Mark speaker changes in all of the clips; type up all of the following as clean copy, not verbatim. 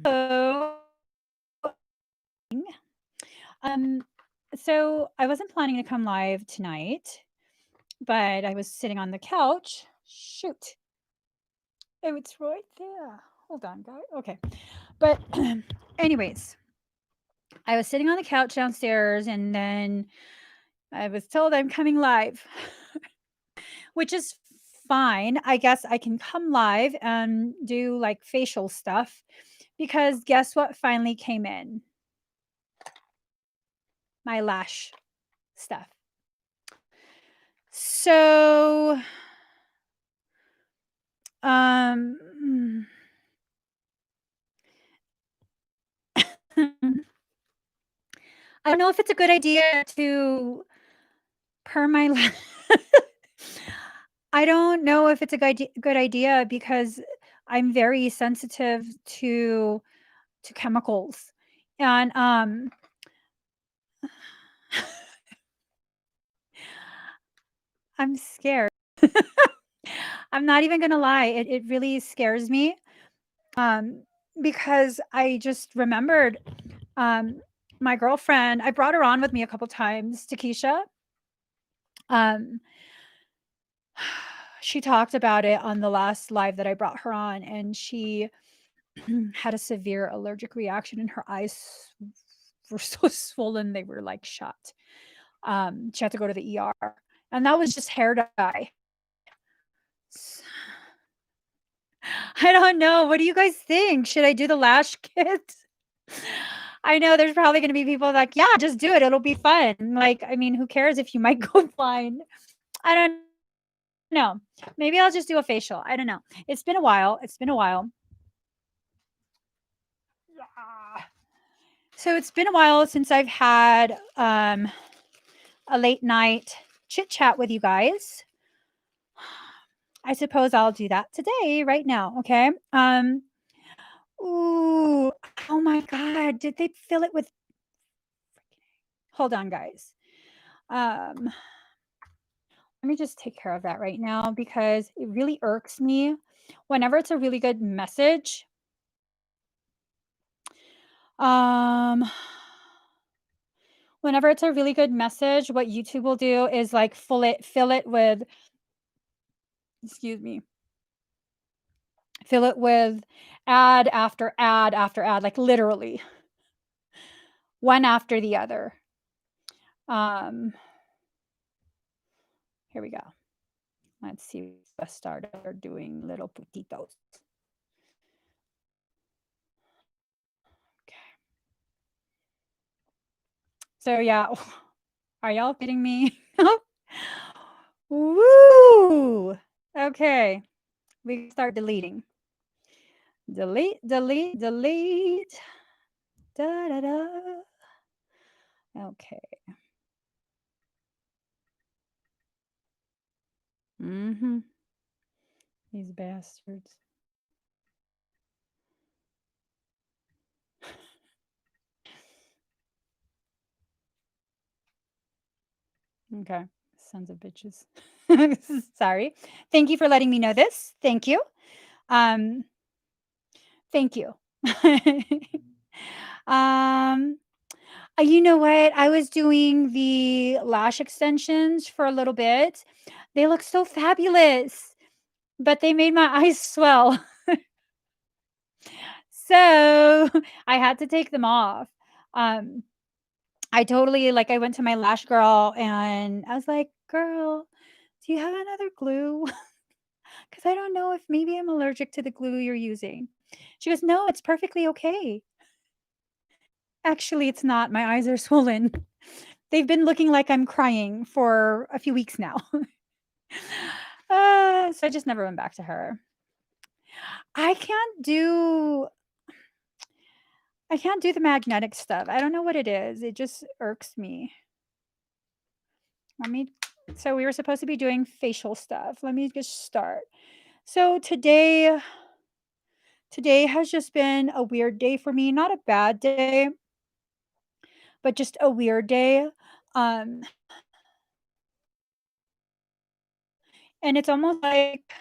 Speaker 1: So, um, so I wasn't planning to come live tonight, but I was sitting on the couch. Shoot, oh, it's right there. Hold on, guys. Okay, but anyways, I was sitting on the couch downstairs, and then I was told I'm coming live, which is fine. I guess I can come live and do like facial stuff because guess what finally came in? My lash stuff. So, um, I don't know if it's a good idea to perm my la I don't know if it's a good idea because I'm very sensitive to chemicals, and, I'm scared. I'm not even gonna lie, it really scares me, um, because I just remembered, um, my girlfriend I brought her on with me a couple times, Takesha, um, she talked about it on the last live that I brought her on, and she had a severe allergic reaction, and her eyes were so swollen, they were like shot. She had to go to the ER, and that was just hair dye. S I don't know, what do you guys think? Should I do the lash kit? I know there's probably gonna be people like, "Yeah, just do it, it'll be fun." Like, I mean, who cares if you might go blind? I don't know. Maybe I'll just do a facial, I don't know. It's been a while. Yeah. So it's been a while since I've had, a late night chit chat with you guys. I suppose I'll do that today, right now, okay? Ooh, oh my god, did they fill it with hold on, guys. Um, let me just take care of that right now because it really irks me whenever it's a really good message. Um, whenever it's a really good message, what YouTube will do is like fill it with excuse me, fill it with ad after ad after ad, like literally one after the other. Um, here we go. Let's see what started are doing little putitos. Okay. So yeah, are y'all kidding me? Woo! Okay, we start deleting. Delete, delete, delete. Da da da. Okay. Mhm. These bastards. Okay. Sons of bitches. Sorry. Thank you for letting me know this. Thank you. Um, thank you. um, you know what? I was doing the lash extensions for a little bit. They look so fabulous, but they made my eyes swell. So I had to take them off. Um, I totally like I went to my lash girl and I was like, "Girl, do you have another glue? Because I don't know if maybe I'm allergic to the glue you're using." She goes, "No, it's perfectly okay." Actually, it's not. My eyes are swollen. They've been looking like I'm crying for a few weeks now. So I just never went back to her. I can't do I can't do the magnetic stuff. I don't know what it is. It just irks me. Let me so we were supposed to be doing facial stuff. Let me just start. So today has just been a weird day for me, not a bad day, but just a weird day. Um and it's almost like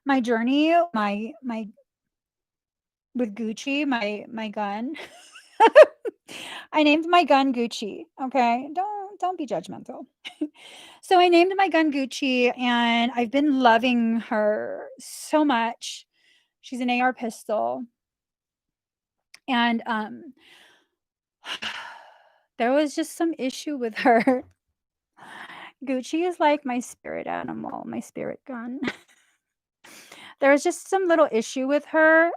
Speaker 1: my journey, my with Gucci, my gun. I named my gun Gucci, okay? Don't be judgmental. So I named my gun Gucci, and I've been loving her so much. She's an AR pistol, and, there was just some issue with her. Gucci is like my spirit animal, my spirit gun. There was just some little issue with her.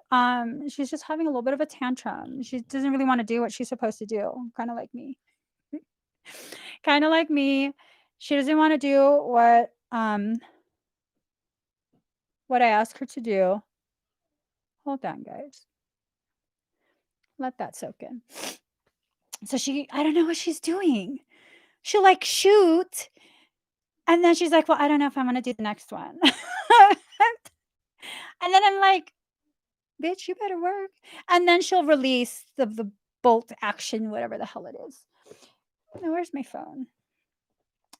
Speaker 1: She's just having a little bit of a tantrum. She doesn't really wanna do what she's supposed to do, kinda like me. Kinda like me. She doesn't wanna do what I ask her to do. Hold on, guys. Let that soak in. So I don't know what she's doing. She'll, like, shoot, and then she's like, "Well, I don't know if I'm gonna do the next one." And then I'm like, "Bitch, you better work." And then she'll release the bolt action, whatever the hell it is. Now where's my phone?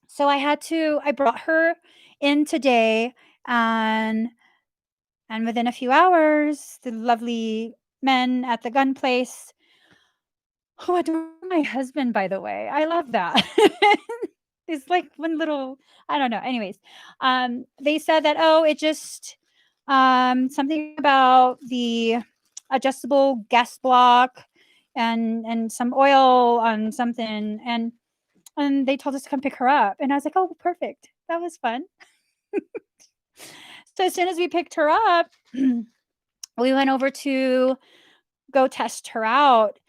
Speaker 1: So I brought her in today, and within a few hours, the lovely men at the gun place, who adore my husband, by the way. I love that. It's like one little, I don't know. Anyways, they said that, oh, it just something about the adjustable gas block and some oil on something, and they told us to come pick her up. And I was like, oh, perfect. That was fun. So as soon as we picked her up, we went over to go test her out,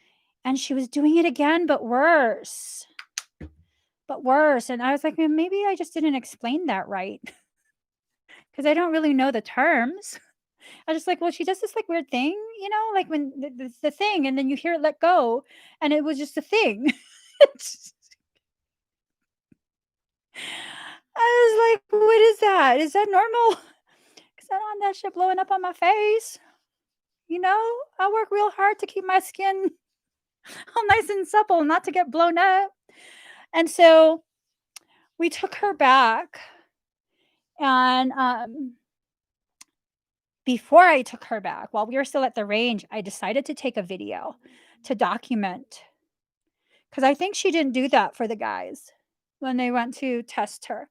Speaker 1: and she was doing it again, but worse. But worse. And I was like, "Man, maybe I just didn't explain that right, because I don't really know the terms." I was just like, "Well, she does this, like, weird thing, like when the thing, and then you hear it let go, and it was just a thing." I was like, "What is that? Is that normal? Because I don't want that shit blowing up on my face, you know? I work real hard to keep my skin all nice and supple, not to get blown up." And so we took her back, and, before I took her back, while we were still at the range, I decided to take a video to document, because I think she didn't do that for the guys when they went to test her.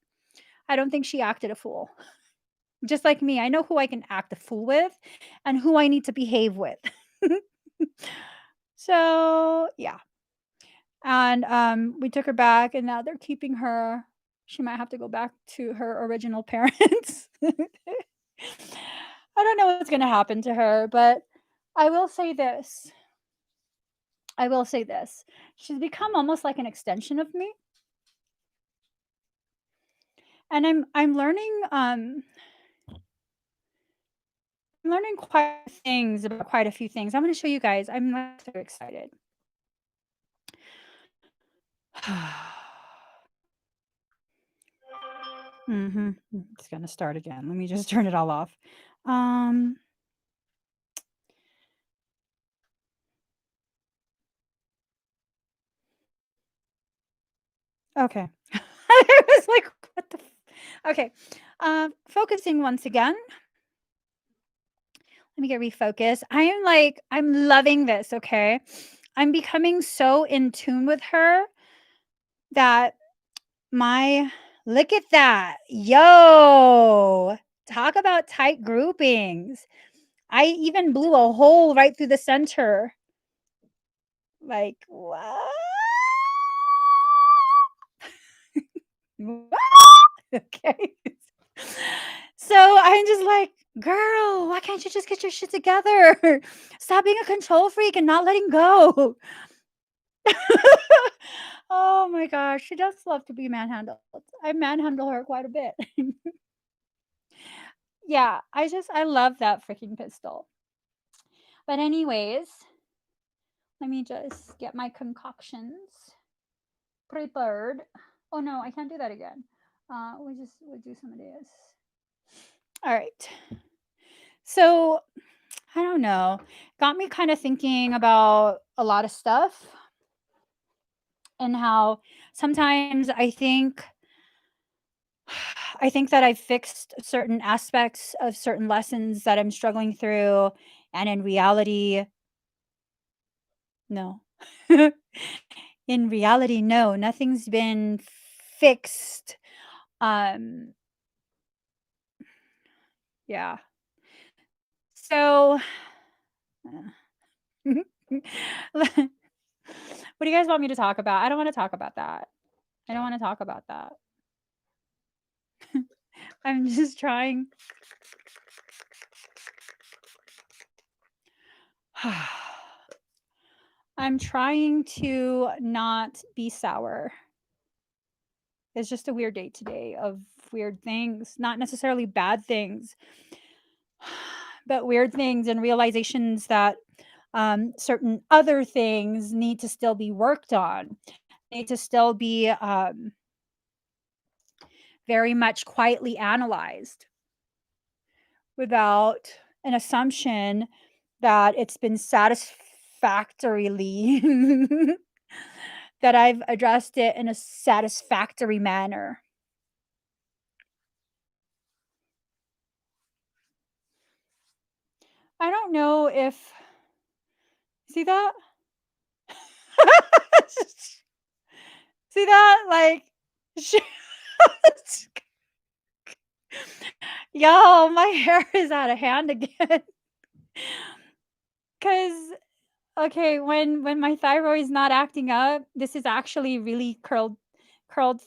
Speaker 1: I don't think she acted a fool. Just like me, I know who I can act a fool with and who I need to behave with. So, yeah. And, we took her back, and now they're keeping her. She might have to go back to her original parents. I don't know what's gonna happen to her, but I will say this. I will say this. She's become almost like an extension of me, and I'm learning quite things about quite a few things. I'm gonna show you guys. I'm, like, so excited. Mhm. It's gonna start again. Let me just turn it all off. Um, okay. I was like, "What the f." Okay. Focusing once again. Let me get refocused. I'm loving this, okay? I'm becoming so in tune with her that my look at that. Yo, talk about tight groupings. I even blew a hole right through the center. Like, what? What? Okay. So I'm just like, girl, why can't you just get your shit together? Stop being a control freak and not letting go. Oh my gosh, she does love to be manhandled. I manhandle her quite a bit. Yeah, I love that freaking pistol. But anyways, let me just get my concoctions prepared. Oh no, I can't do that again. We'll do some of this. All right. So I don't know. Got me kind of thinking about a lot of stuff, and how sometimes I think that I've fixed certain aspects of certain lessons that I'm struggling through, And in reality, no. In reality, no, nothing's been fixed. Um, yeah. So, what do you guys want me to talk about? I don't wanna talk about that. I don't wanna talk about that. I'm just trying. I'm trying to not be sour. It's just a weird day today of weird things, not necessarily bad things, but weird things and realizations that certain other things need to still be worked on, need to still be very much quietly analyzed without an assumption that it's been satisfactorily that I've addressed it in a satisfactory manner. I don't know if see that? See that? Like, sh yo, my hair is out of hand again. 'Cause, okay, when my thyroid's not acting up, this is actually really curled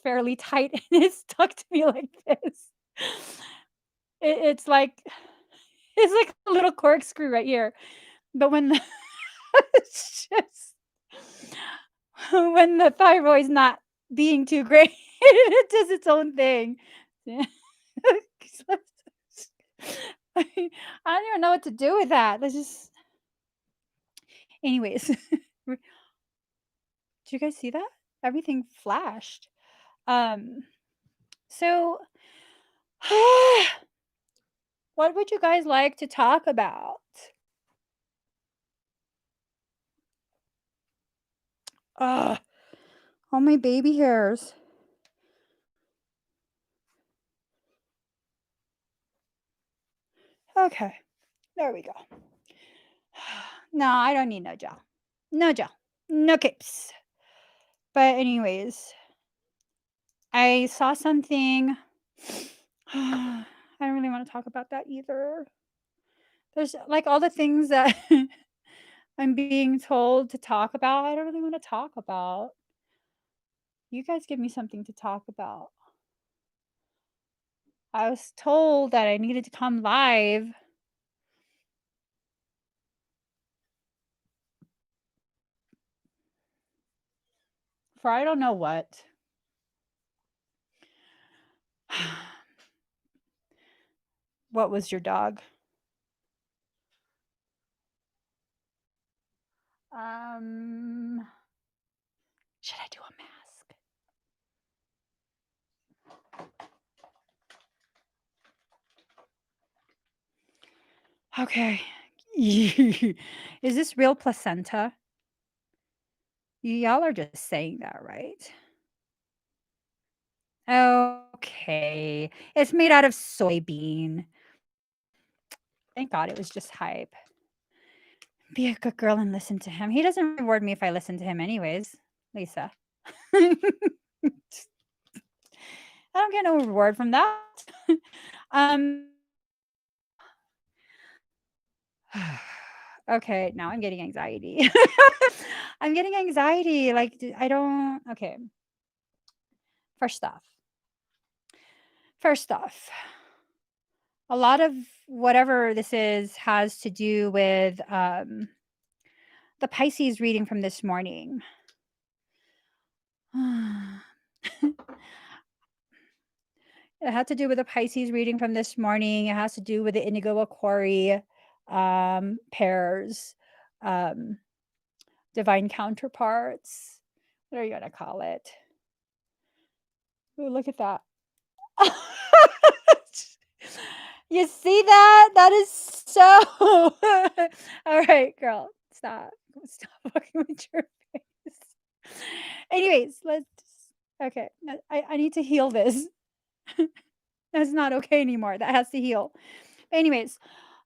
Speaker 1: fairly tight, and it's stuck to me like this. It's like it's like a little corkscrew right here, but when the it's just when the thyroid's not being too great, it does its own thing. Yeah. I don't even know what to do with that. That's just anyways. Did you guys see that? Everything flashed. Um, so what would you guys like to talk about? Ugh, all my baby hairs. Okay, there we go. No, I don't need no gel. No gel. No capes. But anyways, I saw something. I don't really want to talk about that either. There's like all the things that I'm being told to talk about. I don't really want to talk about. You guys give me something to talk about. I was told that I needed to come live for I don't know what. What was your dog? Um, should I do a mask? Okay. Is this real placenta? Y'all are just saying that, right? Okay. It's made out of soybean. Thank God it was just hype. Be a good girl and listen to him. He doesn't reward me if I listen to him anyways, Lisa. I don't get no reward from that. um okay, now I'm getting anxiety. I'm getting anxiety. Like I don't okay. First off, first off, a lot of whatever this is has to do with the Pisces reading from this morning. It had to do with the Pisces reading from this morning. It has to do with the Indigo Aquari pairs, um, divine counterparts. What are you gonna call it? Ooh, look at that. You see that? That is so all right, girl. Stop. Stop fucking with your face. Anyways, let's okay. I need to heal this. That's not okay anymore. That has to heal. Anyways,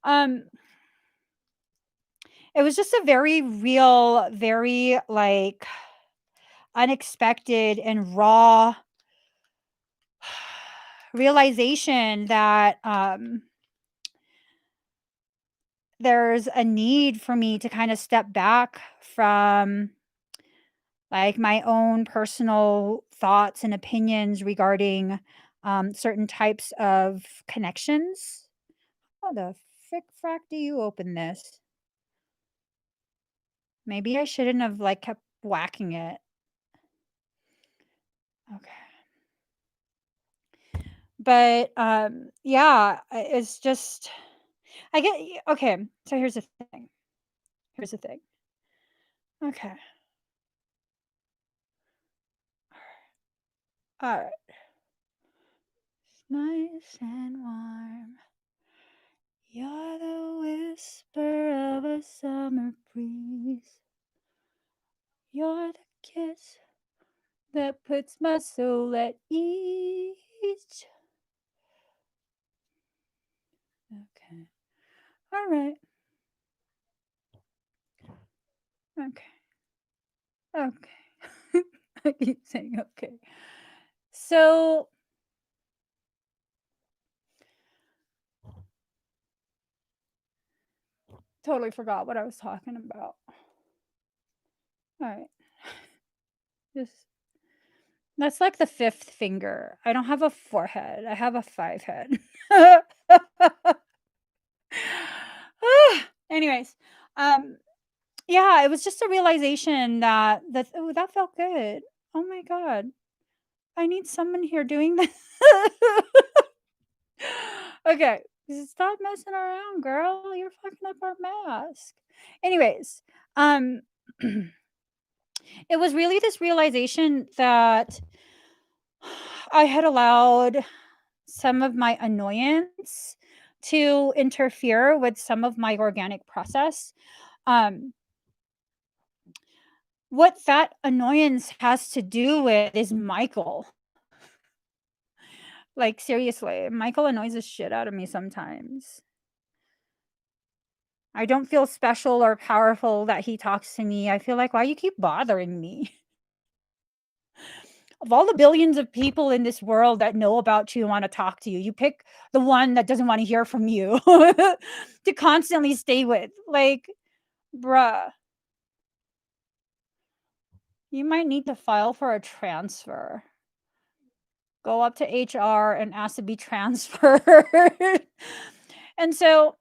Speaker 1: um It was just a very real, very, like, unexpected and raw realization that, there's a need for me to kinda step back from, like, my own personal thoughts and opinions regarding, certain types of connections. How the frick frack do you open this? Maybe I shouldn't have, like, kept whacking it. Okay. But, yeah, it's just I get okay, so here's the thing. Okay, alright. Nice and warm. You're the whisper of a summer breeze. You're the kiss that puts my soul at ease. Okay. Alright. Okay. Okay. I keep saying okay. So, totally forgot what I was talking about. Alright. Just that's like the 5th finger. I don't have a forehead, I have a 5 head. Anyways, um, yeah, it was just a realization that ooh, that felt good. Oh my god. I need someone here doing this. Okay, stop messing around, girl. You're fucking up our mask. Anyways, um, it was really this realization that I had allowed some of my annoyance to interfere with some of my organic process. Um, what that annoyance has to do with is Michael. Like, seriously, Michael annoys the shit out of me sometimes. I don't feel special or powerful that he talks to me. I feel like, "Why you keep bothering me?" Of all the billions of people in this world that know about you and wanna talk to you, you pick the one that doesn't wanna hear from you to constantly stay with. Like, bruh, you might need to file for a transfer. Go up to HR and ask to be transferred. And so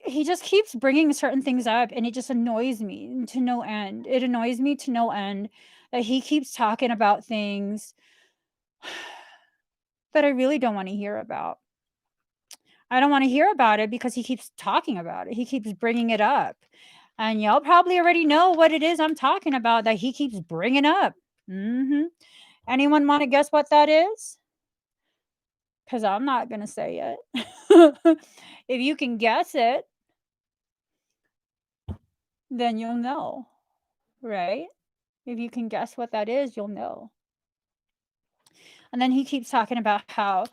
Speaker 1: he just keeps bringing certain things up, and it just annoys me to no end. It annoys me to no end that he keeps talking about things that I really don't wanna hear about. I don't wanna hear about it because he keeps talking about it. He keeps bringing it up, and y'all probably already know what it is I'm talking about that he keeps bringing up. Mhm. Anyone wanna guess what that is? 'Cause I'm not gonna say it. If you can guess it, then you'll know, right? If you can guess what that is, you'll know. And then he keeps talking about how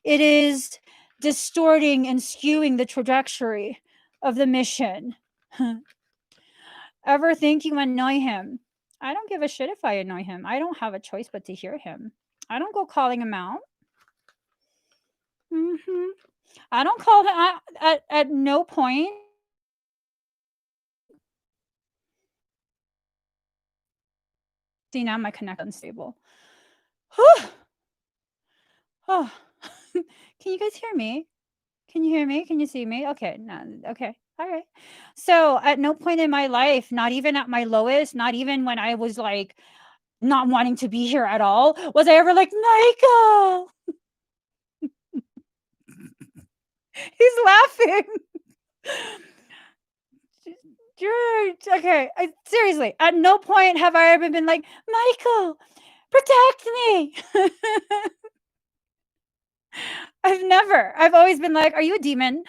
Speaker 1: it is distorting and skewing the trajectory of the mission. Ever think you annoy him? I don't give a shit if I annoy him. I don't have a choice but to hear him. I don't go calling him out. Mhm. I don't call him at no point. See, now my connect unstable. Oh. Can you guys hear me? Can you hear me? Can you see me? Okay, no, okay, all right. So at no point in my life, not even at my lowest, not even when I was like not wanting to be here at all, was I ever like, Michael, he's laughing. George, okay, seriously, at no point have I ever been like, Michael, protect me. I've always been like, are you a demon?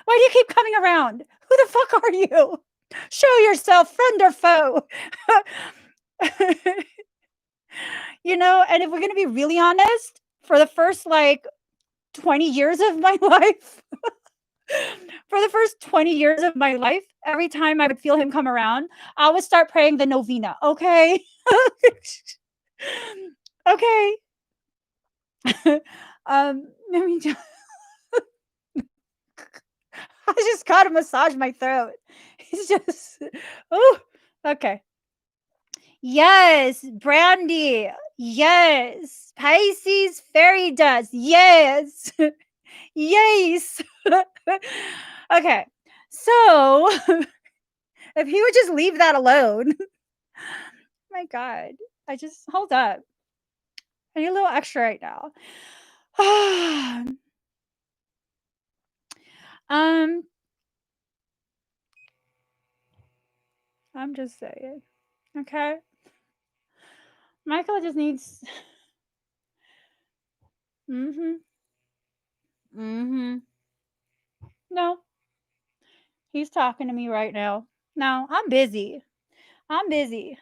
Speaker 1: Why do you keep coming around? Who the fuck are you? Show yourself, friend or foe. And if we're gonna be really honest, for the first like 20 years of my life, for the first 20 years of my life, every time I would feel him come around, I would start praying the novena, okay? Okay. Let me just I just gotta massage my throat. He's just oh, okay. Yes, brandy. Yes. Pisces fairy dust. Yes. Yes. Okay. So, if he would just leave that alone. My god. I just hold up. I need a little extra right now. um, I'm just saying. Okay. Michael just needs Mhm. Mhm. No, he's talking to me right now. No, I'm busy. I'm busy.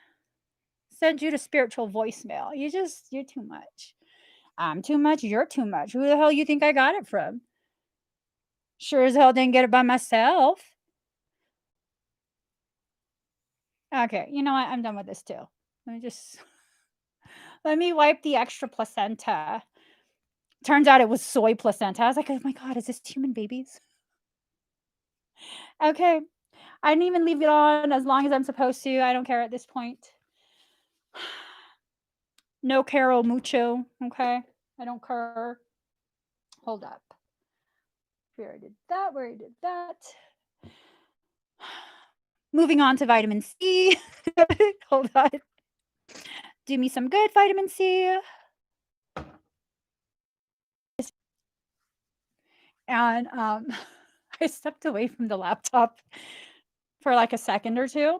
Speaker 1: Send you to spiritual voicemail. You're too much. I'm too much, you're too much. Who the hell you think I got it from? Sure as hell didn't get it by myself. Okay, you know what? I'm done with this too. Let me just let me wipe the extra placenta. Turns out it was soy placenta. I was like, "Oh my god, is this human babies?" Okay. I didn't even leave it on as long as I'm supposed to. I don't care at this point. No caro mucho, okay? I don't care. Hold up. We already did that. We already did that. Moving on to vitamin C. Hold on. Do me some good vitamin C. And I stepped away from the laptop for like a second or two.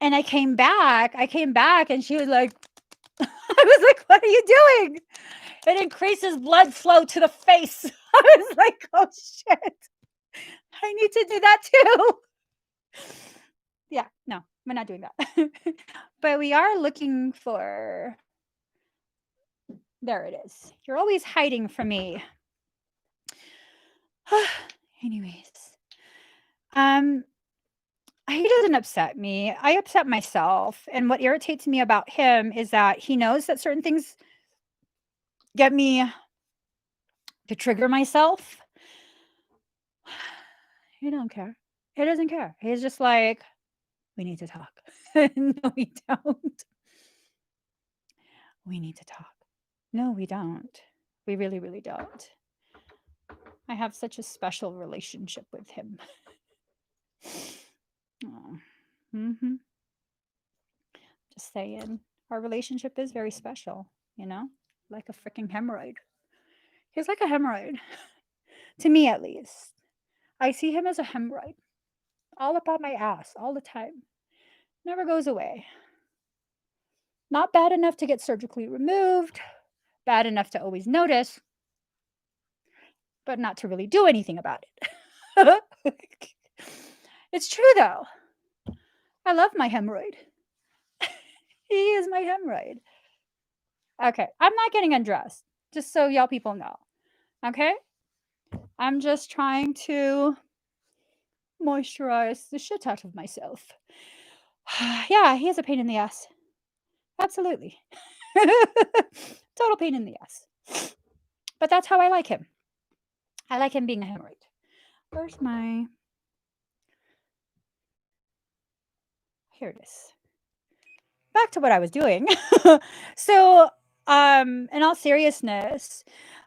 Speaker 1: And I came back and she was like, I was like, what are you doing? It increases blood flow to the face. I was like, oh shit. I need to do that too. Yeah, no, we're not doing that. But we are looking for there it is. You're always hiding from me. Anyways, um, he doesn't upset me. I upset myself. And what irritates me about him is that he knows that certain things get me to trigger myself. He don't care. He doesn't care. He's just like, we need to talk. No, we don't. We need to talk. No, we don't. We really, really don't. I have such a special relationship with him. Oh. Mm-hmm. Just saying. Our relationship is very special, you know? Like a freaking hemorrhoid. He's like a hemorrhoid. To me, at least. I see him as a hemorrhoid. All up on my ass, all the time. Never goes away. Not bad enough to get surgically removed, bad enough to always notice, but not to really do anything about it. It's true, though. I love my hemorrhoid. He is my hemorrhoid. Okay, I'm not getting undressed, just so y'all people know. Okay? I'm just trying to moisturize the shit out of myself. Yeah, he is a pain in the ass. Absolutely. Total pain in the ass. But that's how I like him. I like him being a hemorrhoid. Where's my. Here it is. Back to what I was doing. So, in all seriousness,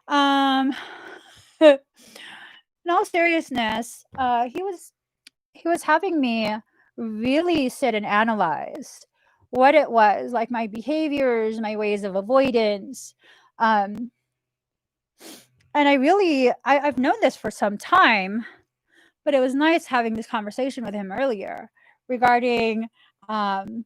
Speaker 1: um, in all seriousness, he was having me really sit and analyze what it was, like my behaviors, my ways of avoidance. Um, and I've known this for some time, but it was nice having this conversation with him earlier regarding, um,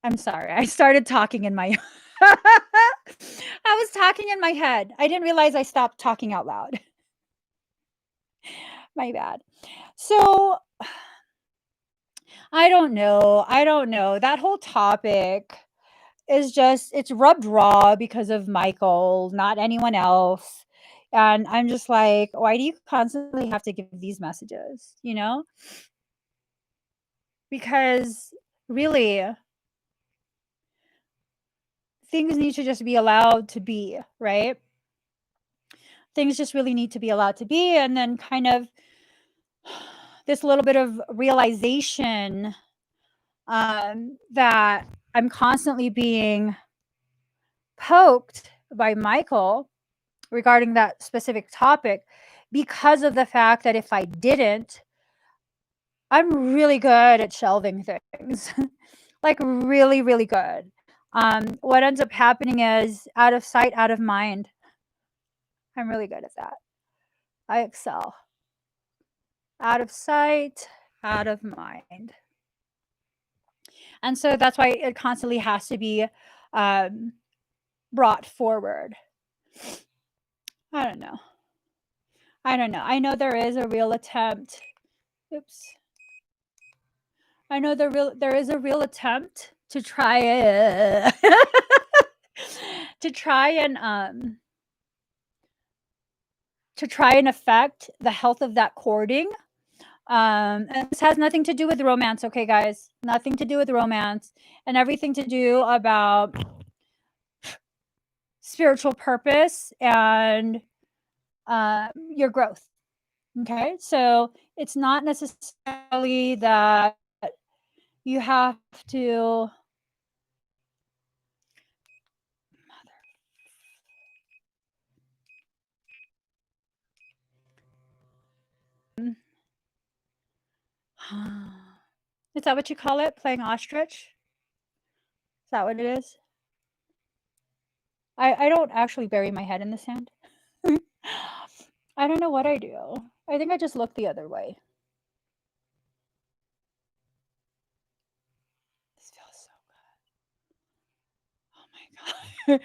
Speaker 1: I'm sorry, I started talking in my I was talking in my head. I didn't realize I stopped talking out loud. My bad. So, I don't know. That whole topic is just it's rubbed raw because of Michael, not anyone else. And I'm just like, why do you constantly have to give these messages, you know? Because really, things need to just be allowed to be, right? Things just really need to be allowed to be. And then kind of this little bit of realization that I'm constantly being poked by Michael regarding that specific topic because of the fact that if I didn't, I'm really good at shelving things. Like really, really good. What ends up happening is out of sight, out of mind. I'm really good at that. I excel. Out of sight, out of mind. And so that's why it constantly has to be um, brought forward. I don't know. I don't know. I know there is a real attempt. Oops. I know there is a real attempt to try to try and to try and affect the health of that cording. And this has nothing to do with romance, okay, guys? Nothing to do with romance, and everything to do about spiritual purpose and your growth. Okay, so it's not necessarily that you have to. Is that what you call it? Playing ostrich? Is that what it is? I don't actually bury my head in the sand. I don't know what I do. I think I just look the other way. This feels so good. Oh my god.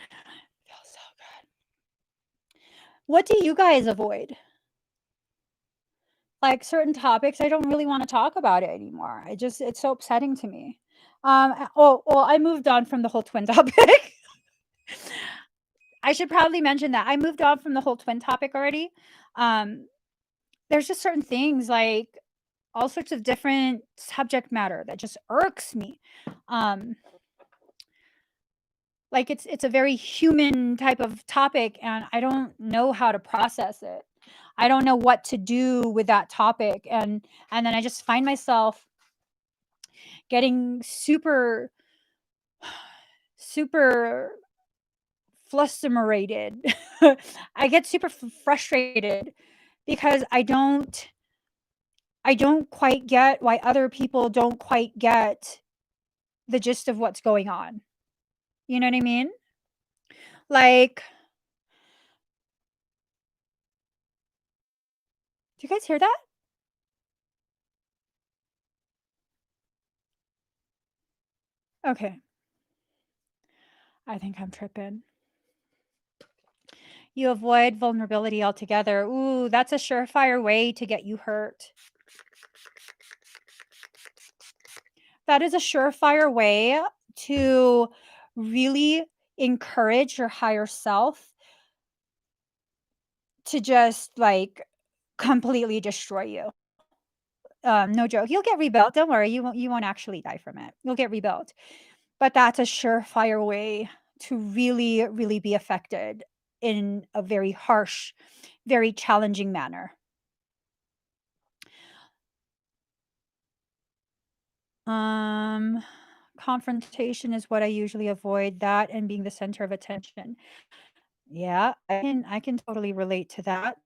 Speaker 1: Feels so good. What do you guys avoid? Like certain topics, I don't really want to talk about it anymore. It's so upsetting to me. Oh, well, I moved on from the whole twin topic. I should probably mention that I moved on from the whole twin topic already. Um, there's just certain things like all sorts of different subject matter that just irks me. Um, like it's a very human type of topic, and I don't know how to process it. I don't know what to do with that topic, and then I just find myself getting super flusterated. I get super frustrated because I don't quite get why other people don't quite get the gist of what's going on. You know what I mean? Like, do you guys hear that? Okay, I think I'm tripping. You avoid vulnerability altogether. Ooh, that's a surefire way to get you hurt. That is a surefire way to really encourage your higher self to just like completely destroy you. No joke. You'll get rebuilt. Don't worry. You won't actually die from it. You'll get rebuilt. But that's a surefire way to really, really be affected in a very harsh, very challenging manner. Um, confrontation is what I usually avoid, that and being the center of attention. Yeah, I can totally relate to that.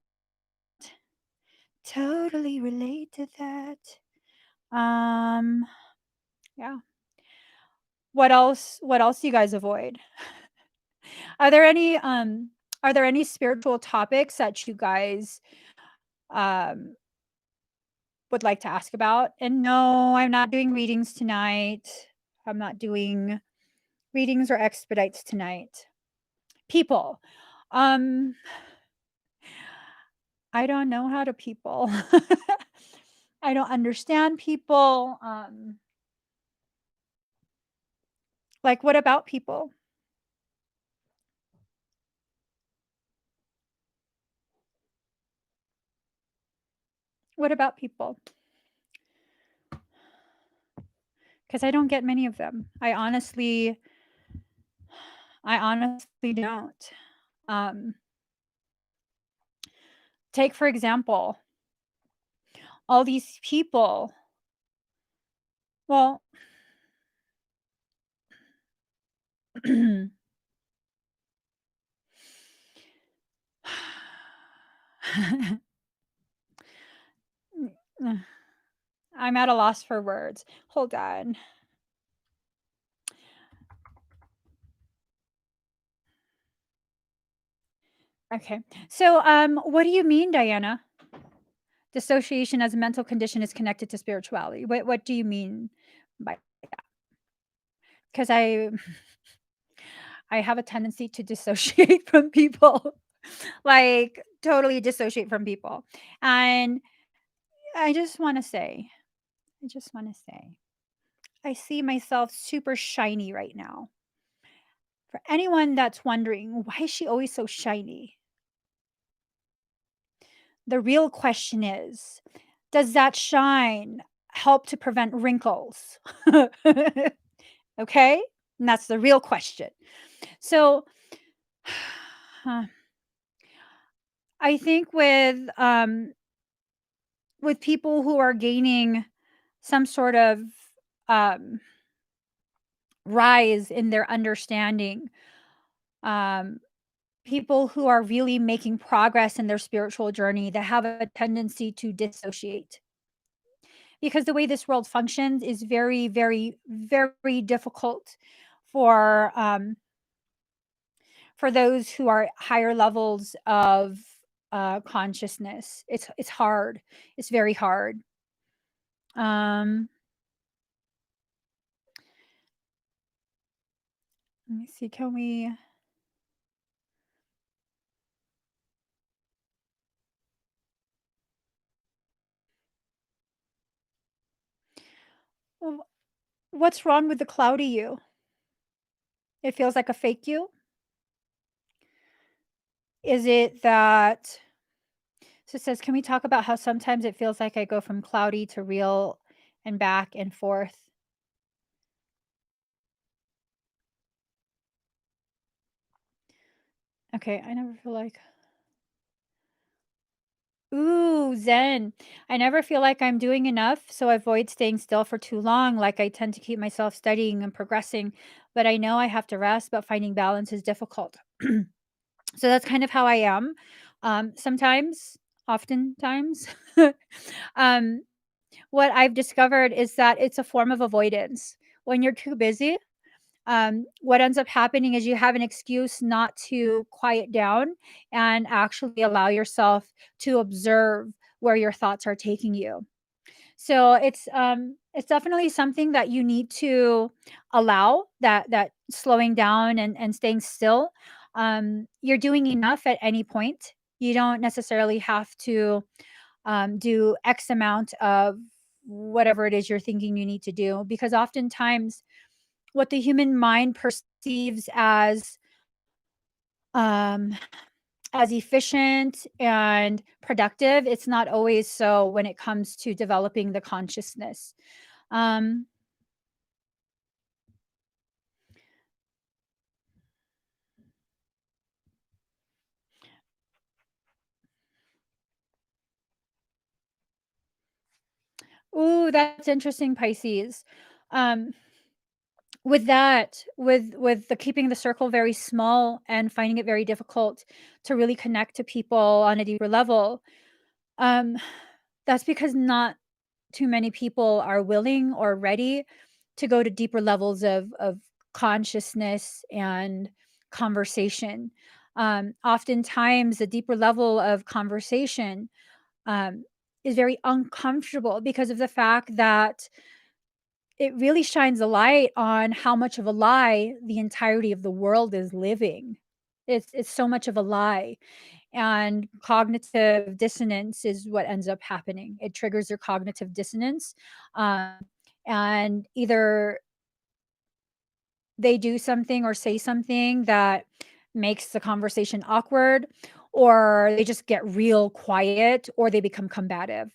Speaker 1: Totally relate to that. Um, yeah. What else do you guys avoid? Are there any are there any spiritual topics that you guys um would like to ask about? And no, I'm not doing readings tonight. I'm not doing readings or expedites tonight. People. Um I don't know how to people. I don't understand people. Like, what about people? What about people? Because I don't get many of them. I honestly don't. Um, Take, for example, all these people. Well, I'm at a loss for words. Hold on. Okay. So, what do you mean, Diana? Dissociation as a mental condition is connected to spirituality. What do you mean by? Because I have a tendency to dissociate from people, like totally dissociate from people. And I just want to say, I just want to say, I see myself super shiny right now. For anyone that's wondering, why is she always so shiny? The real question is, does that shine help to prevent wrinkles? Okay? And that's the real question. So, I think with people who are gaining some sort of um, rise in their understanding, um, people who are really making progress in their spiritual journey that have a tendency to dissociate, because the way this world functions is very, very, very difficult for for those who are higher levels of consciousness. It's hard. It's very hard. Um, Let me see. Can we? Well, what's wrong with the cloudy you? It feels like a fake you. Is it that? So it says, can we talk about how sometimes it feels like I go from cloudy to real and back and forth? Okay, I never feel like. Ooh, Zen. I never feel like I'm doing enough, so I avoid staying still for too long. Like I tend to keep myself studying and progressing, but I know I have to rest, but finding balance is difficult. So that's kind of how I am. Sometimes, oftentimes. um, what I've discovered is that it's a form of avoidance. When you're too busy, what ends up happening is you have an excuse not to quiet down and actually allow yourself to observe where your thoughts are taking you. So it's definitely something that you need to allow, that slowing down and staying still. You're doing enough at any point. You don't necessarily have to do X amount of whatever it is you're thinking you need to do, because oftentimes what the human mind perceives um, as efficient and productive, it's not always so when it comes to developing the consciousness. Um, Ooh, that's interesting, Pisces. Um, with that, with the keeping the circle very small and finding it very difficult to really connect to people on a deeper level, um, that's because not too many people are willing or ready to go to deeper levels of consciousness and conversation. Oftentimes, a deeper level of conversation um, is very uncomfortable because of the fact that it really shines a light on how much of a lie the entirety of the world is living. It's so much of a lie, and cognitive dissonance is what ends up happening. It triggers your cognitive dissonance, um, and either they do something or say something that makes the conversation awkward, or they just get real quiet, or they become combative.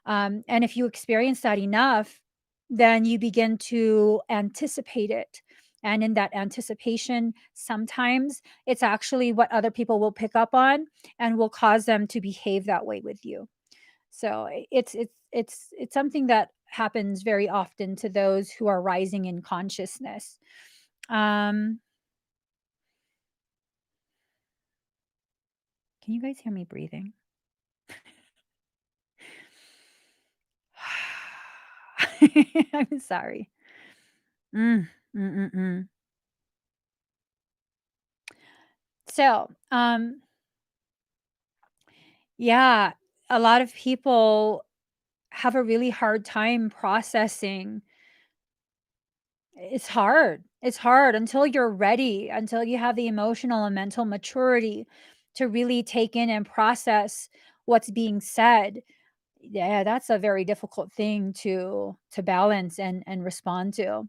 Speaker 1: And if you experience that enough, then you begin to anticipate it. And in that anticipation, sometimes it's actually what other people will pick up on and will cause them to behave that way with you. So it's something that happens very often to those who are rising in consciousness. Um, can you guys hear me breathing? I'm sorry. Mm, mm, mm, mm. So, yeah, a lot of people have a really hard time processing. It's hard. It's hard until you're ready, until you have the emotional and mental maturity to really take in and process what's being said. Yeah, that's a very difficult thing to balance and respond to.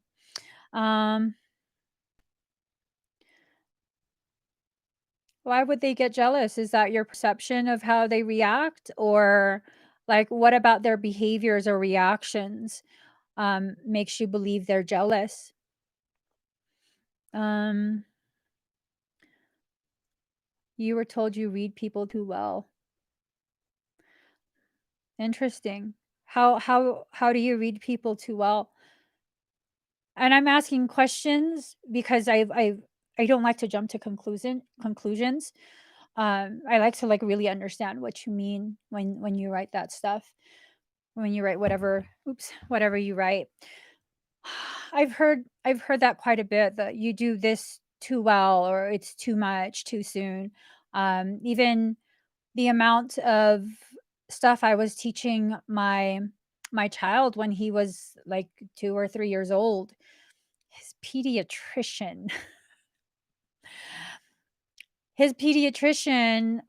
Speaker 1: Um, why would they get jealous? Is that your perception of how they react, or like what about their behaviors or reactions makes you believe they're jealous? Um, you were told you read people too well. Interesting. How do you read people too well? And I'm asking questions because I don't like to jump to conclusions. I like to like really understand what you mean when you write that stuff. When you write whatever, oops, whatever you write. I've heard that quite a bit, that you do this too well, or it's too much too soon. Even the amount of stuff I was teaching my child when he was like 2 or 3 years old, his pediatrician his pediatrician,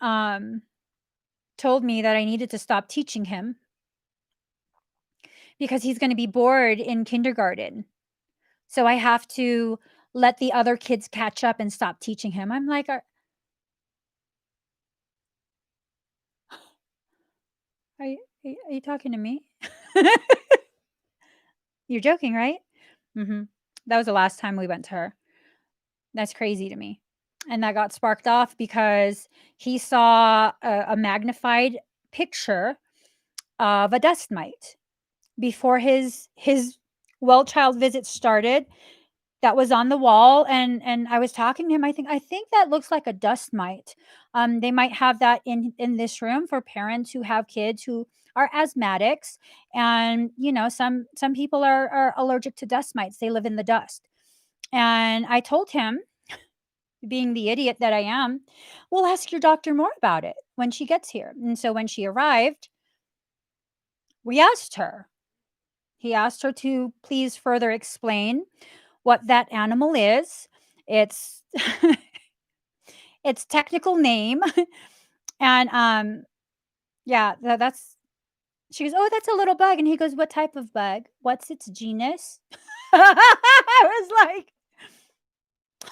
Speaker 1: told me that I needed to stop teaching him because he's gonna be bored in kindergarten. So I have to let the other kids catch up and stop teaching him. I'm like, are you talking to me?" You're joking, right? Mhm. That was the last time we went to her. That's crazy to me. And that got sparked off because he saw a magnified picture of a dust mite before his well child visit started. That was on the wall, and I was talking to him. I think that looks like a dust mite. They might have that in this room for parents who have kids who are asthmatics, and some people are allergic to dust mites. They live in the dust. And I told him, being the idiot that I am, "We'll ask your doctor more about it when she gets here." And so when she arrived, we asked her. He asked her to please further explain what that animal is, its its technical name, and, yeah, that's she goes, "Oh, that's a little bug," and he goes, "What type of bug? What's its genus?" I was like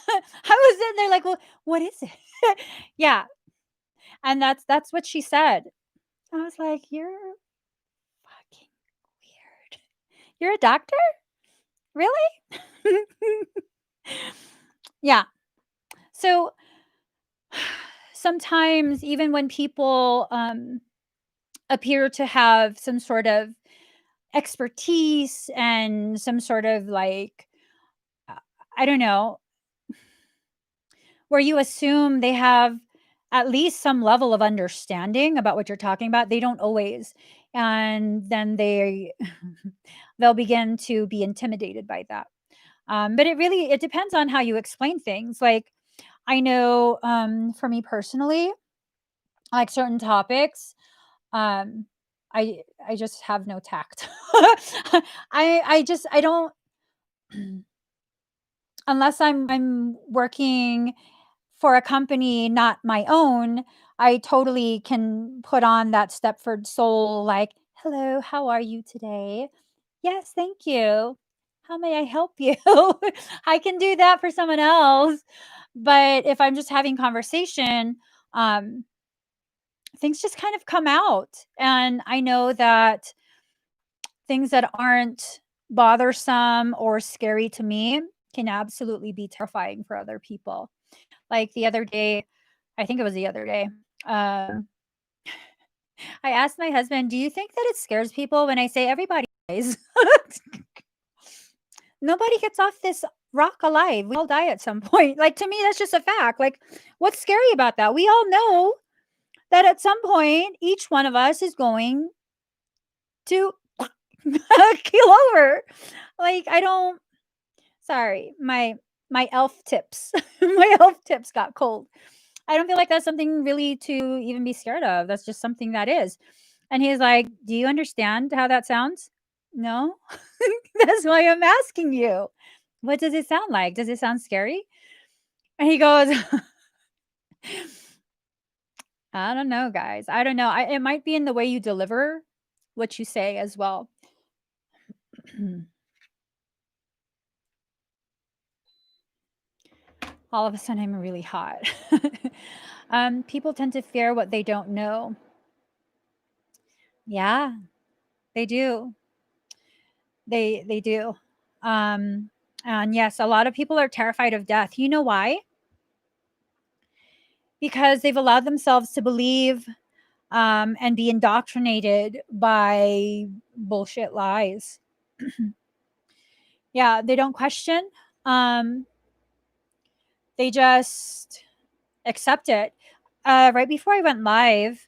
Speaker 1: I was sitting there like, "Well, what is it?" Yeah, and that's what she said. I was like, "You're fucking weird. You're a doctor? Really?" Yeah. So, sometimes even when people, appear to have some sort of expertise and some sort of like, uh, I don't know, where you assume they have at least some level of understanding about what you're talking about, they don't always. And then they'll begin to be intimidated by that. But it depends on how you explain things. Like, I know, for me personally, like certain topics, um, I just have no tact. I don't unless I'm working for a company not my own, I totally can put on that Stepford soul like, "Hello, how are you today?" "Yes, thank you." How may I help you? I can do that for someone else. But if I'm just having conversation, um, things just kind of come out. And I know that things that aren't bothersome or scary to me can absolutely be terrifying for other people. Like the other day, I think it was the other day, um, I asked my husband, "Do you think that it scares people when I say everybody dies?" Nobody gets off this rock alive. We all die at some point. Like, to me, that's just a fact. Like, what's scary about that? We all know that at some point, each one of us is going to keel over. Like, I don't, sorry, my elf tips, my elf tips got cold. I don't feel like that's something really to even be scared of. That's just something that is. And he's like, "Do you understand how that sounds?" No. That's why I'm asking you. What does it sound like? Does it sound scary? And he goes, I don't know, guys. I don't know. It might be in the way you deliver what you say as well. All of a sudden, I'm really hot. People tend to fear what they don't know. Yeah, they do. They do. Um, and yes, a lot of people are terrified of death. You know why? Because they've allowed themselves to believe and be indoctrinated by bullshit lies. Yeah, they don't question. Um, they just accept it. Right before I went live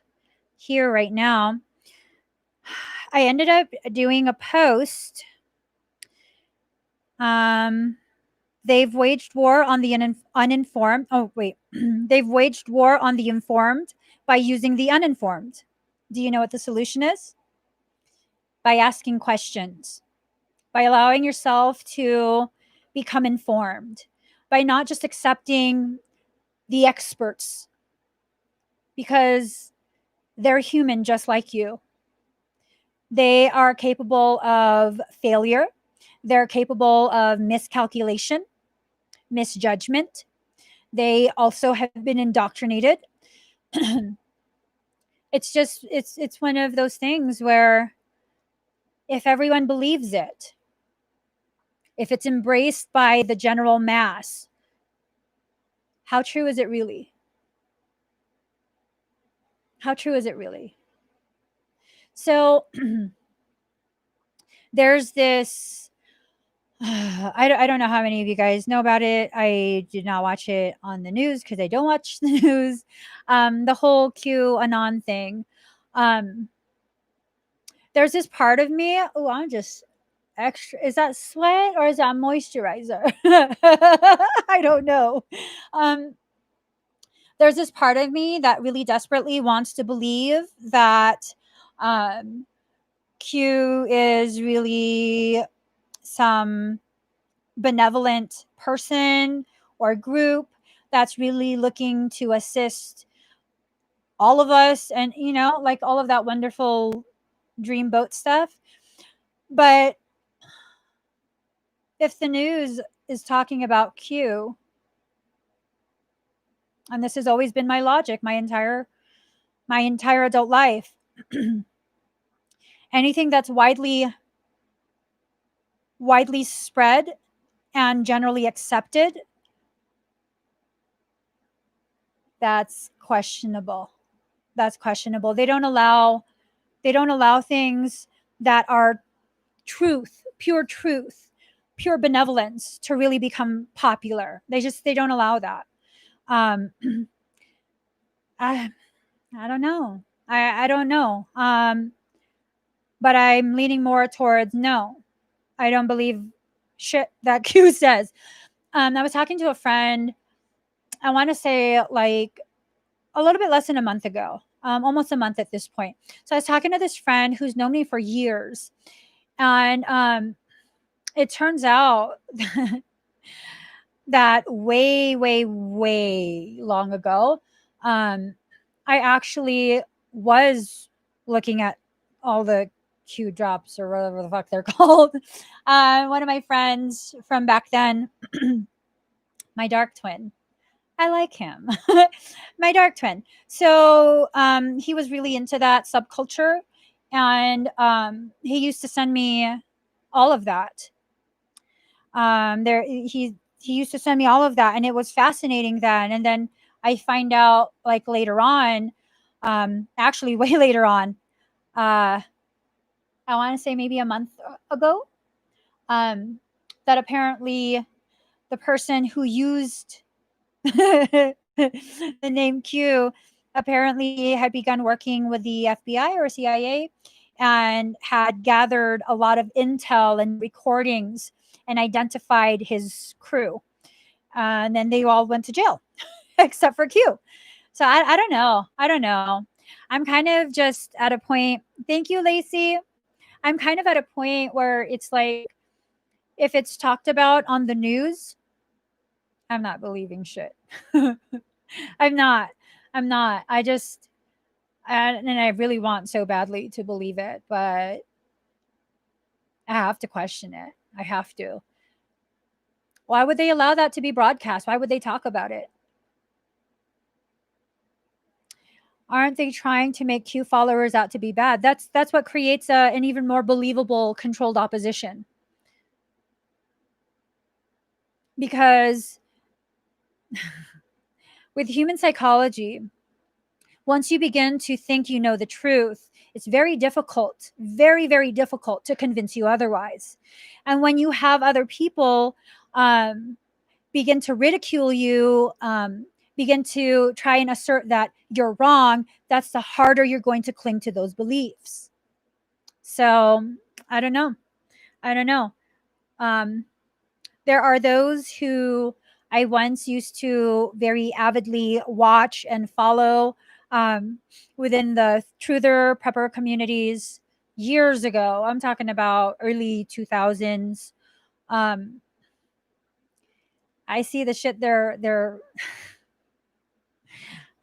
Speaker 1: here right now, I ended up doing a post. Um, they've waged war on the uninformed. Oh, wait. They've waged war on the informed by using the uninformed. Do you know what the solution is? By asking questions, by allowing yourself to become informed, by not just accepting the experts because they're human just like you. They are capable of failure, they're capable of miscalculation, misjudgment. They also have been indoctrinated. It's one of those things where if everyone believes it, if it's embraced by the general mass, how true is it really? How true is it really? So there's this I don't know how many of you guys know about it. I did not watch it on the news because I don't watch the news. The whole QAnon thing. Um, there's this part of me. Oh, I'm just extra. Is that sweat or is that moisturizer? I don't know. Um, there's this part of me that really desperately wants to believe that um, Q is really some benevolent person or group that's really looking to assist all of us and like all of that wonderful dreamboat stuff. But if the news is talking about Q, and this has always been my logic my entire adult life, anything that's widely spread and generally accepted, that's questionable. That's questionable. They don't allow things that are truth, pure benevolence to really become popular. They don't allow that. Um, I I don't know. I don't know. But I'm leaning more towards no. I don't believe shit that Q says. I was talking to a friend. I want to say like a little bit less than a month ago. Almost a month at this point. So I was talking to this friend who's known me for years, and it turns out that way, way, way long ago, um, I actually was looking at all the Q drops or whatever the fuck they're called. One of my friends from back then, my dark twin. I like him. My dark twin. So he was really into that subculture, and he used to send me all of that. There he used to send me all of that, and it was fascinating then. And then I find out like later on, actually way later on, uh, I want to say maybe a month ago, um, that apparently the person who used the name Q apparently had begun working with the FBI or CIA and had gathered a lot of intel and recordings and identified his crew. And then they all went to jail except for Q. So I don't know. I don't know. I'm kind of just at a point. Thank you, Lacey. I'm kind of at a point where it's like, if it's talked about on the news, I'm not believing shit. I'm not. I'm not. I just, and I really want so badly to believe it, but I have to question it. I have to. Why would they allow that to be broadcast? Why would they talk about it? Aren't they trying to make Q followers out to be bad? That's what creates an even more believable controlled opposition. Because with human psychology, once you begin to think you know the truth, it's very difficult, very, very difficult to convince you otherwise. And when you have other people um, begin to ridicule you, begin to try and assert that you're wrong, that's the harder you're going to cling to those beliefs. So I don't know. I don't know. Um, there are those who I once used to very avidly watch and follow um, within the truther prepper communities years ago. I'm talking about early 2000s. Um, I see the shit they're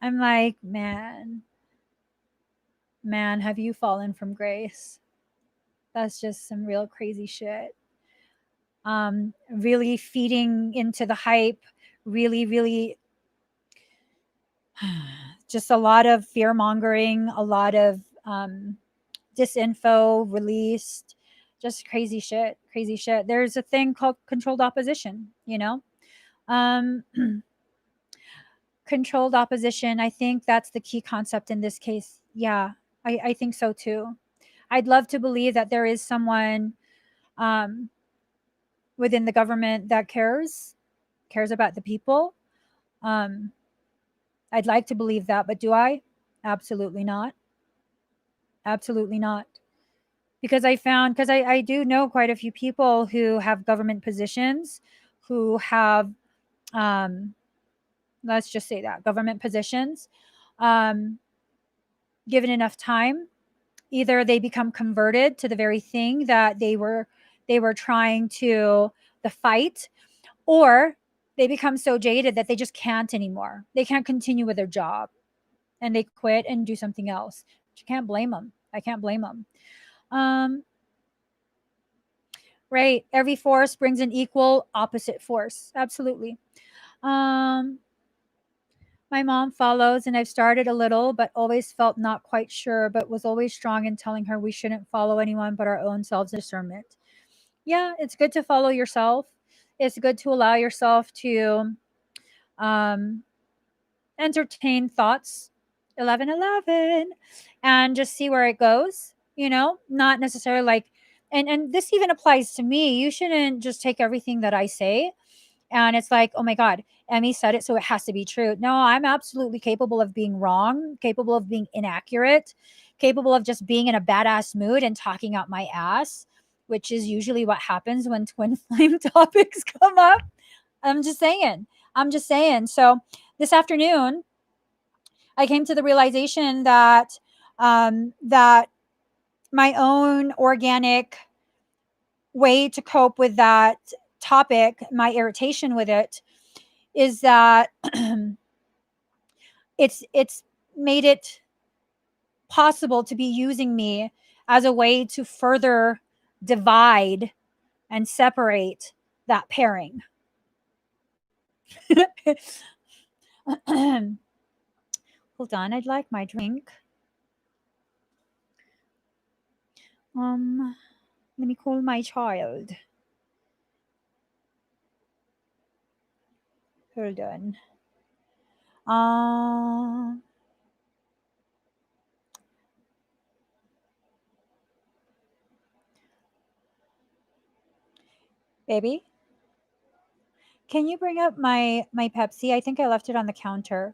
Speaker 1: I'm like, man, have you fallen from grace? That's just some real crazy shit. Really feeding into the hype, really, really just a lot of fear mongering, a lot of disinfo released, just crazy shit, crazy shit. There's a thing called controlled opposition, you know? Um, controlled opposition, I think that's the key concept in this case. Yeah, I think so too. I'd love to believe that there is someone um, within the government that cares about the people. Um, I'd like to believe that, but do I? Absolutely not. Absolutely not. Because I do know quite a few people who have government positions, who have, um, let's just say that government positions, um, given enough time, either they become converted to the very thing that they were trying to the fight, or they become so jaded that they just can't anymore. They can't continue with their job and they quit and do something else. You can't blame them. I can't blame them. Um, right. Every force brings an equal opposite force. Absolutely. Um, my mom follows, and I've started a little, but always felt not quite sure, but was always strong in telling her we shouldn't follow anyone but our own selves discernment. Yeah, it's good to follow yourself. It's good to allow yourself to um, entertain thoughts 1111 and just see where it goes, not necessarily like, and this even applies to me. You shouldn't just take everything that I say and it's like, oh my god, Emmy said it, so it has to be true. No, I'm absolutely capable of being wrong, capable of being inaccurate, capable of just being in a badass mood and talking out my ass, which is usually what happens when twin flame topics come up. I'm just saying. So this afternoon I came to the realization that my own organic way to cope with that topic, my irritation with it, is that it's made it possible to be using me as a way to further divide and separate that pairing. Hold on, I'd like my drink. Let me call my child. Hold on. Baby, can you bring up my Pepsi? I think I left it on the counter.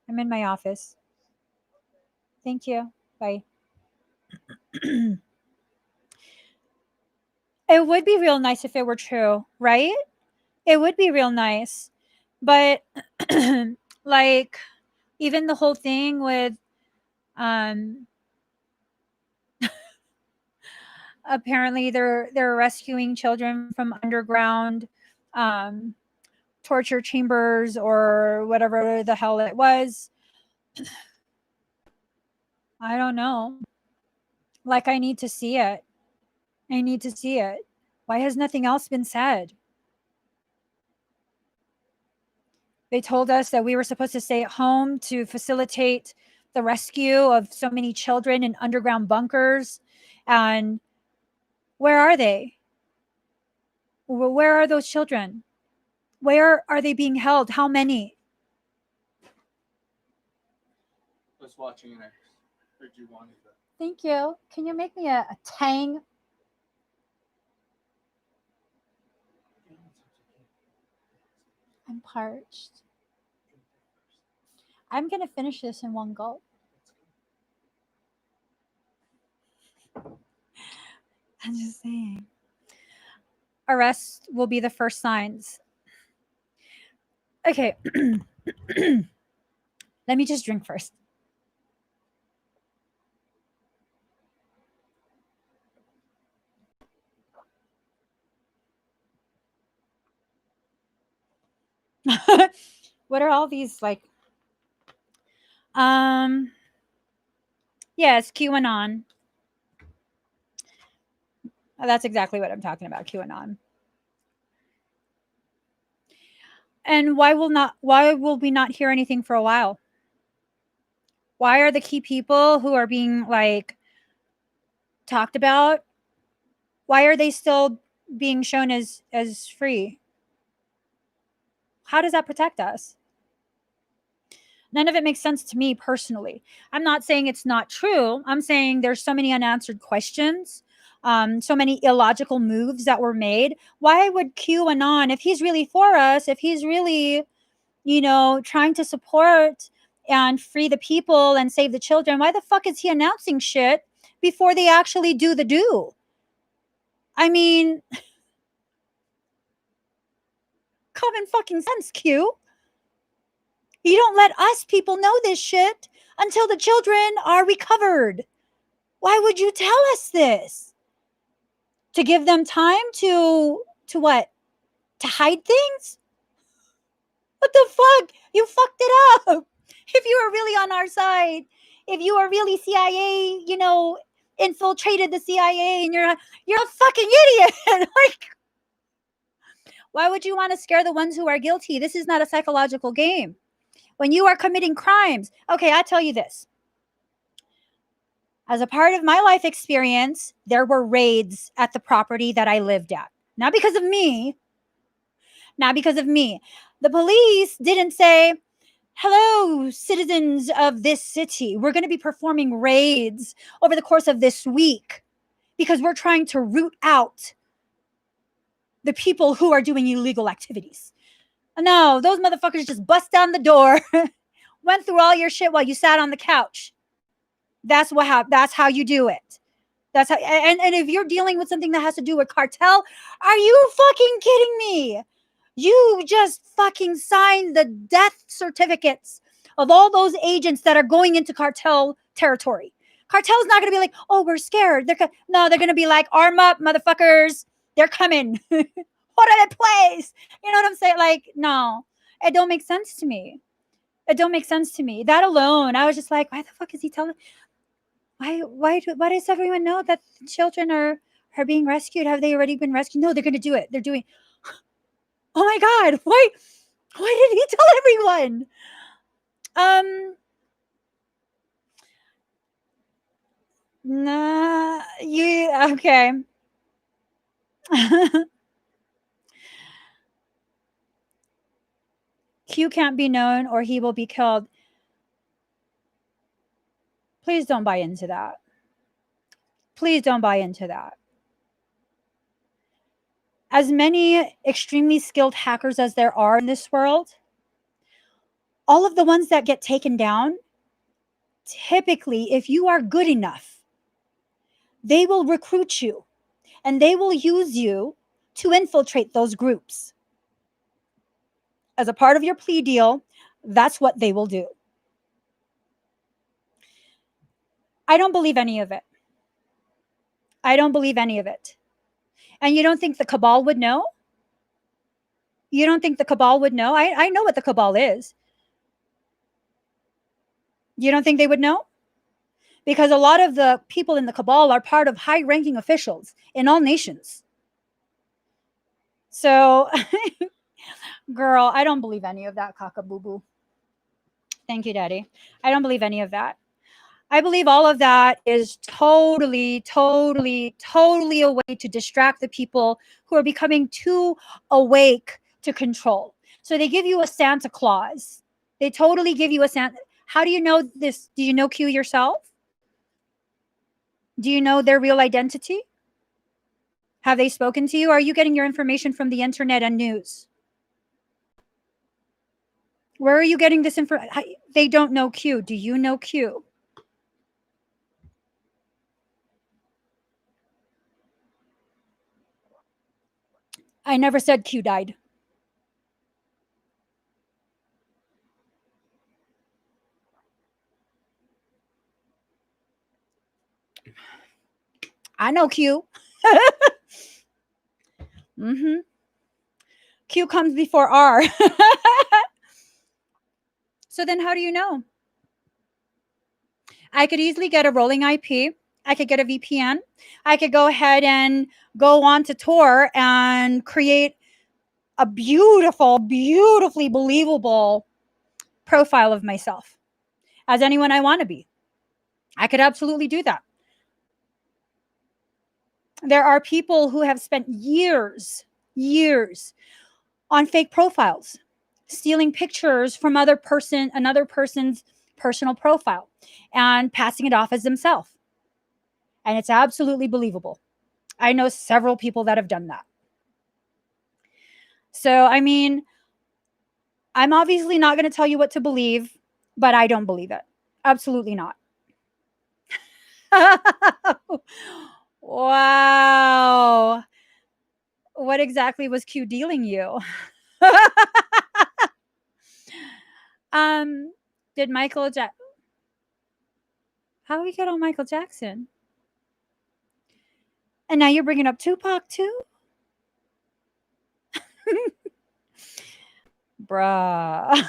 Speaker 1: I'm in my office. Thank you. Bye. It would be real nice if it were true, right? It would be real nice. But like even the whole thing with um apparently they're rescuing children from underground um torture chambers or whatever the hell it was. I don't know. Like I need to see it. I need to see it. Why has nothing else been said? They told us that we were supposed to stay at home to facilitate the rescue of so many children in underground bunkers. And where are they? Where are those children? Where are they being held? How many?
Speaker 2: I was watching and I heard you wanted that.
Speaker 1: Thank you. Can you make me a Tang? I'm parched. I'm going to finish this in one gulp. I'm just saying. Arrest will be the first signs. Okay. Let me just drink first. What are all these like? Yes, QAnon. That's exactly what I'm talking about, QAnon. And why will we not hear anything for a while? Why are the key people who are being like talked about, why are they still being shown as free? How does that protect us? None of it makes sense to me personally. I'm not saying it's not true. I'm saying there's so many unanswered questions, so many illogical moves that were made. Why would QAnon, if he's really for us, if he's really, trying to support and free the people and save the children, why the fuck is he announcing shit before they actually do the do? I mean, common fucking sense, Q. You don't let us people know this shit until the children are recovered. Why would you tell us this? To give them time to what? To hide things? What the fuck? You fucked it up. If you were really on our side, if you were really CIA, infiltrated the CIA, and you're a fucking idiot. Like, why would you want to scare the ones who are guilty? This is not a psychological game. When you are committing crimes, okay, I tell you this. As a part of my life experience, there were raids at the property that I lived at. Not because of me. Not because of me. The police didn't say, hello, citizens of this city. We're going to be performing raids over the course of this week because we're trying to root out the people who are doing illegal activities. No, those motherfuckers just bust down the door, went through all your shit while you sat on the couch. That's how you do it. That's how, and if you're dealing with something that has to do with cartel, are you fucking kidding me? You just fucking signed the death certificates of all those agents that are going into cartel territory. Cartel's not going to be like, oh, we're scared. No, they're going to be like, arm up, motherfuckers. They're coming. Hold on in place. You know what I'm saying? Like, no, it don't make sense to me. It don't make sense to me. That alone, I was just like, why the fuck is he telling? Why does everyone know that the children are being rescued? Have they already been rescued? No, they're going to do it. They're doing. Oh my God! Why did he tell everyone? Um, nah, you okay? Q can't be known, or he will be killed. Please don't buy into that. Please don't buy into that. As many extremely skilled hackers as there are in this world, all of the ones that get taken down, typically, if you are good enough, they will recruit you and they will use you to infiltrate those groups. As a part of your plea deal, that's what they will do. I don't believe any of it. I don't believe any of it. And you don't think the cabal would know? You don't think the cabal would know? I know what the cabal is. You don't think they would know? Because a lot of the people in the cabal are part of high ranking officials in all nations. So, girl, I don't believe any of that, cockaboo. Thank you, Daddy. I don't believe any of that. I believe all of that is totally, totally, totally a way to distract the people who are becoming too awake to control. So they give you a Santa Claus. They totally give you a Santa. How do you know this? Do you know Q yourself? Do you know their real identity? Have they spoken to you? Or are you getting your information from the internet and news? Where are you getting this information? They don't know Q. Do you know Q? I never said Q died. I know Q. Mm-hmm. Q comes before R. So then how do you know? I could easily get a rolling IP. I could get a VPN. I could go ahead and go on to Tor and create a beautiful, beautifully believable profile of myself as anyone I want to be. I could absolutely do that. There are people who have spent years on fake profiles, stealing pictures from another person's personal profile and passing it off as themselves. And it's absolutely believable. I know several people that have done that. So, I mean, I'm obviously not going to tell you what to believe, but I don't believe it. Absolutely not. Wow. What exactly was Q dealing you? um, did Michael how do we get on Michael Jackson? And now you're bringing up Tupac too? Bruh.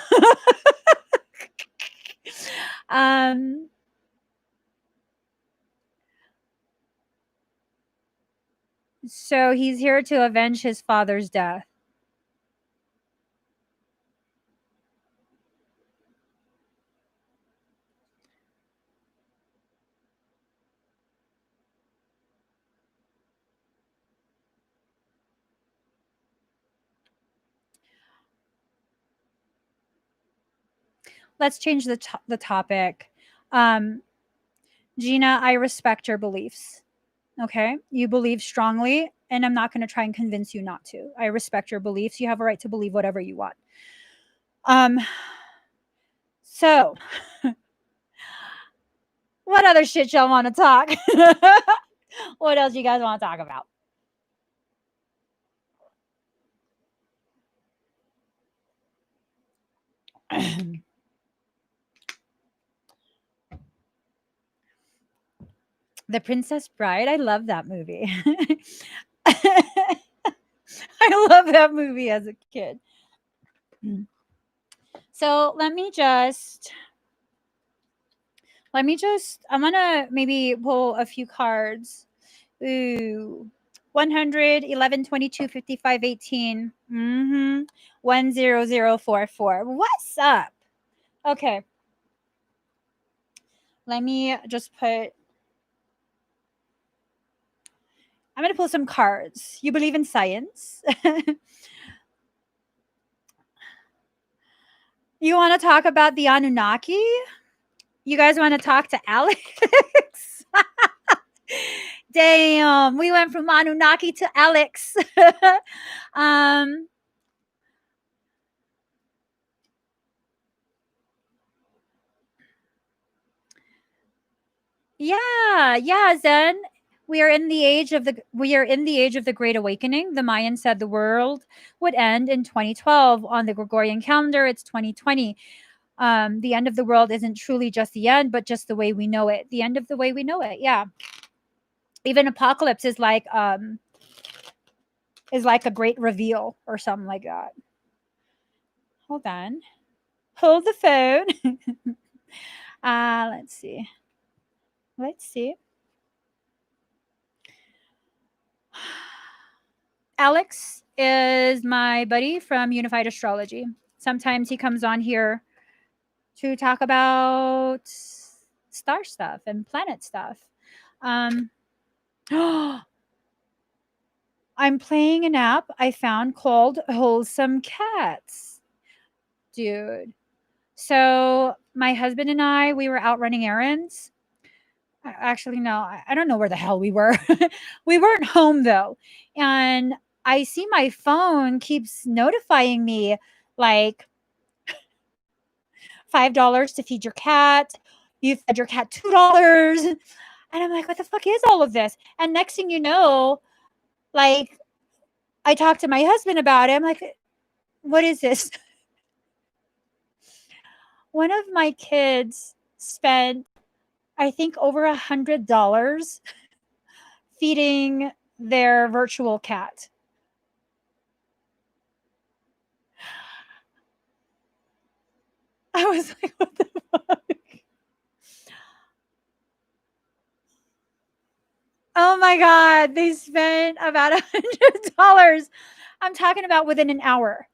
Speaker 1: um, so he's here to avenge his father's death. Let's change the topic. Um, Gina, I respect your beliefs. Okay. You believe strongly, and I'm not going to try and convince you not to. I respect your beliefs. You have a right to believe whatever you want. Um, so what other shit y'all want to talk? What else you guys want to talk about? The Princess Bride. I love that movie. I love that movie as a kid. So let me just I'm gonna maybe pull a few cards. Ooh. 100, 11, 22, 55, 18. 10044. What's up? Okay. Let me just put. I'm going to pull some cards. You believe in science? You want to talk about the Anunnaki? You guys want to talk to Alex? Damn, we went from Anunnaki to Alex. um, yeah, Zen. We are in the age of the Great Awakening. The Mayans said the world would end in 2012. On the Gregorian calendar, it's 2020. The end of the world isn't truly just the end, but just the way we know it. The end of the way we know it. Yeah. Even apocalypse is like a great reveal or something like that. Hold on. Hold the phone. Let's see. Let's see. Alex is my buddy from Unified Astrology. Sometimes he comes on here to talk about star stuff and planet stuff. I'm playing an app I found called Wholesome Cats. Dude. So my husband and I, we were out running errands. Actually, no, I don't know where the hell we were. We weren't home though. And I see my phone keeps notifying me like $5 to feed your cat. You fed your cat $2. And I'm like, what the fuck is all of this? And next thing you know, like I talked to my husband about it. I'm like, what is this? One of my kids spent, I think, over $100 feeding their virtual cat. I was like, what the fuck? Oh my God. They spent about $100. I'm talking about within an hour.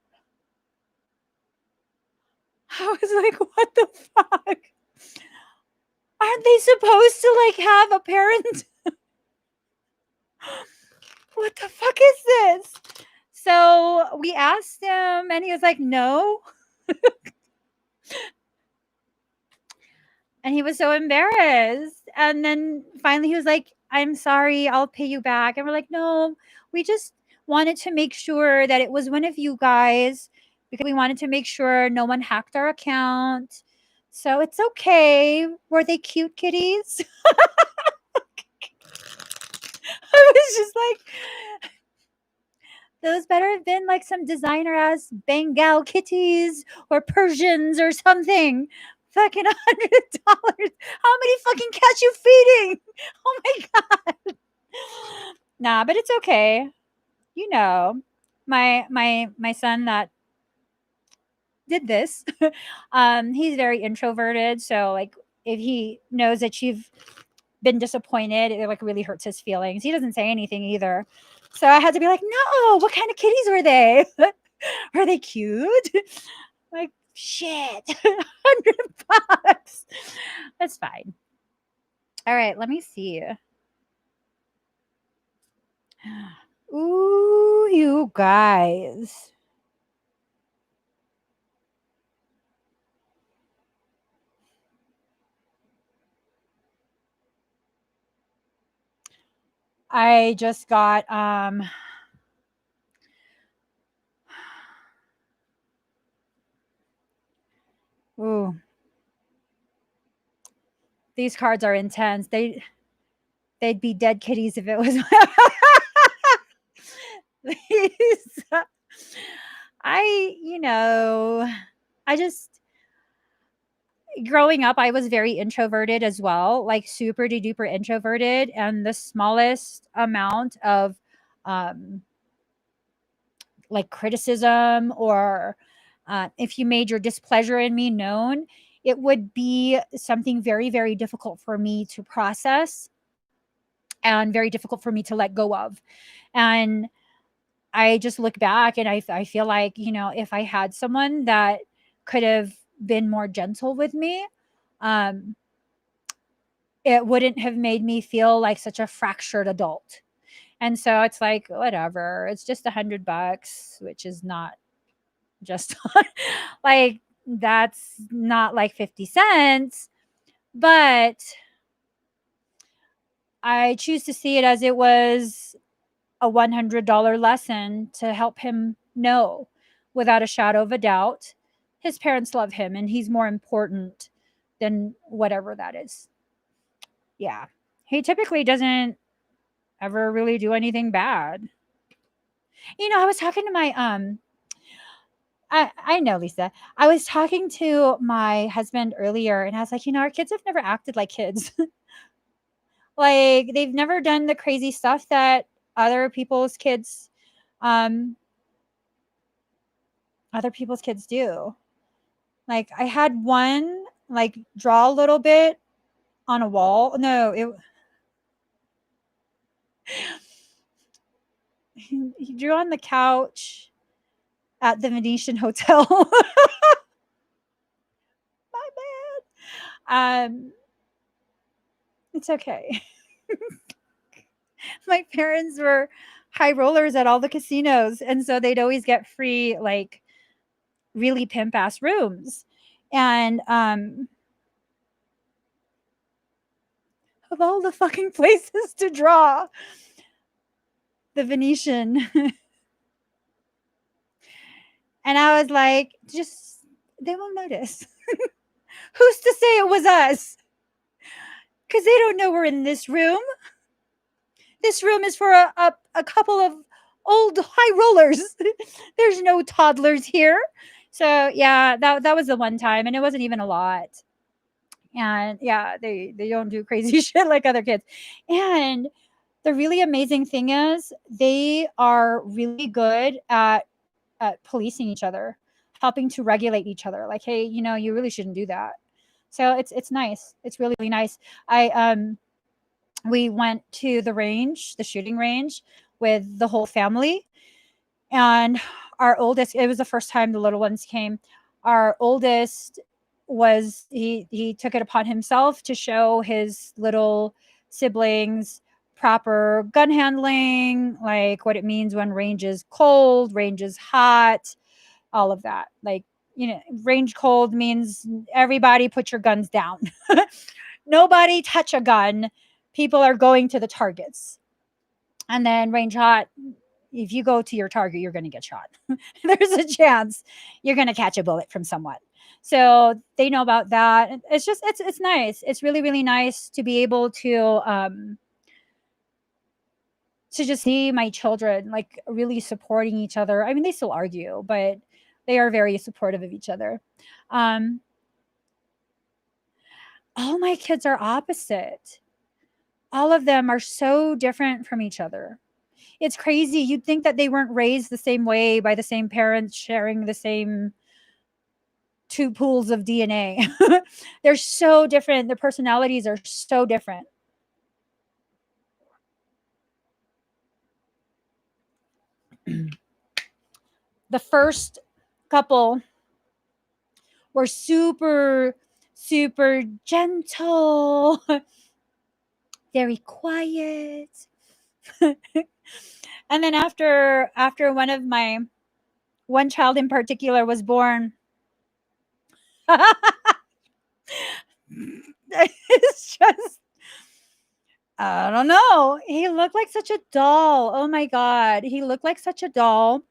Speaker 1: I was like, what the fuck? Aren't they supposed to like have a parent? What the fuck is this? So we asked him and he was like, no. And he was so embarrassed. And then finally he was like, I'm sorry, I'll pay you back. And we're like, no, we just wanted to make sure that it was one of you guys because we wanted to make sure no one hacked our account. So it's okay. Were they cute kitties? I was just like, those better have been like some designer ass Bengal kitties or Persians or something. Fucking $100. How many fucking cats you feeding? Oh my god. Nah, but it's okay. You know, my son that did this, he's very introverted. So like, if he knows that you've been disappointed, it like really hurts his feelings. He doesn't say anything either. So I had to be like, no, what kind of kitties were they? Are they cute? Like, shit, $100. That's fine. All right, let me see. Ooh, you guys. I just got ooh. These cards are intense. They'd be dead kitties if it was these. You know, I just growing up, I was very introverted as well, like super duper introverted. And the smallest amount of um, like criticism or if you made your displeasure in me known, it would be something very, very difficult for me to process and very difficult for me to let go of. And I just look back and I feel like, if I had someone that could have been more gentle with me, um, it wouldn't have made me feel like such a fractured adult. And so it's like, whatever, it's just $100, which is not just like, that's not like 50 cents, but I choose to see it as it was a $100 lesson to help him know without a shadow of a doubt his parents love him and he's more important than whatever that is. Yeah. He typically doesn't ever really do anything bad. I was talking to my I know, Lisa. I was talking to my husband earlier and I was like, our kids have never acted like kids. Like they've never done the crazy stuff that other people's kids um other people's kids do. Like I had one like draw a little bit on a wall. No, it he drew on the couch at the Venetian Hotel. My bad. It's okay. My parents were high rollers at all the casinos, and so they'd always get free like really pimp ass rooms. And of all the fucking places to draw, the Venetian. And I was like, just they won't notice. Who's to say it was us? Because they don't know we're in this room. This room is for a couple of old high rollers. There's no toddlers here. So yeah, that was the one time, and it wasn't even a lot. And yeah, they don't do crazy shit like other kids. And the really amazing thing is they are really good at policing each other, helping to regulate each other. Like, hey, you really shouldn't do that. So it's nice. It's really, really nice. We went to the range, the shooting range, with the whole family, and our oldest. It was the first time the little ones came. Our oldest was he took it upon himself to show his little siblings proper gun handling, like what it means when range is cold, range is hot, all of that. Like, range cold means everybody put your guns down. Nobody touch a gun. People are going to the targets. And then range hot, if you go to your target, you're going to get shot. There's a chance you're going to catch a bullet from someone. So they know about that. It's just it's nice. It's really, really nice to be able to just see my children like really supporting each other. I mean, they still argue, but they are very supportive of each other. Um, all my kids are opposite. All of them are so different from each other. It's crazy. You'd think that they weren't raised the same way by the same parents sharing the same two pools of DNA. They're so different. Their personalities are so different. The first couple were super, super gentle, very quiet. And then after one child in particular was born, it's just I don't know. He looked like such a doll. Oh my god, he looked like such a doll,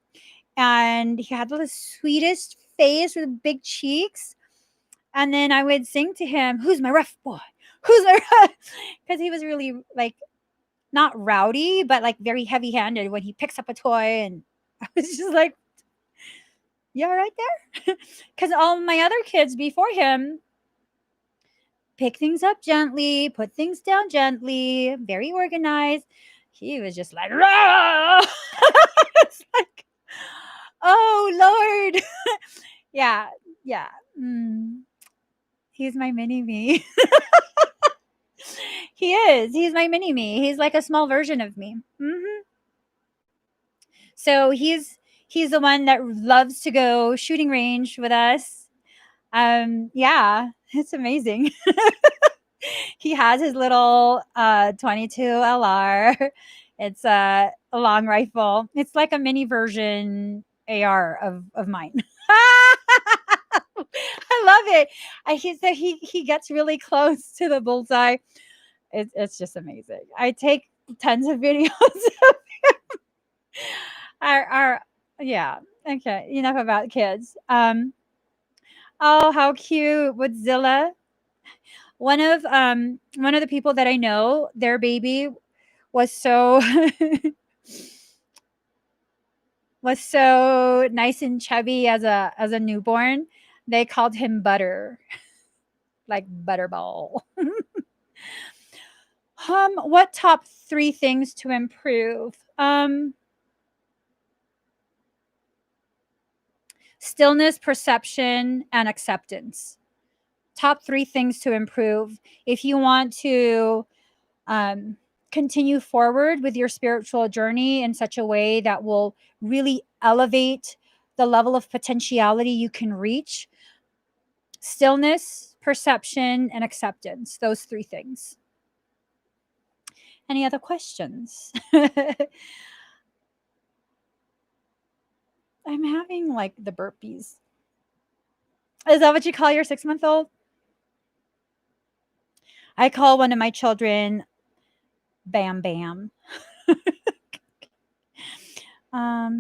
Speaker 1: and he had the sweetest face with big cheeks. And then I would sing to him, "Who's my rough boy? Who's my rough?" Because he was really like not rowdy, but like very heavy-handed when he picks up a toy, and I was just like, "You all right there?" Because all my other kids before him pick things up gently, put things down gently, very organized. He was just like, "Rah!" It's like, oh Lord. Yeah, yeah. Mm. He's my mini me. He is. He's my mini me. He's like a small version of me. So he's the one that loves to go shooting range with us. Yeah, it's amazing. He has his little 22 LR. It's a long rifle. It's like a mini version AR of mine. I love it. He gets really close to the bullseye. It's just amazing. I take tons of videos. our Yeah. Okay. Enough about kids. Oh, how cute with Zilla. One of the people that I know, their baby was so was so nice and chubby as a newborn. They called him Butter, like Butterball. What top 3 things to improve? Stillness, perception, and acceptance. Top 3 things to improve if you want to um, continue forward with your spiritual journey in such a way that will really elevate the level of potentiality you can reach. Stillness, perception, and acceptance. Those 3 things. Any other questions? I'm having like the burpees. Is that what you call your 6-month-old? I call one of my children Bam Bam. Let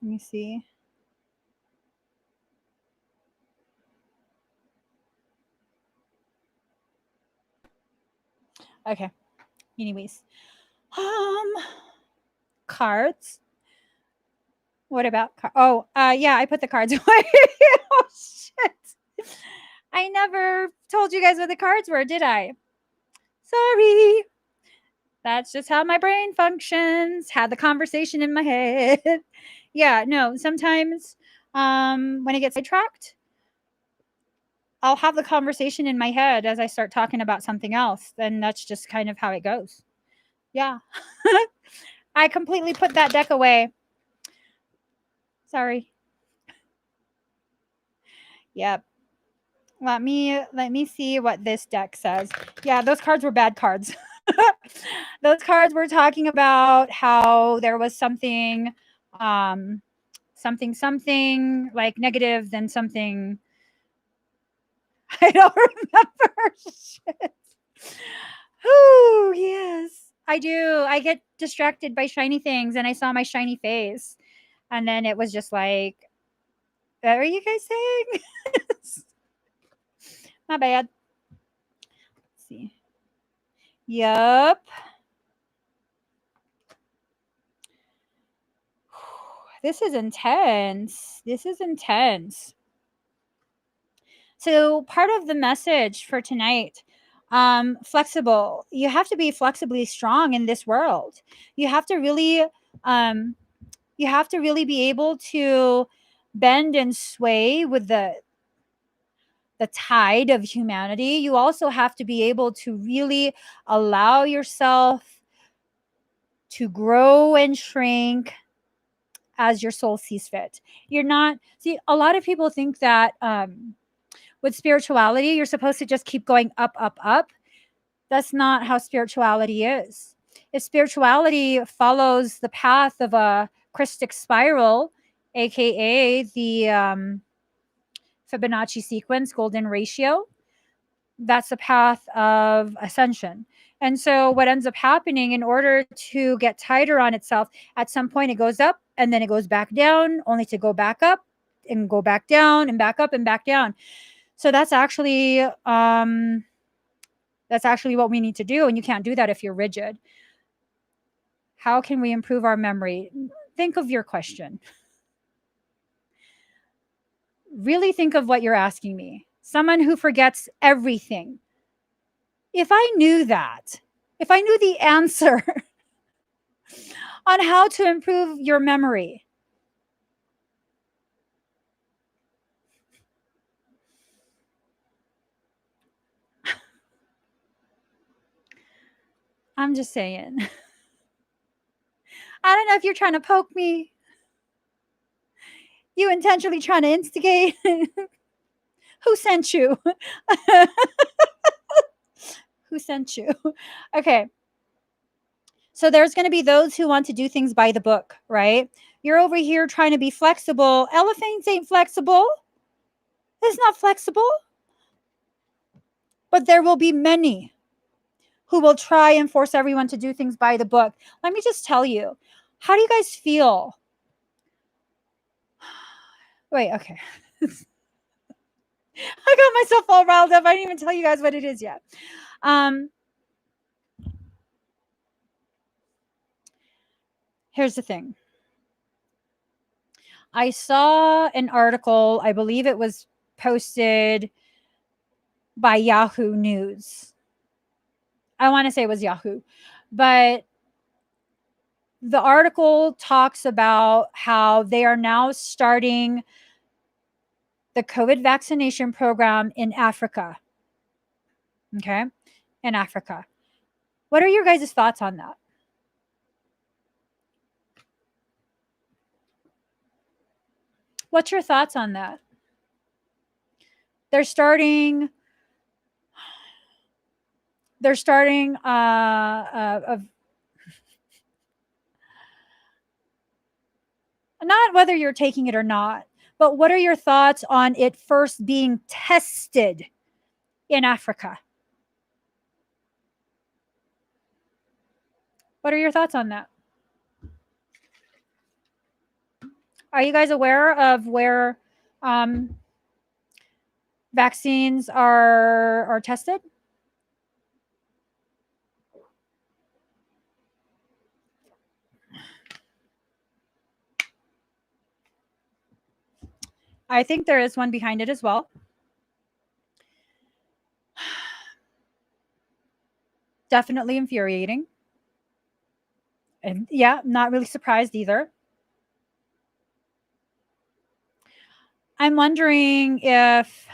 Speaker 1: me see. Okay. Anyways. Cards. What about yeah, I put the cards away. Oh shit. I never told you guys what the cards were, did I? Sorry. That's just how my brain functions. Had the conversation in my head. Yeah, no, sometimes when I get sidetracked, I'll have the conversation in my head as I start talking about something else. Then that's just kind of how it goes. Yeah. I completely put that deck away. Sorry. Yep. Let me see what this deck says. Yeah, those cards were bad cards. Those cards were talking about how there was something something like negative, then something I don't remember. Shit. Oh, yes. I do. I get distracted by shiny things and I saw my shiny face. And then it was just like, what are you guys saying? My bad. Let's see. Yup. This is intense. This is intense. So part of the message for tonight, flexible. You have to be flexibly strong in this world. You have to really, um, you have to really be able to bend and sway with the tide of humanity. You also have to be able to really allow yourself to grow and shrink as your soul sees fit. You're not, see, a lot of people think that with spirituality, you're supposed to just keep going up, up, up. That's not how spirituality is. If spirituality follows the path of a Christic spiral, aka the Fibonacci sequence, golden ratio, that's the path of ascension. And so, what ends up happening in order to get tighter on itself, at some point it goes up and then it goes back down, only to go back up and go back down and back up and back down. So that's actually what we need to do, and you can't do that if you're rigid. How can we improve our memory? Think of your question. Really think of what you're asking me. Someone who forgets everything. If I knew that, if I knew the answer on how to improve your memory, I'm just saying. I don't know if you're trying to poke me. You intentionally trying to instigate. Who sent you? Who sent you? Okay. So there's going to be those who want to do things by the book, right? You're over here trying to be flexible. Elephants ain't flexible. It's not flexible. But there will be many who will try and force everyone to do things by the book. Let me just tell you, how do you guys feel? Wait, okay. I got myself all riled up. I didn't even tell you guys what it is yet. Here's the thing. I saw an article, I believe it was posted by Yahoo News. I want to say it was Yahoo, but the article talks about how they are now starting the COVID vaccination program in Africa. Okay. In Africa. What are your guys' thoughts on that? What's your thoughts on that? They're starting of not whether you're taking it or not, but what are your thoughts on it first being tested in Africa? What are your thoughts on that? Are you guys aware of where vaccines are tested? I think there is one behind it as well. Definitely infuriating. And yeah, not really surprised either. I'm wondering if,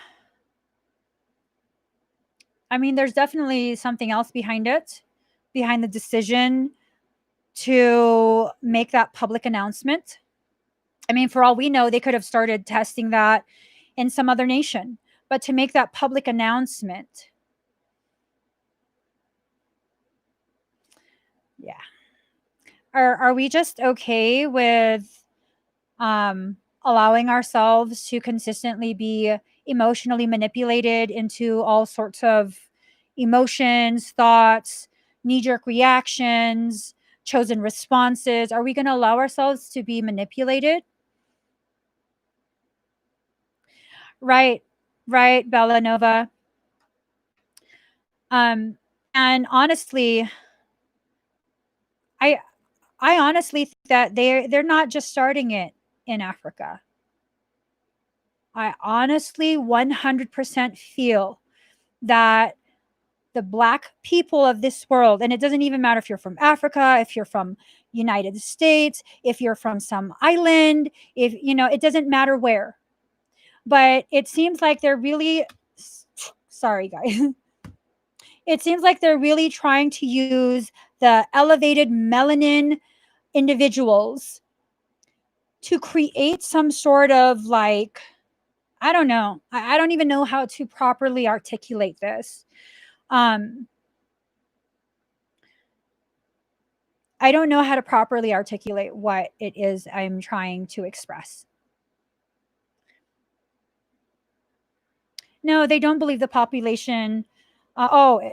Speaker 1: I mean, there's definitely something else behind it, behind the decision to make that public announcement. I mean, for all we know, they could have started testing that in some other nation, but to make that public announcement, yeah. Are we just okay with allowing ourselves to consistently be emotionally manipulated into all sorts of emotions, thoughts, knee-jerk reactions, chosen responses? Are we going to allow ourselves to be manipulated? Right, right, Bellanova. Um, and honestly, I I honestly think that they're not just starting it in Africa. I honestly 100% feel that the black people of this world, and it doesn't even matter if you're from Africa, if you're from United States, if you're from some island, if you know, it doesn't matter where. But it seems like they're really sorry guys. It seems like they're really trying to use the elevated melanin individuals to create some sort of like, I don't know. I don't even know how to properly articulate this. I don't know how to properly articulate what it is I'm trying to express. No, they don't believe the population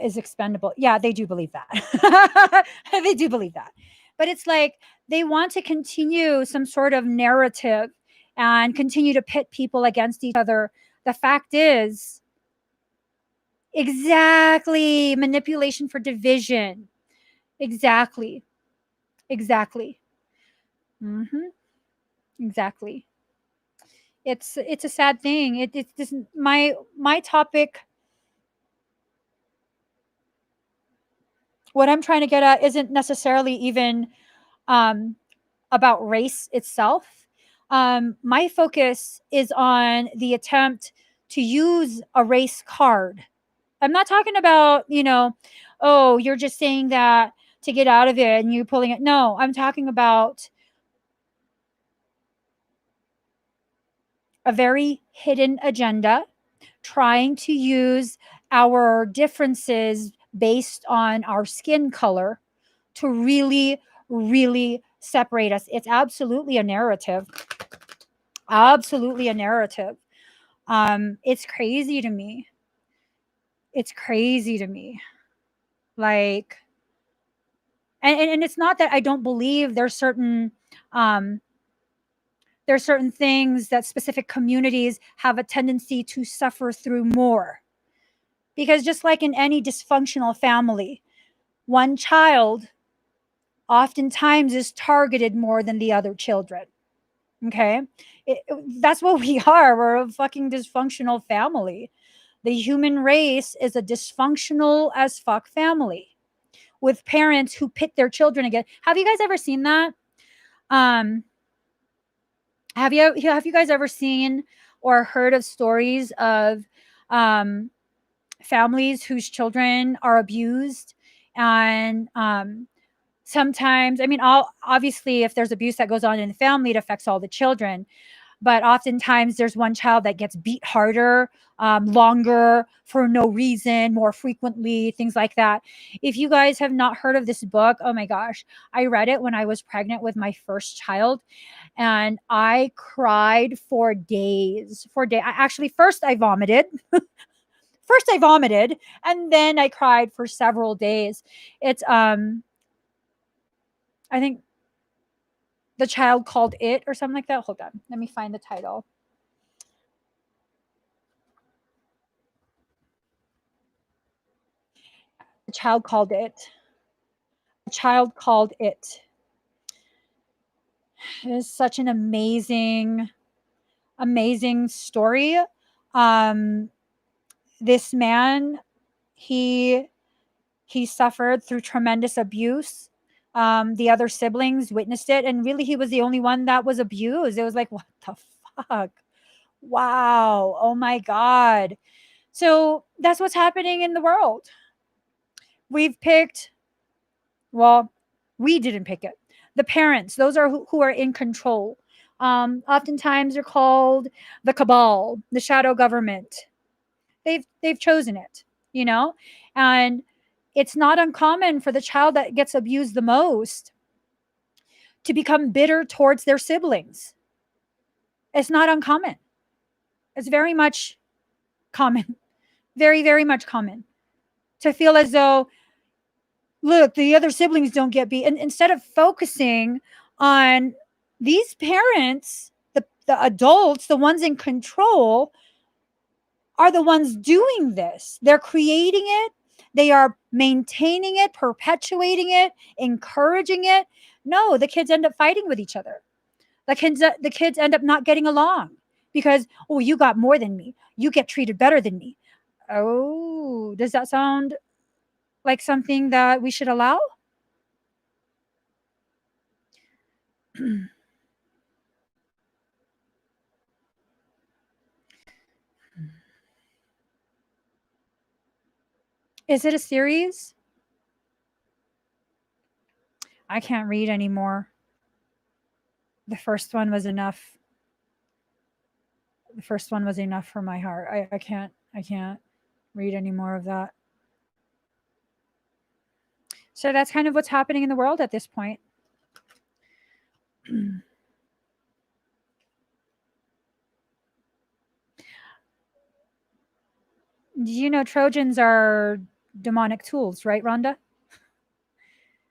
Speaker 1: is expendable. Yeah, they do believe that. They do believe that. But it's like they want to continue some sort of narrative and continue to pit people against each other. The fact is, exactly, manipulation for division. Exactly. Exactly. Mhm. Exactly. It's a sad thing. It doesn't my topic, what I'm trying to get at isn't necessarily even um about race itself. My focus is on the attempt to use a race card. I'm not talking about, oh, you're just saying that to get out of it and you pulling it. No, I'm talking about a very hidden agenda, trying to use our differences based on our skin color to really, really separate us. It's absolutely a narrative. Absolutely a narrative. It's crazy to me. It's crazy to me. Like, and it's not that I don't believe um, there's certain things that specific communities have a tendency to suffer through more. Because just like in any dysfunctional family, one child oftentimes is targeted more than the other children. Okay? That's what we are. We're a fucking dysfunctional family. The human race is a dysfunctional as fuck family with parents who pit their children against. Have you guys ever seen that? Um, have you guys ever seen or heard of stories of um, families whose children are abused and sometimes, I mean, all obviously if there's abuse that goes on in the family, it affects all the children, but oftentimes there's one child that gets beat harder, longer, for no reason, more frequently, things like that. If you guys have not heard of this book, oh my gosh, I read it when I was pregnant with my first child, and I cried for days. For days, actually, first I vomited. First I vomited, and then I cried for several days. It's I think The Child Called It or something like that. Hold on. Let me find the title. The Child Called It. The Child Called It. It is such an amazing, amazing story. Um, this man, he he suffered through tremendous abuse. The other siblings witnessed it, and really, he was the only one that was abused. It was like, what the fuck? Wow. Oh my God. So that's what's happening in the world. We've picked, well, we didn't pick it. The parents, those are who are in control. Oftentimes they're called the cabal, the shadow government. They've chosen it, you know? And it's not uncommon for the child that gets abused the most to become bitter towards their siblings. It's not uncommon. It's very much common. Very, very much common to feel as though, look, the other siblings don't get beat. And instead of focusing on these parents, the adults, the ones in control, are the ones doing this. They're creating it, they are maintaining it, perpetuating it, encouraging it. No, the kids end up fighting with each other. The kids end up not getting along because, oh, you got more than me. You get treated better than me. Oh, does that sound like something that we should allow? Is it a series? I can't read anymore. The first one was enough. The first one was enough for my heart. I can't read any more of that. So that's kind of what's happening in the world at this point. Do you know Trojans are demonic tools, right, Rhonda?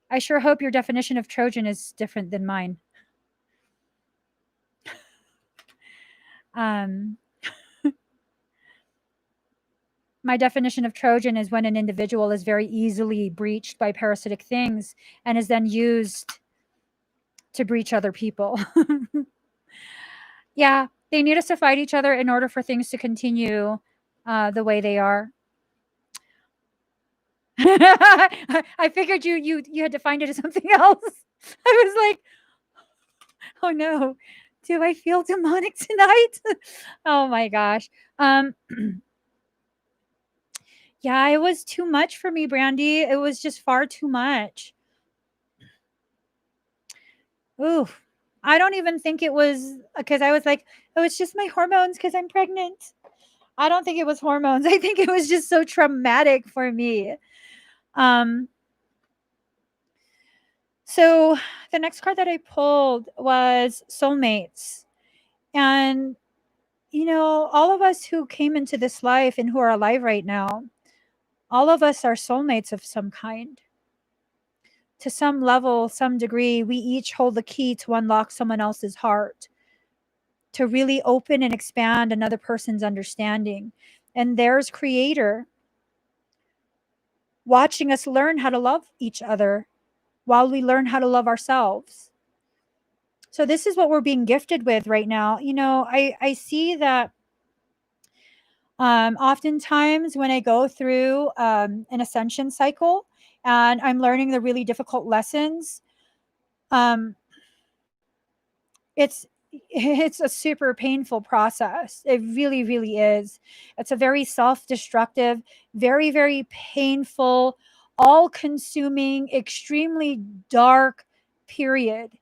Speaker 1: I sure hope your definition of Trojan is different than mine. Um, my definition of Trojan is when an individual is very easily breached by parasitic things and is then used to breach other people. Yeah, they need us to fight each other in order for things to continue the way they are. I figured you had to find it as something else. I was like, oh no, do I feel demonic tonight? Oh my gosh. Yeah, it was too much for me, Brandy. It was just far too much. Ooh, I don't even think it was because I was like, oh, it's just my hormones because I'm pregnant. I don't think it was hormones. I think it was just so traumatic for me. Um, so the next card that I pulled was soulmates. And, all of us who came into this life and who are alive right now, all of us are soulmates of some kind. To some level, some degree, we each hold the key to unlock someone else's heart, to really open and expand another person's understanding. And there's Creator watching us learn how to love each other while we learn how to love ourselves. So this is what we're being gifted with right now. I see that oftentimes when I go through an ascension cycle and I'm learning the really difficult lessons, um, it's it's a super painful process. It really, really is. It's a very self-destructive, very, very painful, all-consuming, extremely dark period.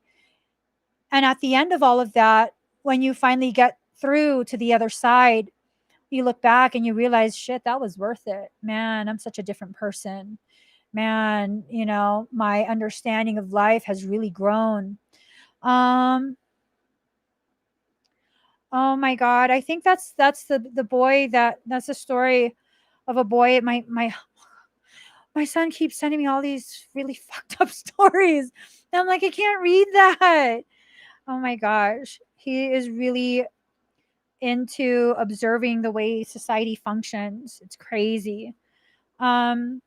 Speaker 1: And at the end of all of that, when you finally get through to the other side, you look back and you realize, shit, that was worth it. Man, I'm such a different person. Man, my understanding of life has really grown. Um, oh my God. I think that's the boy that's a story of a boy. My son keeps sending me all these really fucked up stories. And I'm like, I can't read that. Oh my gosh. He is really into observing the way society functions. It's crazy. Um,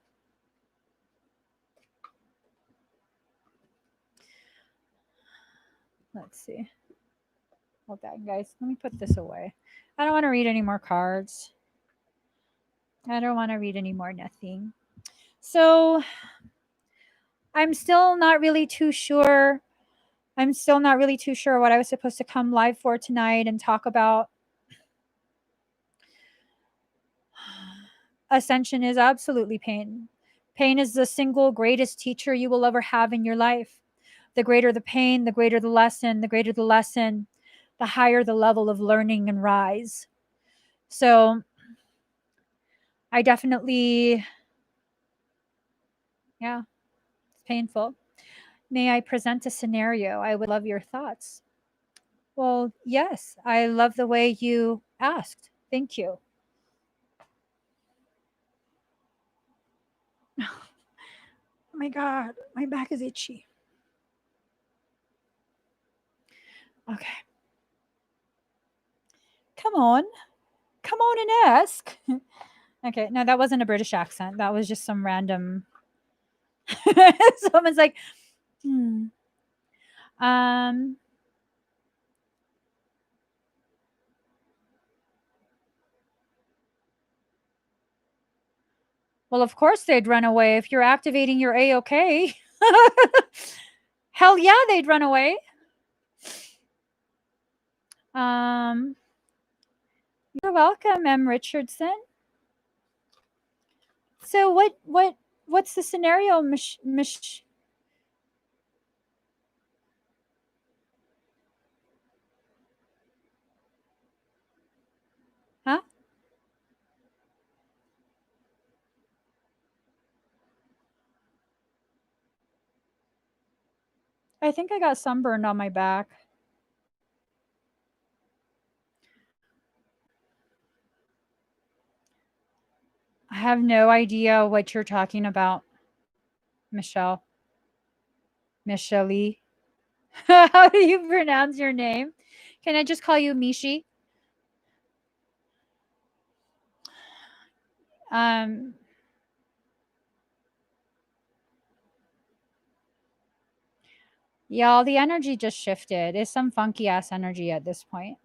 Speaker 1: let's see. Hold on, guys. Let me put this away. I don't want to read any more cards. I don't want to read any more nothing. So I'm still not really too sure. I'm still not really too sure what I was supposed to come live for tonight and talk about. Ascension is absolutely pain. Pain is the single greatest teacher you will ever have in your life. The greater the pain, the greater the lesson, the greater the lesson, the higher the level of learning and rise. So I definitely, yeah, it's painful. May I present a scenario? I would love your thoughts. Well, yes, I love the way you asked. Thank you. Oh my God, my back is itchy. Okay, come on. Come on and ask. Okay, no, that wasn't a British accent. That was just some random. Someone's like, hmm. Um, well, of course they'd run away if you're activating your A-OK. Hell yeah, they'd run away. Um, you're welcome, M. Richardson. So what's the scenario, huh? I think I got sunburned on my back. I have no idea what you're talking about, Michelle. Michelle. How do you pronounce your name? Can I just call you Mishi? Um, y'all, the energy just shifted. It's some funky ass energy at this point.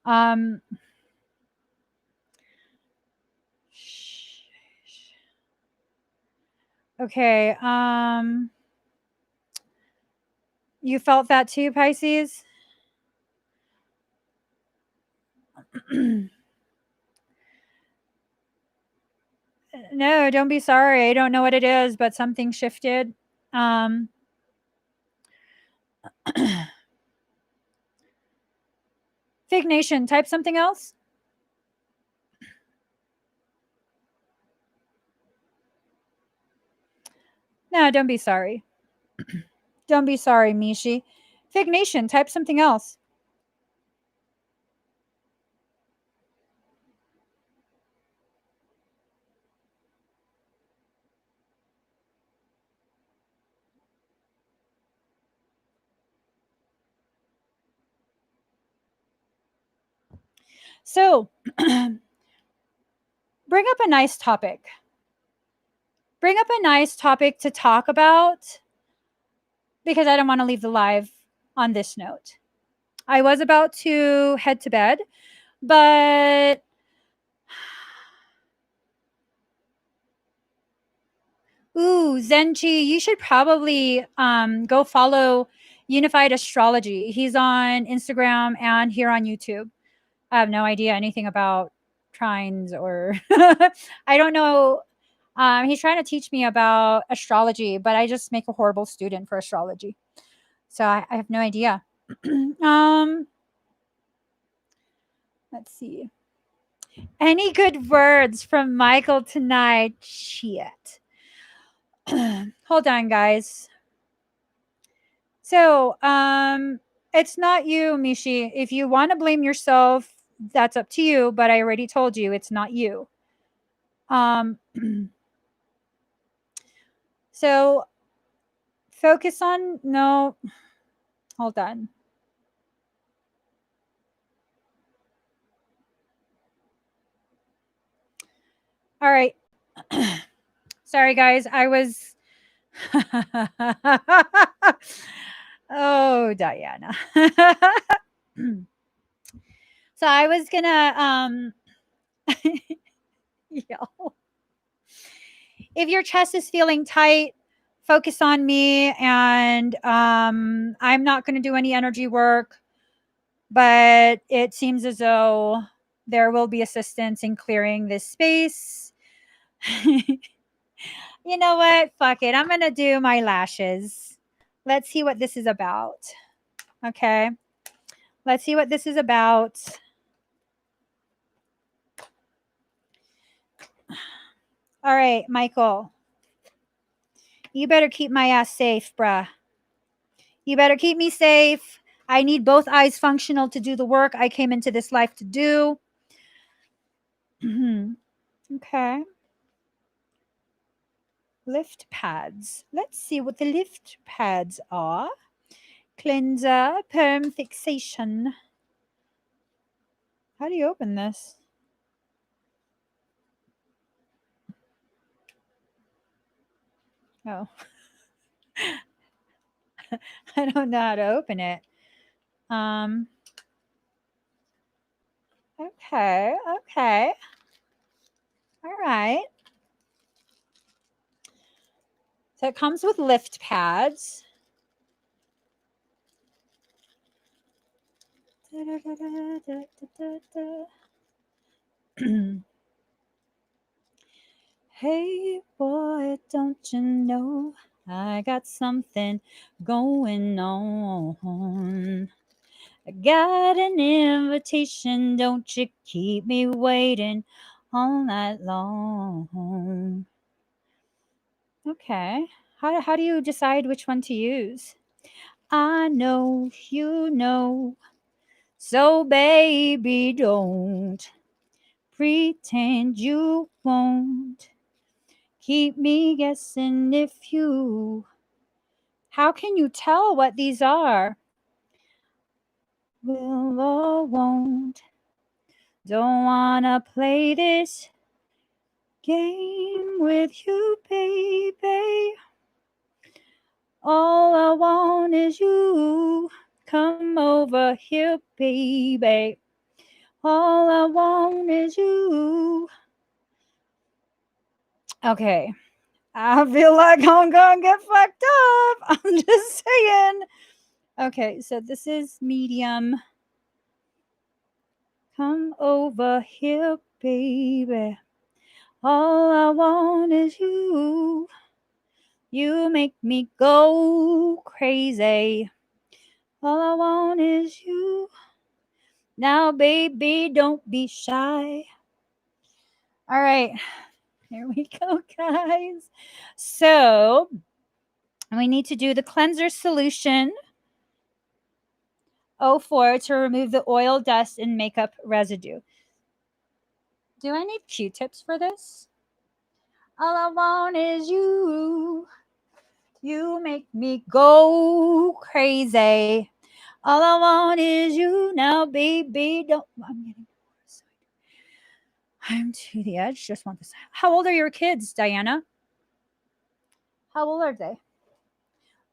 Speaker 1: Um, okay. You felt that too, Pisces? No, don't be sorry. I don't know what it is, but something shifted. Um, Fake Nation, type something else. No, don't be sorry. Don't be sorry, Mishi. Fake Nation, type something else. So, bring up a nice topic. Bring up a nice topic to talk about because I don't want to leave the live on this note. I was about to head to bed, but ooh, Zenchi, you should probably go follow Unified Astrology. He's on Instagram and here on YouTube. I have no idea anything about trines or I don't know. He's trying to teach me about astrology, but I just make a horrible student for astrology. So I have no idea. um, let's see. Any good words from Michael tonight? Shit. Hold on, guys. So, it's not you, Mishi. If you want to blame yourself, that's up to you, but I already told you it's not you. Um, so focus on no, hold on. All right. Sorry guys, I was oh, Diana. So I was gonna yo. If your chest is feeling tight, focus on me and I'm not going to do any energy work, but it seems as though there will be assistance in clearing this space. You know what? Fuck it. I'm going to do my lashes. Let's see what this is about. Okay. Let's see what this is about. All right, Michael. You better keep my ass safe, bruh. You better keep me safe. I need both eyes functional to do the work I came into this life to do. Okay. Lift pads. Let's see what the lift pads are. Cleanser, perm fixation. How do you open this? Oh. I don't know how to open it. Okay, okay. All right. So it comes with lift pads. Hey boy, don't you know I got something going on? I got an invitation, don't you keep me waiting all night long. Okay. How do you decide which one to use? I know you know. So baby, don't pretend you won't keep me guessing if you. How can you tell what these are? Will or won't. Don't wanna play this game with you, baby. All I want is you. Come over here, baby. All I want is you. Okay. I feel like I'm gonna get fucked up. I'm just saying. Okay, so this is medium. Come over here, baby. All I want is you. You make me go crazy. All I want is you. Now, baby, don't be shy. All right, here we go, guys. So, we need to do the cleanser solution 04 to remove the oil, dust, and makeup residue. Do I need Q-tips for this? All I want is you. You make me go crazy. All I want is you now, baby. Don't. I'm getting. I'm to the edge. Just want this. How old are your kids, Diana? How old are they?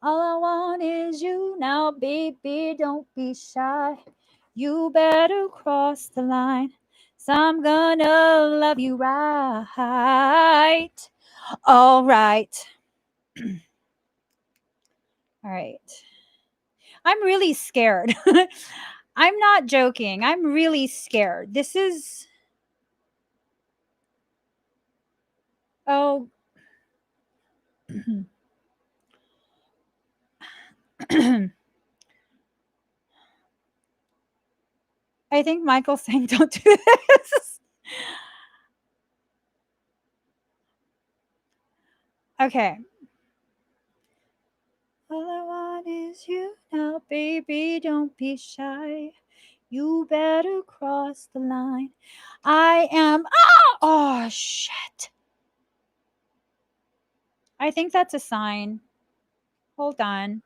Speaker 1: All I want is you now, baby. Don't be shy. You better cross the line. So I'm gonna love you right. All right. All right. I'm really scared. I'm not joking. I'm really scared. This is. Oh. I think Michael's saying don't do this. Okay. All I want is you now, baby. Don't be shy. You better cross the line. I am. Oh, shit. I think that's a sign. Hold on.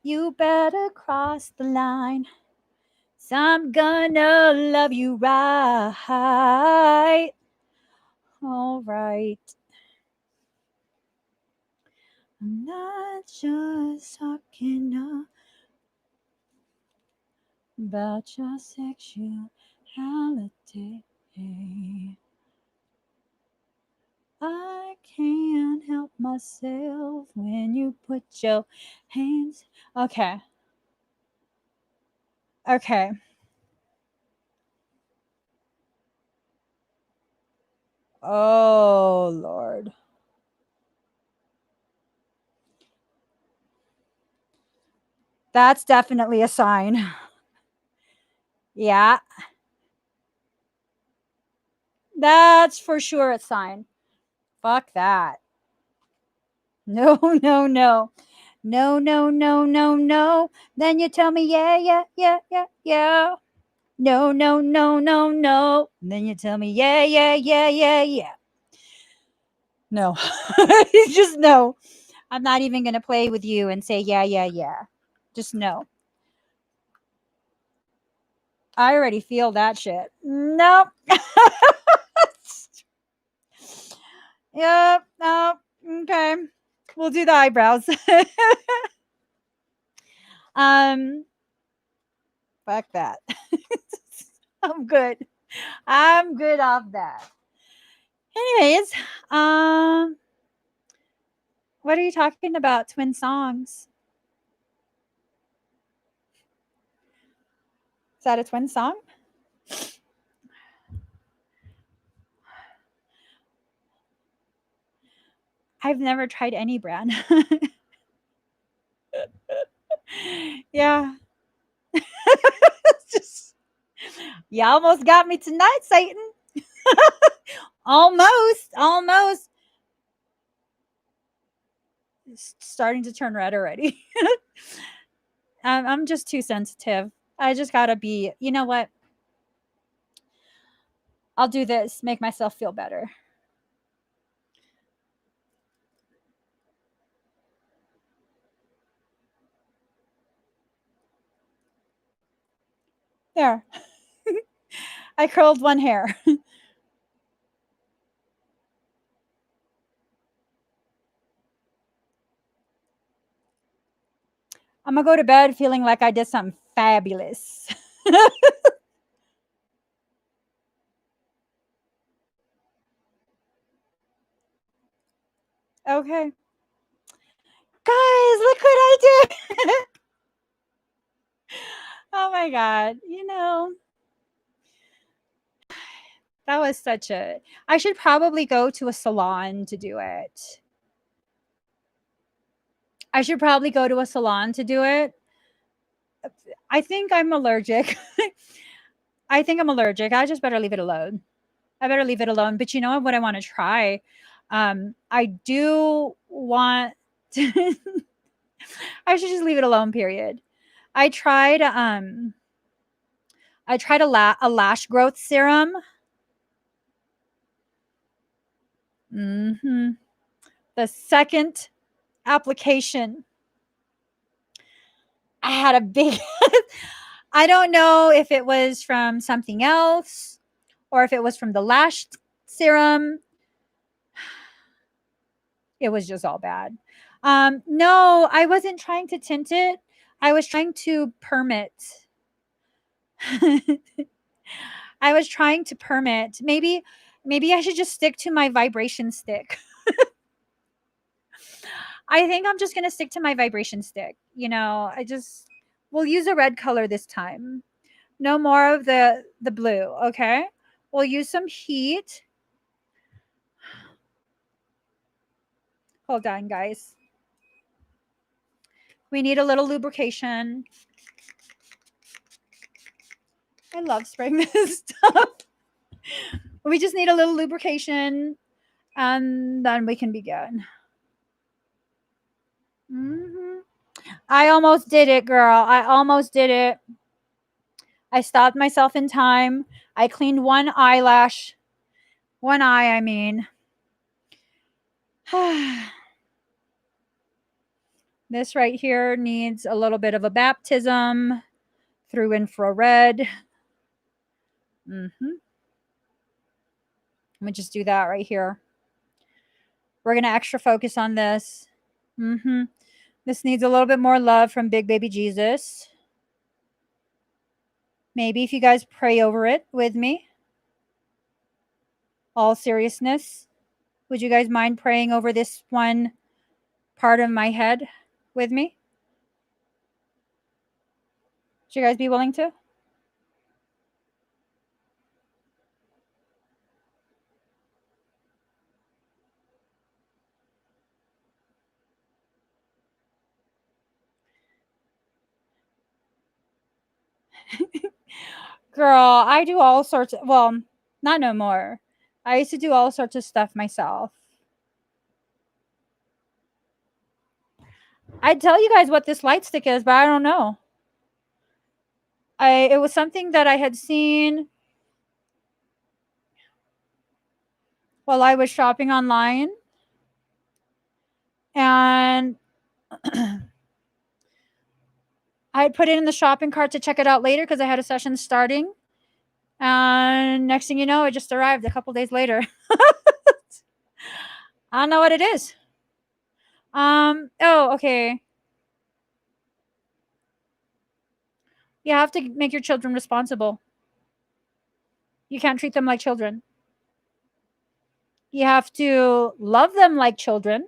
Speaker 1: You better cross the line. So I'm gonna love you right. All right. I'm not just talking about your sexuality. I can't help myself when you put your hands. Okay. Okay. Oh, Lord. That's definitely a sign. Yeah. That's for sure a sign. Fuck that. No, no, no. No, no, no, no, no. Then you tell me, yeah, yeah, yeah, yeah, yeah. No, no, no, no, no. Then you tell me, yeah, yeah, yeah, yeah, yeah. No. Just no. I'm not even going to play with you and say, yeah, yeah, yeah. Just no. I already feel that shit. Nope. Yep. Nope. Okay. We'll do the eyebrows. um, fuck that. I'm good. I'm good off that. Anyways, um, what are you talking about? Twin songs. Is that a twin song? I've never tried any brand. Yeah. Just, you almost got me tonight, Satan. Almost. Almost. It's starting to turn red already. I'm just too sensitive. I just gotta be, you know what? I'll do this, make myself feel better. There. I curled one hair. I'm gonna go to bed feeling like I did something fabulous. Okay. Guys, look what I did. Oh my God. You know, That was such a I should probably go to a salon to do it. I should probably go to a salon to do it. I think I'm allergic. I think I'm allergic. I just better leave it alone. I better leave it alone. But you know what I want to try? I do want to I should just leave it alone, period. I tried a lash growth serum. Mhm. The second application, I had a big I don't know if it was from something else or if it was from the lash serum. It was just all bad. No, I wasn't trying to tint it. I was trying to perm it. I was trying to perm it. Maybe I should just stick to my vibration stick. I think I'm just going to stick to my vibration stick. We'll use a red color this time. No more of the blue, okay? We'll use some heat. Hold on, guys. We need a little lubrication. I love spraying this stuff. We just need a little lubrication and then we can begin. Hmm. I almost did it, girl. I almost did it. I stopped myself in time. I cleaned one eyelash. One eye, I mean. This right here needs a little bit of a baptism through infrared. Let me just do that right here. We're going to extra focus on this. This needs a little bit more love from Big Baby Jesus. Maybe if you guys pray over it with me. All seriousness. Would you guys mind praying over this one part of my head with me? Would you guys be willing to? Girl, I do all sorts of, well, not no more. I used to do all sorts of stuff myself. I'd tell you guys what this light stick is, but I don't know. It was something that I had seen while I was shopping online. And I had put it in the shopping cart to check it out later because I had a session starting. And next thing you know, it just arrived a couple days later. I don't know what it is. Oh, okay. You have to make your children responsible. You can't treat them like children. You have to love them like children,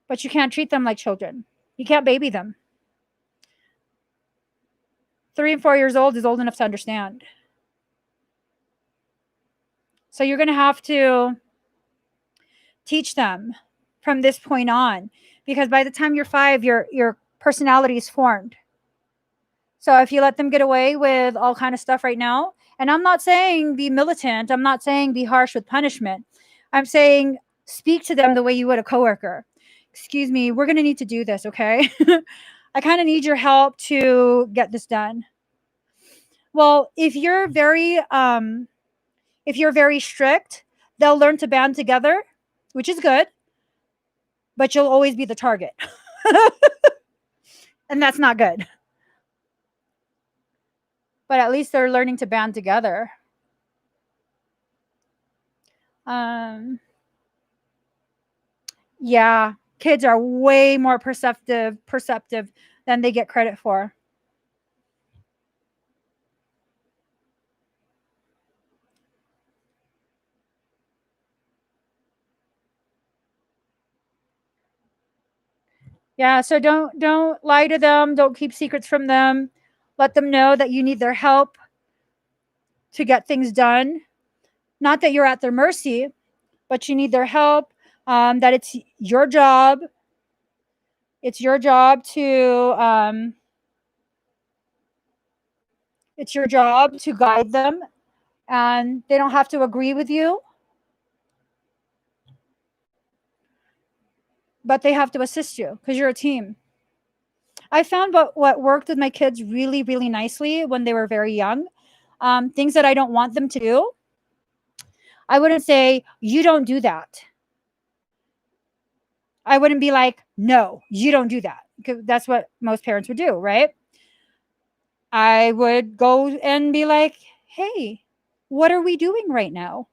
Speaker 1: but you can't treat them like children. You can't baby them. 3 and 4 years old is old enough to understand. So you're going to have to teach them from this point on, because by the time you're 5, your personality is formed. So if you let them get away with all kind of stuff right now, and I'm not saying be militant, I'm not saying be harsh with punishment. I'm saying speak to them the way you would a coworker. Excuse me, we're going to need to do this, okay? I kind of need your help to get this done. Well, if you're very strict, they'll learn to band together, which is good, but you'll always be the target. And that's not good. But at least they're learning to band together. Yeah, kids are way more perceptive than they get credit for. Yeah, so don't lie to them, don't keep secrets from them. Let them know that you need their help to get things done. Not that you're at their mercy, but you need their help. That your job. It's your job to it's your job to guide them, and they don't have to agree with you, but they have to assist you because you're a team. I found what worked with my kids really, really nicely when they were very young. Things that I don't want them to do, I wouldn't say, you don't do that. I wouldn't be like, no, you don't do that. Because that's what most parents would do, right? I would go and be like, hey, what are we doing right now?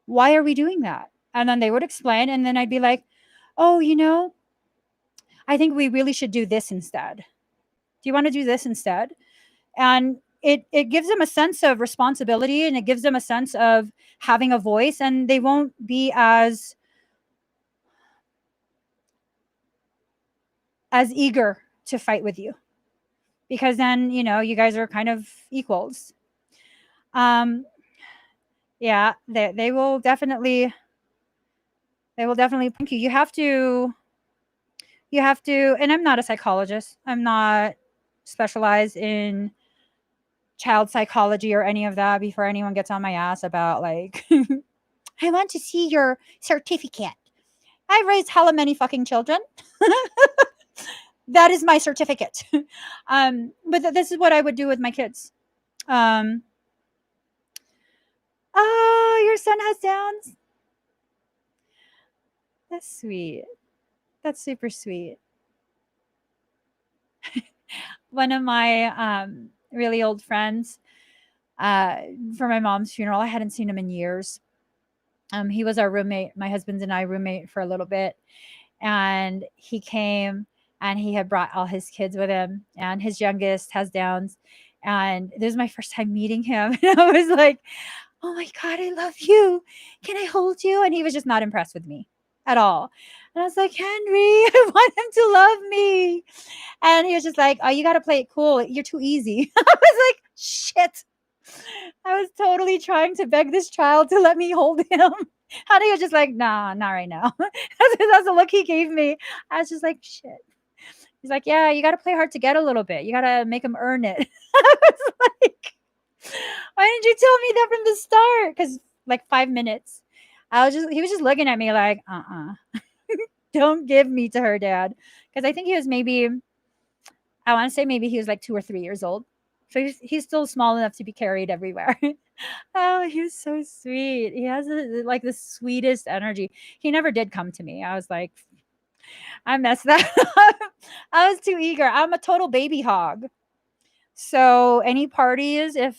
Speaker 1: Why are we doing that? And then they would explain. And then I'd be like, oh, I think we really should do this instead. Do you want to do this instead? And it gives them a sense of responsibility, and it gives them a sense of having a voice, and they won't be as eager to fight with you, because then you guys are kind of equals. Yeah, they will definitely thank you. You have to, and I'm not a psychologist. I'm not specialized in child psychology or any of that, before anyone gets on my ass about like I want to see your certificate. I've raised hella many fucking children. That is my certificate. But this is what I would do with my kids. Oh, your son has Downs. That's sweet. That's super sweet. One of my really old friends, for my mom's funeral, I hadn't seen him in years. He was our roommate, my husband and I roommate for a little bit, and he came and he had brought all his kids with him, and his youngest has Downs. And this is my first time meeting him. And I was like, oh my God, I love you. Can I hold you? And he was just not impressed with me at all. And I was like, Henry, I want him to love me. And he was just like, oh, you got to play it cool. You're too easy. I was like, shit. I was totally trying to beg this child to let me hold him. And he was just like, nah, not right now. That's the look he gave me. I was just like, shit. He's like, yeah, you got to play hard to get a little bit. You got to make him earn it. I was like, why didn't you tell me that from the start? Because like 5 minutes, he was just looking at me like, don't give me to her, Dad. Because I think he was I want to say maybe he was like 2 or 3 years old. So he's still small enough to be carried everywhere. Oh, he was so sweet. He has like the sweetest energy. He never did come to me. I was like, I messed that up. I was too eager. I'm a total baby hog. So any parties, if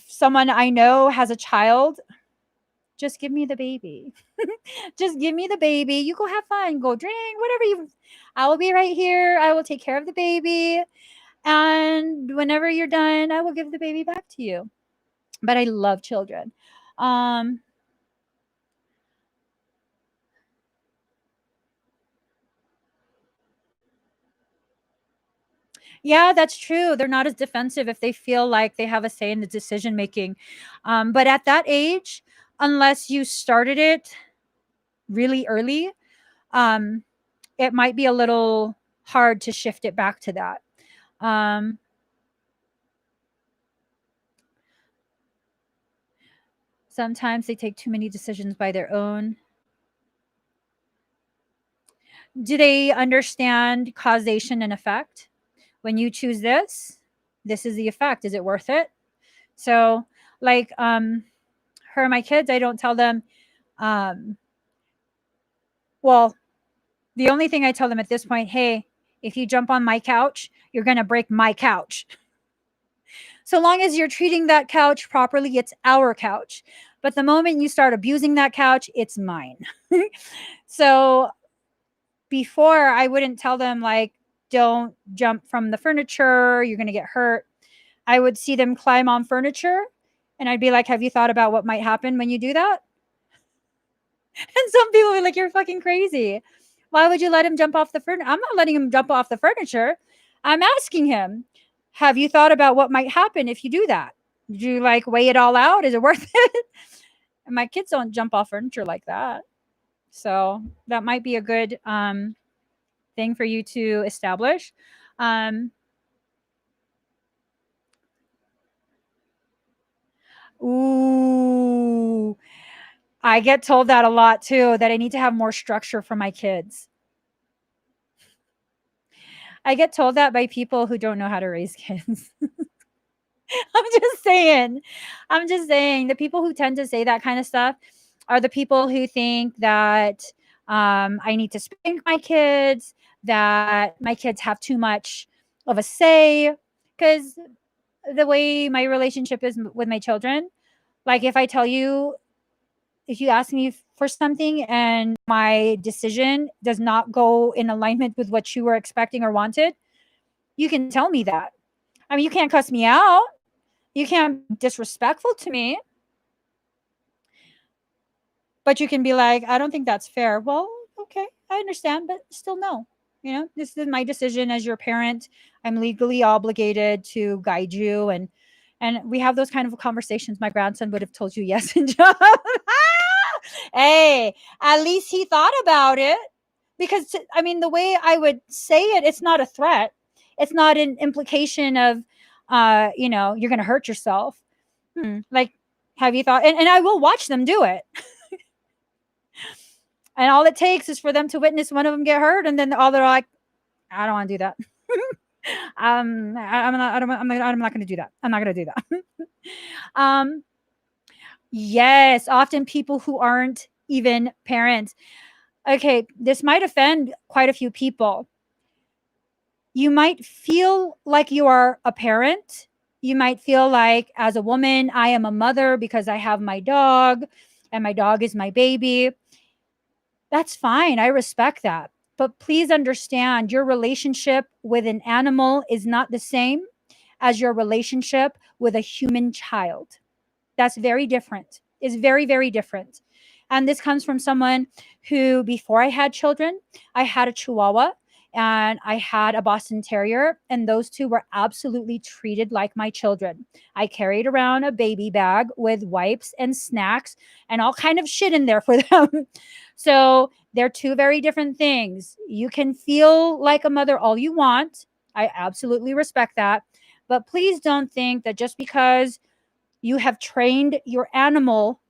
Speaker 1: someone I know has a child, just give me the baby. Just give me the baby. You go have fun, go drink, whatever you. I will be right here. I will take care of the baby. And whenever you're done, I will give the baby back to you. But I love children. Yeah, that's true. They're not as defensive if they feel like they have a say in the decision making. But at that age, unless you started it really early, um, it might be a little hard to shift it back to that. Sometimes they take too many decisions by their own. Do they understand causation and effect? When you choose this is the effect. Is it worth it? So, like, her and my kids, I don't tell them, um, well, the only thing I tell them at this point, hey, if you jump on my couch, you're going to break my couch. So long as you're treating that couch properly, it's our couch. But the moment you start abusing that couch, it's mine. So before, I wouldn't tell them, like, don't jump from the furniture, you're going to get hurt. I would see them climb on furniture, and I'd be like, have you thought about what might happen when you do that? And some people are like, you're fucking crazy. Why would you let him jump off the furniture? I'm not letting him jump off the furniture. I'm asking him, have you thought about what might happen if you do that? Did you like weigh it all out? Is it worth it? And my kids don't jump off furniture like that. So that might be a good thing for you to establish. Um, ooh, I get told that a lot too, that I need to have more structure for my kids. I get told that by people who don't know how to raise kids. I'm just saying. I'm just saying the people who tend to say that kind of stuff are the people who think that I need to spank my kids, that my kids have too much of a say. Because the way my relationship is with my children, like if you ask me for something and my decision does not go in alignment with what you were expecting or wanted, you can tell me that. I mean, you can't cuss me out. You can't be disrespectful to me, but you can be like, I don't think that's fair. Well, okay, I understand, but still no. You know, this is my decision as your parent. I'm legally obligated to guide you, and we have those kind of conversations. My grandson would have told you yes and job. Hey, at least he thought about it. Because I mean, the way I would say it, it's not a threat. It's not an implication of you're gonna hurt yourself. Like, have you thought, and I will watch them do it. And all it takes is for them to witness one of them get hurt, and then all they're like, I don't want to do that. I'm not. I'm not going to do that. I'm not going to do that. um, yes, often people who aren't even parents. Okay, this might offend quite a few people. You might feel like you are a parent. You might feel like, as a woman, I am a mother because I have my dog, and my dog is my baby. That's fine. I respect that. But please understand, your relationship with an animal is not the same as your relationship with a human child. That's very different. It's very, very different. And this comes from someone who, before I had children, I had a Chihuahua and I had a Boston Terrier, and those two were absolutely treated like my children. I carried around a baby bag with wipes and snacks and all kind of shit in there for them. So they're two very different things. You can feel like a mother all you want. I absolutely respect that. But please don't think that just because you have trained your animal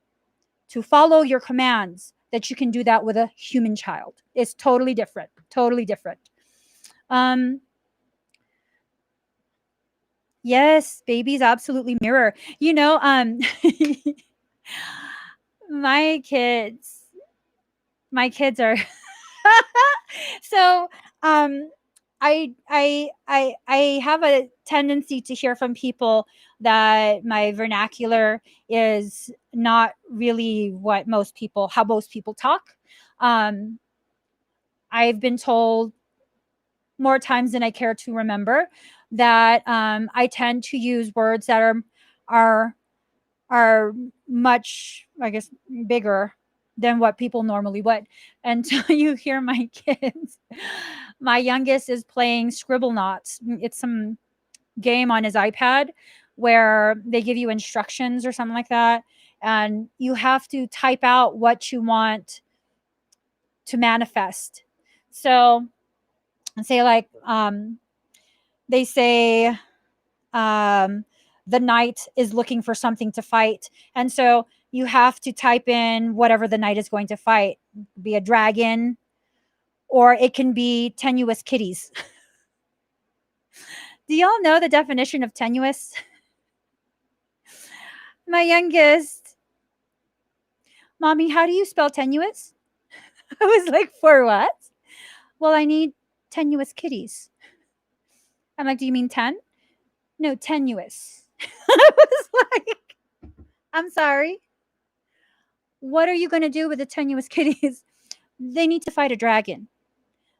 Speaker 1: to follow your commands that you can do that with a human child. It's totally different. Totally different. Um, yes, babies absolutely mirror. My kids, my kids are so I have a tendency to hear from people that my vernacular is not really how most people talk. Um, I've been told more times than I care to remember that I tend to use words that are are much, I guess, bigger than what people normally would. Until you hear my kids. My youngest is playing Scribble Knots. It's some game on his iPad where they give you instructions or something like that. And you have to type out what you want to manifest. So, say, like, they say, um, the knight is looking for something to fight. And so you have to type in whatever the knight is going to fight, be a dragon, or it can be tenuous kitties. Do y'all know the definition of tenuous? My youngest, Mommy, how do you spell tenuous? I was like, for what? Well, I need tenuous kitties. I'm like, do you mean 10? No, tenuous. I was like, I'm sorry. What are you going to do with the tenuous kitties? They need to fight a dragon.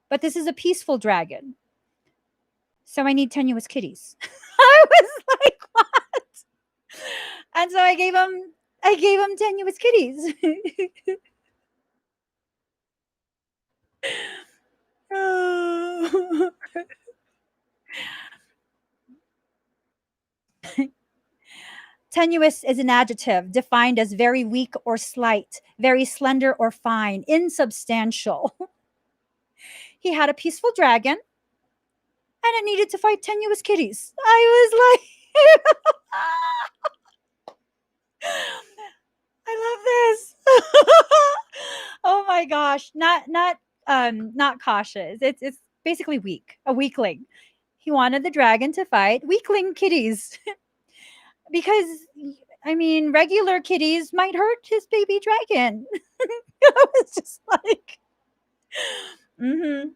Speaker 1: But this is a peaceful dragon. So I need tenuous kitties. I was like, what? And so I gave him tenuous kitties. Oh. Tenuous is an adjective defined as very weak or slight, very slender or fine, insubstantial. He had a peaceful dragon and it needed to fight tenuous kitties. I was like, I love this. Oh my gosh. Not cautious. It's basically weak. A weakling. He wanted the dragon to fight weakling kitties because I mean regular kitties might hurt his baby dragon. I was just like mm-hmm.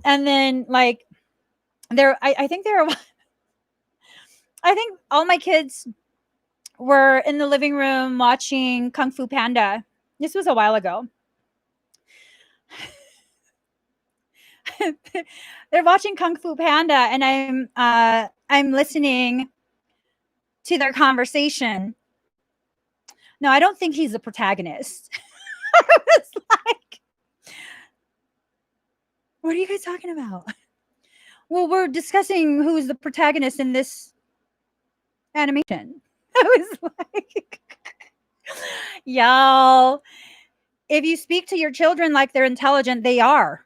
Speaker 1: And then like I think there are I think all my kids were in the living room watching Kung Fu Panda. This was a while ago. They're watching Kung Fu Panda, and I'm listening to their conversation. No, I don't think he's the protagonist. I was like, what are you guys talking about? Well, we're discussing who's the protagonist in this animation. I was like, y'all, if you speak to your children like they're intelligent, they are.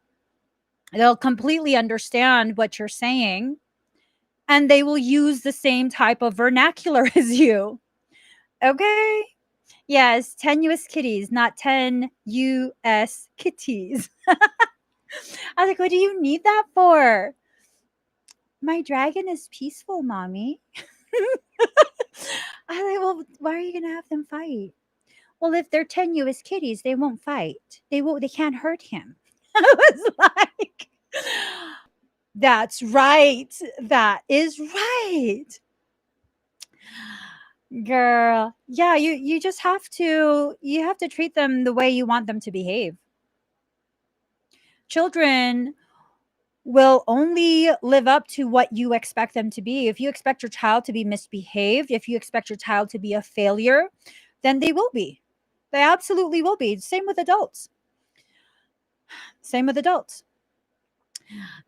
Speaker 1: They'll completely understand what you're saying and they will use the same type of vernacular as you. Okay? Yes, tenuous kitties, not 10 US kitties. I was like, what do you need that for? My dragon is peaceful, mommy. I was like, well, why are you going to have them fight? Well, if they're tenuous kitties, they won't fight. They can't hurt him. I was like, that's right. That is right. Girl. Yeah, you just have to treat them the way you want them to behave. Children will only live up to what you expect them to be. If you expect your child to be misbehaved, if you expect your child to be a failure, then they will be. They absolutely will be. Same with adults. Same with adults.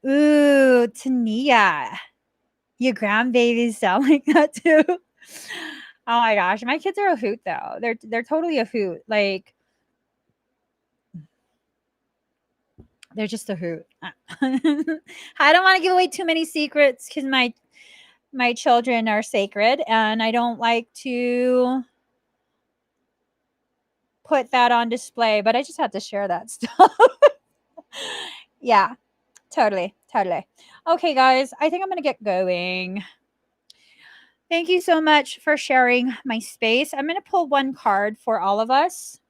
Speaker 1: Ooh, Tania. Your grandbabies sound like that too. Oh my gosh, my kids are a hoot though. They're totally a hoot. Like they're just a hoot. I don't want to give away too many secrets because my children are sacred, and I don't like to put that on display. But I just had to share that stuff. Yeah, totally. Okay, guys, I think I'm gonna get going. Thank you so much for sharing my space. I'm gonna pull one card for all of us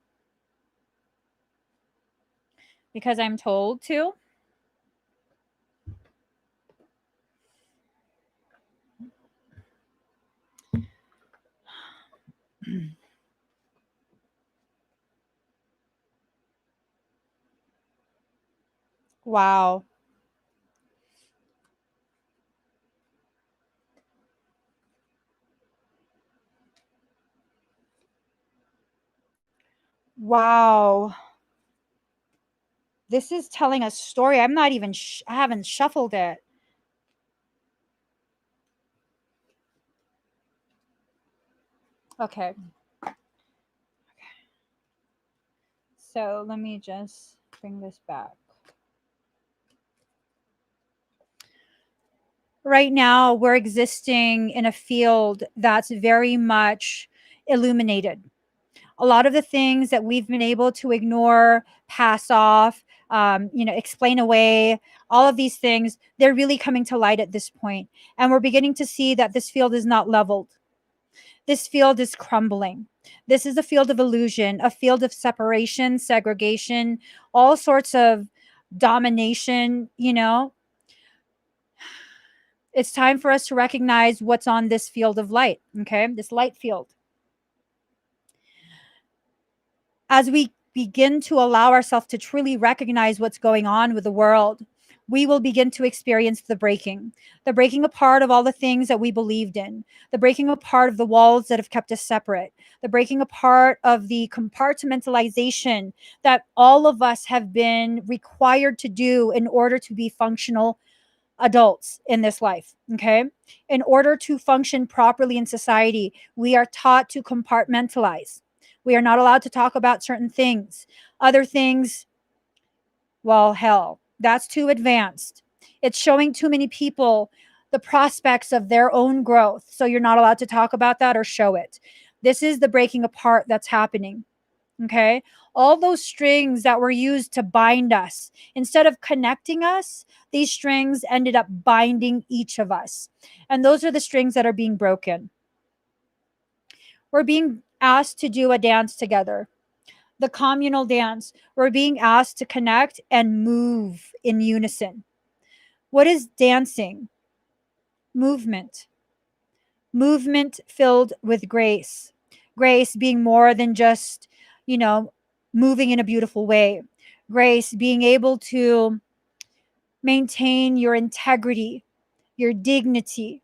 Speaker 1: because I'm told to. Wow. Wow. This is telling a story. I'm not even, I haven't shuffled it. Okay. So let me just bring this back. Right now, we're existing in a field that's very much illuminated. A lot of the things that we've been able to ignore, pass off, explain away, all of these things, they're really coming to light at this point. And we're beginning to see that this field is not leveled. This field is crumbling. This is a field of illusion, a field of separation, segregation, all sorts of domination, It's time for us to recognize what's on this field of light, okay? This light field. As we begin to allow ourselves to truly recognize what's going on with the world, we will begin to experience the breaking apart of all the things that we believed in, the breaking apart of the walls that have kept us separate, the breaking apart of the compartmentalization that all of us have been required to do in order to be functional adults in this life. Okay. In order to function properly in society, we are taught to compartmentalize. We are not allowed to talk about certain things. Other things, well, hell, that's too advanced. It's showing too many people the prospects of their own growth. So you're not allowed to talk about that or show it. This is the breaking apart that's happening. Okay. All those strings that were used to bind us, instead of connecting us, these strings ended up binding each of us. And those are the strings that are being broken. We're being asked to do a dance together, the communal dance. We're being asked to connect and move in unison. What is dancing? Movement. Movement filled with grace. Grace being more than just, you know, moving in a beautiful way. Grace being able to maintain your integrity, your dignity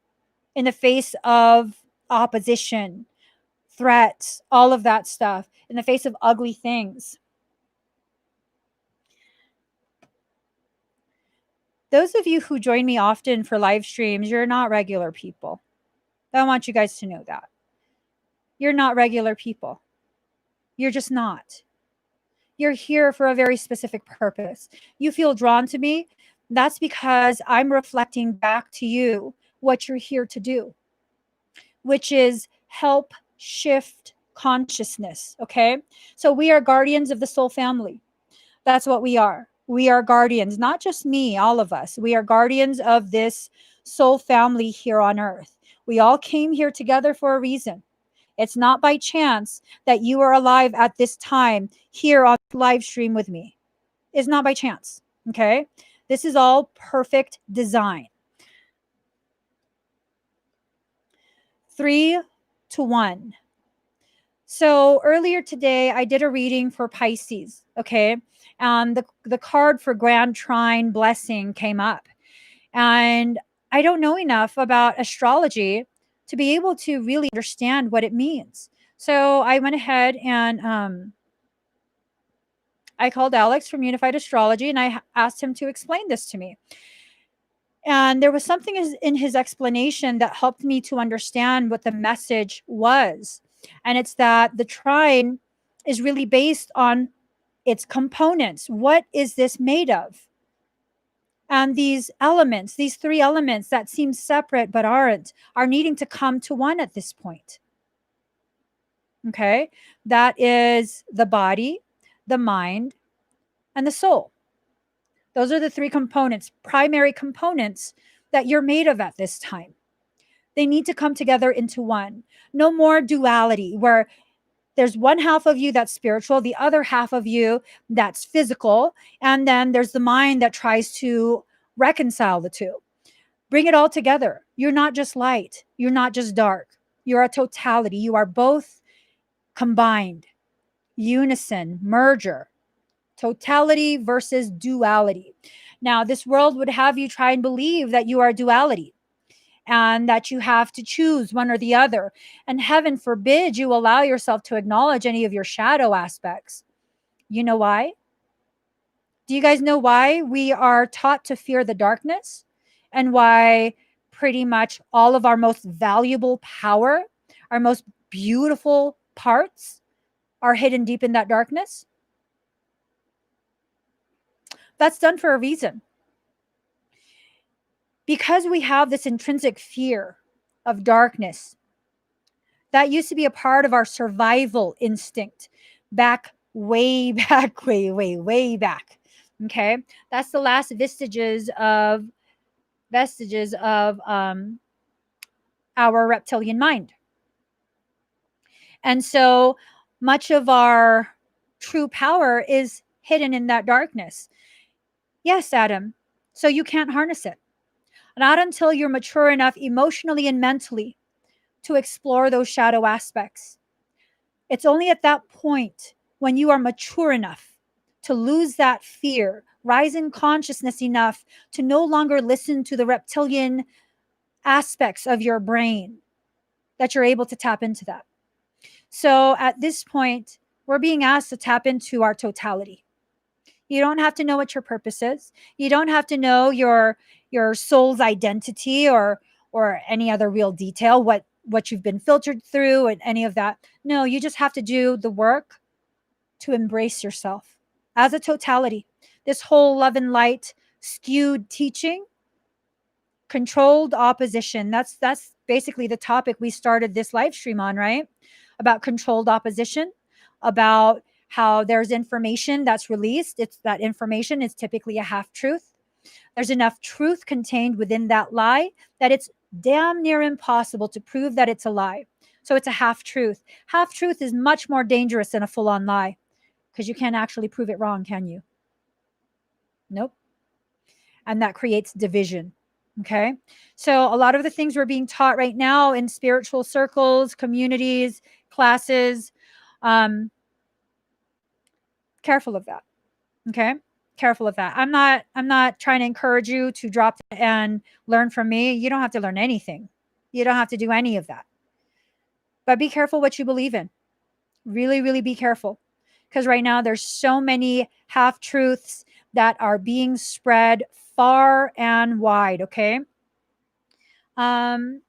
Speaker 1: in the face of opposition, threats, all of that stuff, in the face of ugly things. Those of you who join me often for live streams, you're not regular people. I want you guys to know that. You're not regular people. You're just not. You're here for a very specific purpose. You feel drawn to me. That's because I'm reflecting back to you what you're here to do, which is help shift consciousness. Okay. So we are guardians of the soul family. That's what we are. We are guardians, not just me, all of us. We are guardians of this soul family here on earth. We all came here together for a reason. It's not by chance that you are alive at this time here on live stream with me. It's not by chance. Okay. This is all perfect design. 3 to 1. So earlier today, I did a reading for Pisces. Okay. And the card for Grand Trine Blessing came up. And I don't know enough about astrology to be able to really understand what it means. So I went ahead and I called Alex from Unified Astrology and I asked him to explain this to me. And there was something in his explanation that helped me to understand what the message was. And it's that the trine is really based on its components. What is this made of? And these elements, these 3 elements that seem separate but aren't, are needing to come to one at this point. Okay. That is the body, the mind, and the soul. Those are the 3 components, primary components that you're made of at this time. They need to come together into one. No more duality where there's one half of you that's spiritual, the other half of you that's physical, and then there's the mind that tries to reconcile the two. Bring it all together. You're not just light, you're not just dark. You're a totality. You are both combined, unison, merger, totality versus duality. Now, this world would have you try and believe that you are duality and that you have to choose one or the other. And heaven forbid you allow yourself to acknowledge any of your shadow aspects. You know why? Do you guys know why we are taught to fear the darkness and why pretty much all of our most valuable power, our most beautiful parts are hidden deep in that darkness? That's done for a reason. Because we have this intrinsic fear of darkness, that used to be a part of our survival instinct back way back, way back. Okay. That's the last vestiges of our reptilian mind. And so much of our true power is hidden in that darkness. Yes, Adam. So you can't harness it. Not until you're mature enough emotionally and mentally to explore those shadow aspects. It's only at that point when you are mature enough to lose that fear, rise in consciousness enough to no longer listen to the reptilian aspects of your brain, that you're able to tap into that. So at this point, we're being asked to tap into our totality. You don't have to know what your purpose is. You don't have to know your soul's identity or any other real detail, what you've been filtered through and any of that. No, you just have to do the work to embrace yourself as a totality. This whole love and light skewed teaching, controlled opposition. That's basically the topic we started this live stream on, right? About controlled opposition, about how there's information that's released. It's that information is typically a half truth. There's enough truth contained within that lie that it's damn near impossible to prove that it's a lie. So it's a half truth. Half truth is much more dangerous than a full on lie because you can't actually prove it wrong, can you? Nope. And that creates division. Okay. So a lot of the things we're being taught right now in spiritual circles, communities, classes, um, careful of that. Okay. Careful of that. I'm not trying to encourage you to drop and learn from me. You don't have to learn anything. You don't have to do any of that. But be careful what you believe in. Really, really be careful. Because right now there's so many half truths that are being spread far and wide. Okay. Um,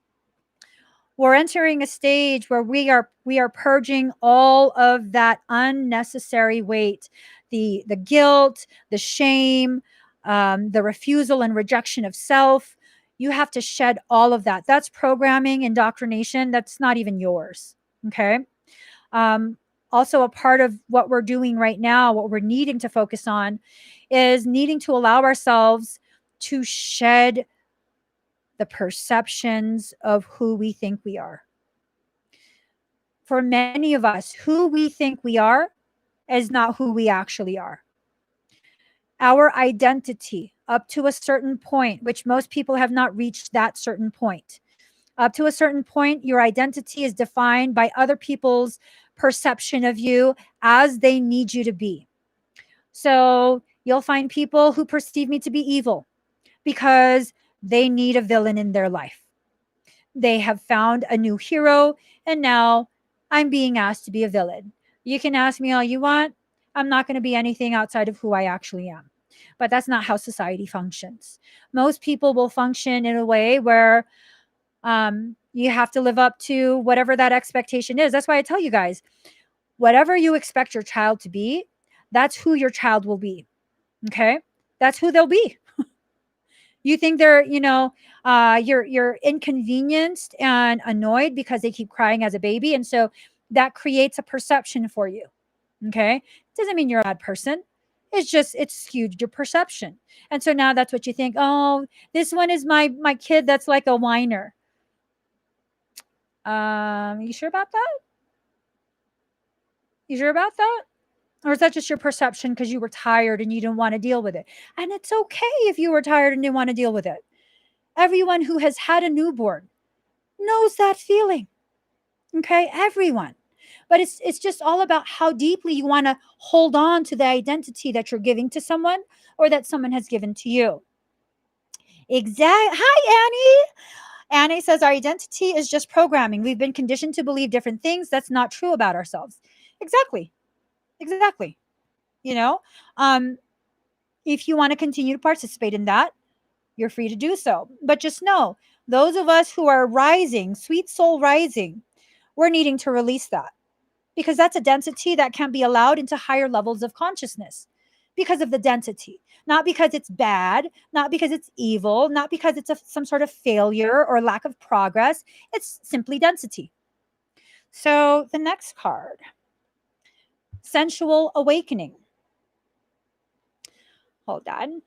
Speaker 1: we're entering a stage where we are purging all of that unnecessary weight, the guilt, the shame, the refusal and rejection of self. You have to shed all of that. That's programming, indoctrination. That's not even yours. Okay. um, Also, a part of what we're doing right now, what we're needing to focus on, is needing to allow ourselves to shed the perceptions of who we think we are. For many of us, who we think we are is not who we actually are. Our identity, up to a certain point, which most people have not reached that certain point. Up to a certain point, your identity is defined by other people's perception of you as they need you to be. So you'll find people who perceive me to be evil because they need a villain in their life. They have found a new hero, and now I'm being asked to be a villain. You can ask me all you want. I'm not going to be anything outside of who I actually am. But that's not how society functions. Most people will function in a way where you have to live up to whatever that expectation is. That's why I tell you guys, whatever you expect your child to be, that's who your child will be. Okay. That's who they'll be. You think they're, you're inconvenienced and annoyed because they keep crying as a baby. And so that creates a perception for you. Okay. It doesn't mean you're a bad person. It's skewed your perception. And so now that's what you think. Oh, this one is my kid that's like a whiner. You sure about that? You sure about that? Or is that just your perception because you were tired and you didn't want to deal with it? And it's okay if you were tired and didn't want to deal with it. Everyone who has had a newborn knows that feeling. Okay, everyone. But it's just all about how deeply you want to hold on to the identity that you're giving to someone or that someone has given to you. Hi, Annie. Annie says our identity is just programming. We've been conditioned to believe different things. That's not true about ourselves. Exactly. Exactly. You know, um, if you want to continue to participate in that, you're free to do so. But just know, those of us who are rising, sweet soul rising, we're needing to release that because that's a density that can be allowed into higher levels of consciousness because of the density, not because it's bad, not because it's evil, not because it's some sort of failure or lack of progress. It's simply density. So the next card, sensual awakening. Hold on.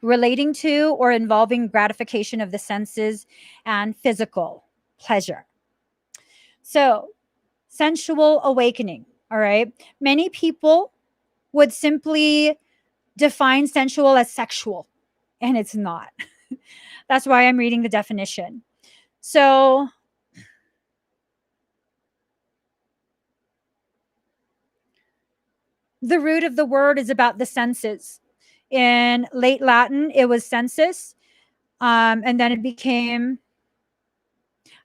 Speaker 1: Relating to or involving gratification of the senses and physical pleasure. So, sensual awakening. All right. Many people would simply define sensual as sexual, and it's not. That's why I'm reading the definition. So, the root of the word is about the senses. In late Latin, it was sensus, and then it became.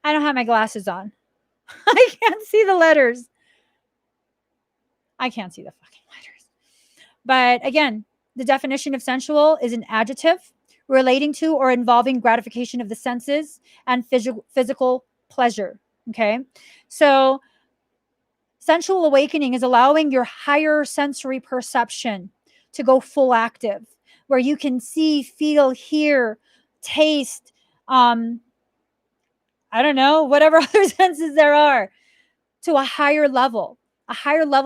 Speaker 1: I don't have my glasses on. I can't see the letters. I can't see the fucking letters. But again, the definition of sensual is an adjective relating to or involving gratification of the senses and physical pleasure. Okay. So, sensual awakening is allowing your higher sensory perception to go full active, where you can see, feel, hear, taste, um, I don't know, whatever other senses there are, to a higher level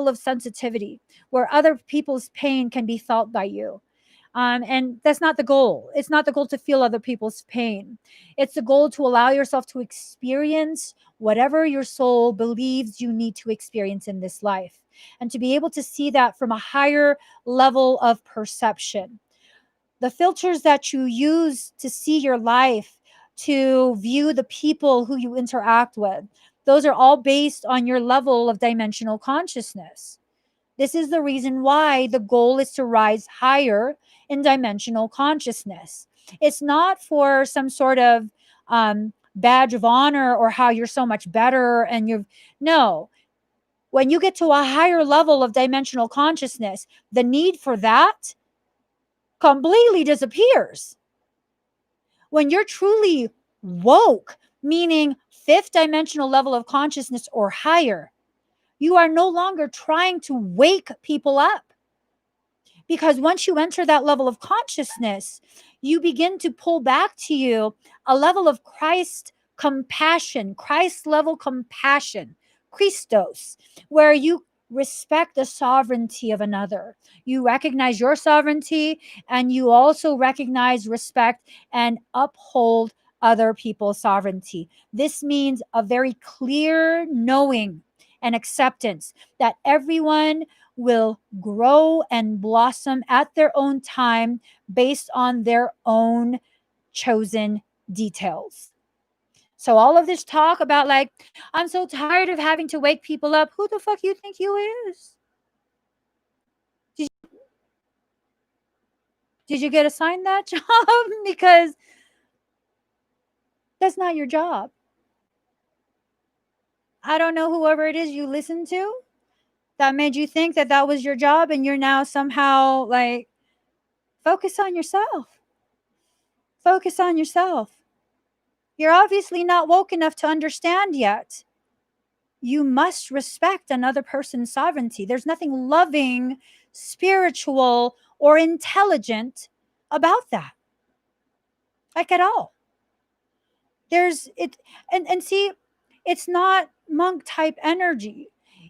Speaker 1: of sensitivity where other people's pain can be felt by you. And that's not the goal. It's not the goal to feel other people's pain. It's the goal to allow yourself to experience whatever your soul believes you need to experience in this life, and to be able to see that from a higher level of perception. The filters that you use to see your life, to view the people who you interact with, those are all based on your level of dimensional consciousness. This is the reason why the goal is to rise higher in dimensional consciousness. It's not for some sort of badge of honor or how you're so much better and you've no. When you get to a higher level of dimensional consciousness, the need for that completely disappears. When you're truly woke, meaning fifth dimensional level of consciousness or higher, you are no longer trying to wake people up. Because once you enter that level of consciousness, you begin to pull back to you a level of Christ compassion, Christ level compassion, Christos, where you respect the sovereignty of another. You recognize your sovereignty, and you also recognize, respect, and uphold other people's sovereignty. This means a very clear knowing and acceptance that everyone will grow and blossom at their own time based on their own chosen details. So all of this talk about like, I'm so tired of having to wake people up. Who the fuck you think you is? Did, did you get assigned that job? Because that's not your job. I don't know whoever it is you listen to that made you think that that was your job, and you're now somehow like, focus on yourself. Focus on yourself. You're obviously not woke enough to understand yet. You must respect another person's sovereignty. There's nothing loving, spiritual, or intelligent about that. Like at all. There's it and see, it's not monk type energy.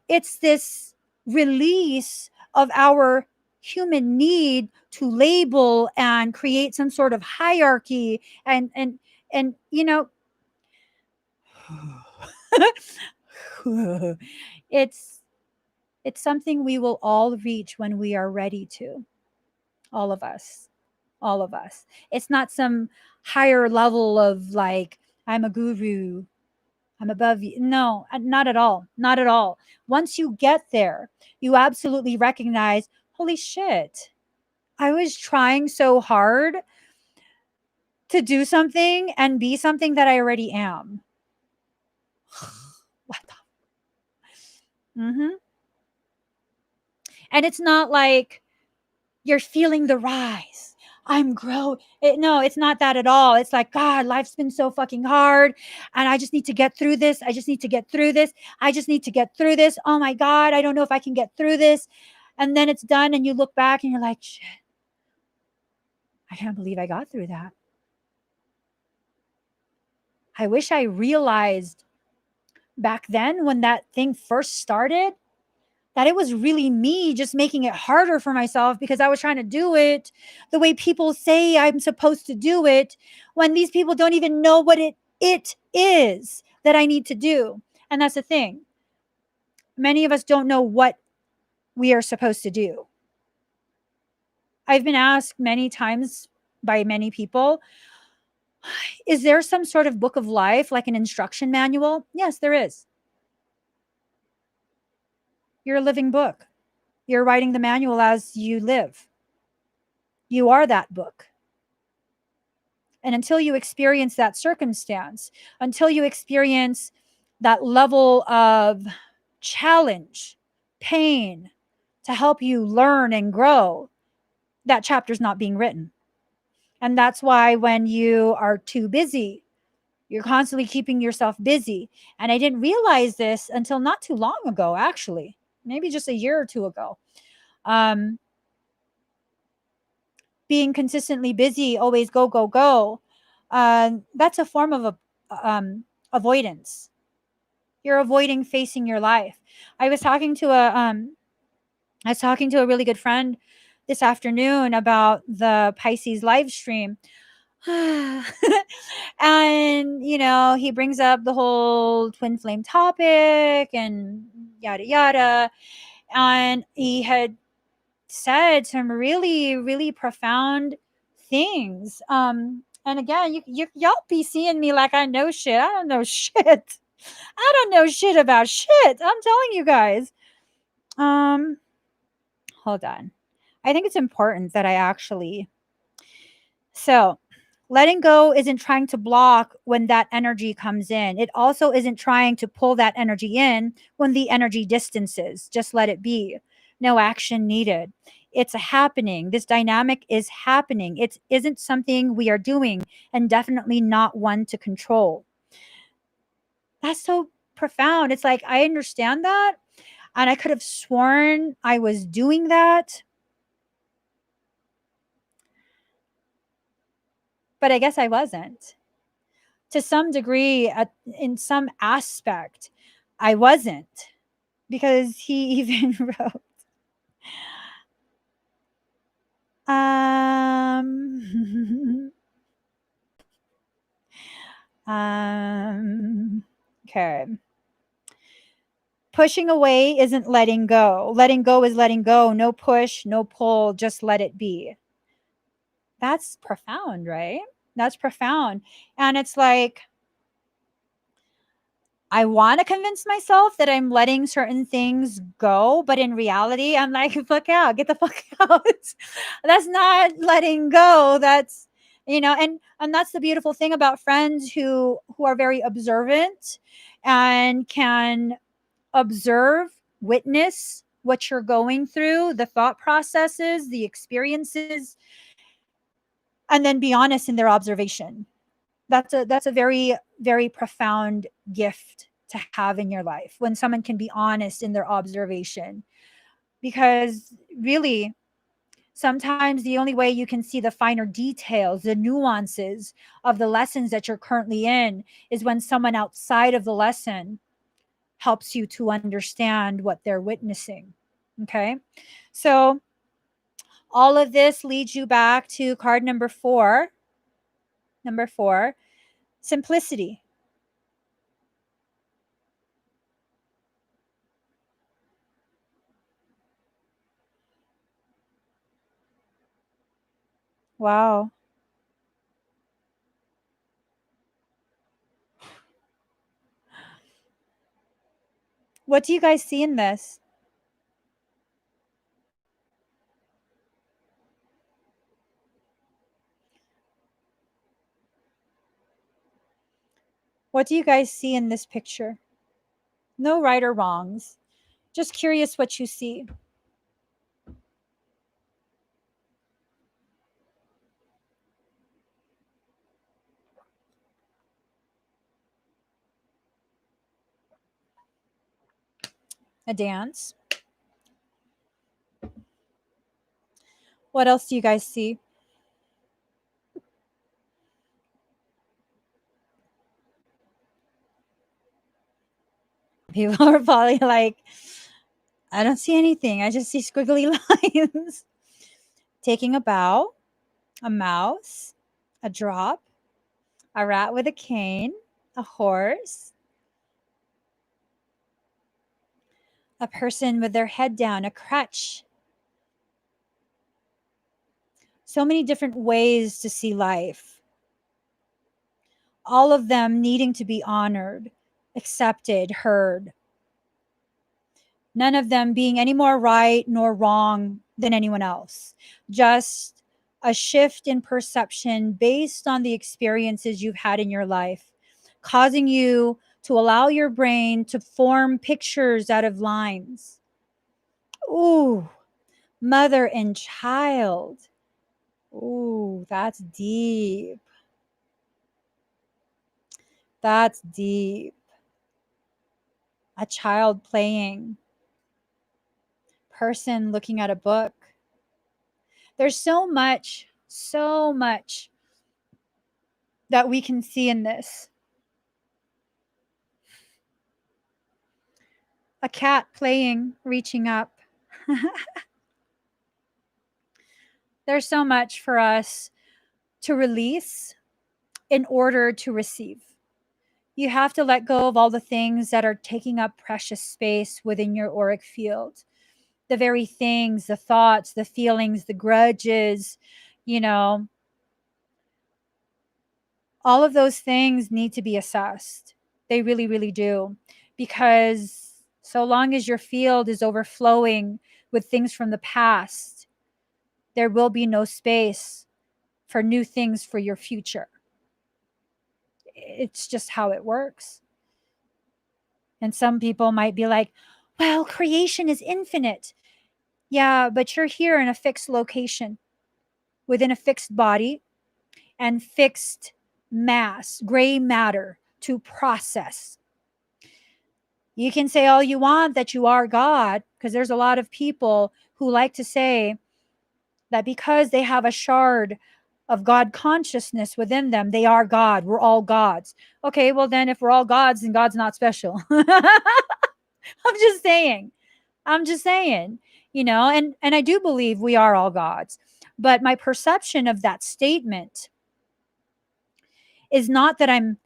Speaker 1: It's this release of our human need to label and create some sort of hierarchy and you know it's it's something we will all reach when we are ready to. All of us. All of us. It's not some higher level of like, I'm a guru, I'm above you. No, not at all. Not at all. Once you get there, you absolutely recognize, holy shit, I was trying so hard to do something and be something that I already am. What the? Mm-hmm. And it's not like you're feeling the rise. I'm grow. No, it's not that at all. It's like, God, life's been so fucking hard. And I just need to get through this. I just need to get through this. I just need to get through this. Oh my God, I don't know if I can get through this. And then it's done. And you look back and you're like, shit, I can't believe I got through that. I wish I realized back then when that thing first started that it was really me just making it harder for myself because I was trying to do it the way people say I'm supposed to do it, when these people don't even know what it is that I need to do. And that's the thing. Many of us don't know what we are supposed to do. I've been asked many times by many people, is there some sort of book of life, like an instruction manual? Yes, there is. You're a living book. You're writing the manual as you live. You are that book. And until you experience that circumstance, until you experience that level of challenge, pain to help you learn and grow, that chapter's not being written. And that's why when you are too busy, you're constantly keeping yourself busy. And I didn't realize this until not too long ago, actually, maybe just a year or two ago. Um, Being consistently busy, always go, go, go, that's a form of avoidance. You're avoiding facing your life. I was talking to a I was talking to a really good friend this afternoon about the Pisces live stream. And he brings up the whole twin flame topic and yada yada. And he had said some really, really profound things. And again, y'all be seeing me like I know shit. I don't know shit. I don't know shit about shit. I'm telling you guys. Um, Hold on. I think it's important that I actually. So, letting go isn't trying to block when that energy comes in. It also isn't trying to pull that energy in when the energy distances. Just let it be. No action needed. It's a happening. This dynamic is happening. It isn't something we are doing, and definitely not one to control. That's so profound. It's like I understand that, and I could have sworn I was doing that, but I guess I wasn't. To some degree, in some aspect, I wasn't, because he even wrote, um, um, okay. Pushing away isn't letting go. Letting go is letting go. No push, no pull, just let it be. That's profound, right? That's profound. And it's like, I want to convince myself that I'm letting certain things go, but in reality, I'm like, fuck out, get the fuck out. That's not letting go. That's, and that's the beautiful thing about friends who are very observant and can observe, witness what you're going through, the thought processes, the experiences, and then be honest in their observation. That's a very, very profound gift to have in your life, when someone can be honest in their observation. Because really, sometimes the only way you can see the finer details, the nuances of the lessons that you're currently in, is when someone outside of the lesson helps you to understand what they're witnessing. Okay, so all of this leads you back to card number 4. Number 4, simplicity. Wow. What do you guys see in this? What do you guys see in this picture? No right or wrongs. Just curious what you see. A dance. What else do you guys see? People are probably like, I don't see anything. I just see squiggly lines. Taking a bow, a mouse, a drop, a rat with a cane, a horse, a person with their head down, a crutch, so many different ways to see life, all of them needing to be honored, accepted, heard, none of them being any more right nor wrong than anyone else. Just a shift in perception based on the experiences you've had in your life, causing you to allow your brain to form pictures out of lines. Ooh, mother and child. Ooh, that's deep. That's deep. A child playing, person looking at a book. There's so much that we can see in this. A cat playing, reaching up. There's so much for us to release in order to receive. You have to let go of all the things that are taking up precious space within your auric field. The very things, the thoughts, the feelings, the grudges, you know, all of those things need to be assessed. They really, really do. Because so long as your field is overflowing with things from the past, there will be no space for new things for your future. It's just how it works. And some people might be like, well, creation is infinite. Yeah, but you're here in a fixed location within a fixed body and fixed mass, gray matter to process. You can say all you want that you are God, because there's a lot of people who like to say that because they have a shard of God consciousness within them, they are God. We're all gods. Okay, well, then if we're all gods, then God's not special. I'm just saying. I'm just saying, and I do believe we are all gods. But my perception of that statement is not that I'm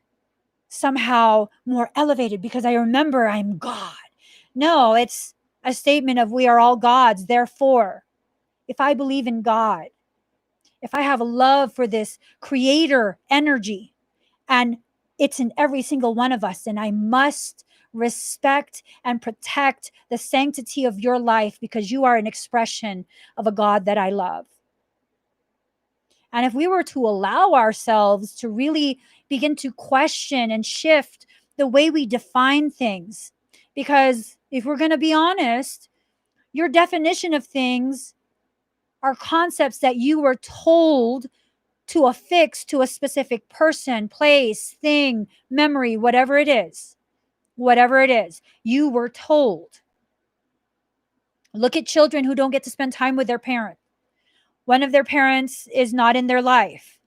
Speaker 1: somehow more elevated because I remember I'm God. No, it's a statement of we are all gods. Therefore, if I believe in God, if I have a love for this creator energy, and it's in every single one of us, and I must respect and protect the sanctity of your life because you are an expression of a God that I love. And if we were to allow ourselves to really begin to question and shift the way we define things, because if we're going to be honest, your definition of things are concepts that you were told to affix to a specific person, place, thing, memory, whatever it is. Whatever it is, you were told. Look at children who don't get to spend time with their parent. One of their parents is not in their life.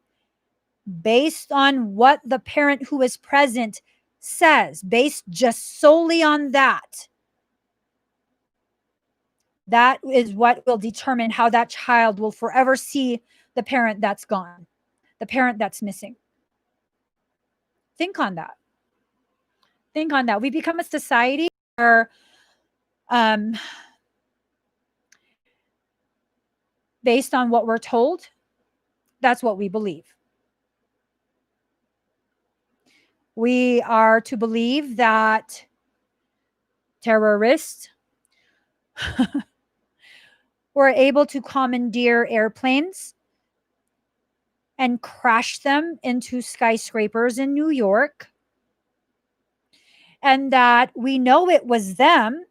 Speaker 1: Based on what the parent who is present says, based just solely on that, that is what will determine how that child will forever see the parent that's gone, the parent that's missing. Think on that. Think on that. We become a society where um, based on what we're told, that's what we believe. We are to believe that terrorists were able to commandeer airplanes and crash them into skyscrapers in New York, and that we know it was them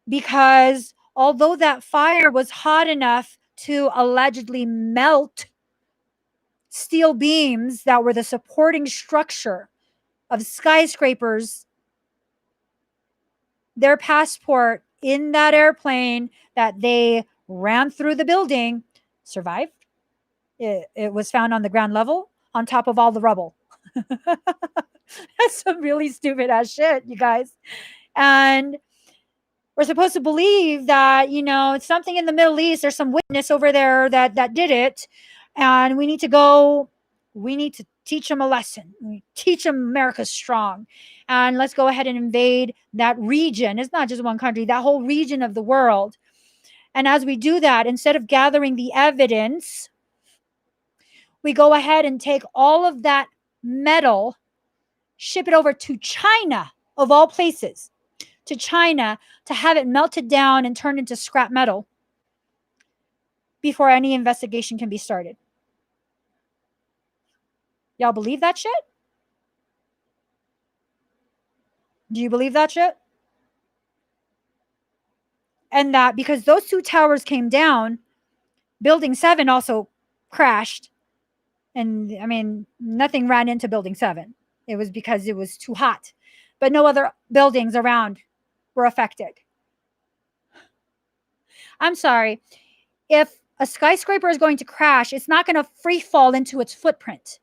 Speaker 1: because although that fire was hot enough to allegedly melt steel beams that were the supporting structure of skyscrapers, their passport in that airplane that they ran through the building survived. It was found on the ground level on top of all the rubble. That's some really stupid ass shit, you guys. And we're supposed to believe that, it's something in the Middle East. There's some witness over there that did it. And we need to teach them a lesson. We teach them America's strong. And let's go ahead and invade that region. It's not just one country, that whole region of the world. And as we do that, instead of gathering the evidence We go ahead and take all of that metal, ship it over to China, of all places, to China, to have it melted down and turned into scrap metal before any investigation can be started. Y'all believe that shit? Do you believe that shit? And that because those two towers came down, Building 7 also crashed. And I mean, nothing ran into Building 7. It was because it was too hot. But no other buildings around were affected. I'm sorry. If a skyscraper is going to crash, it's not going to free fall into its footprint.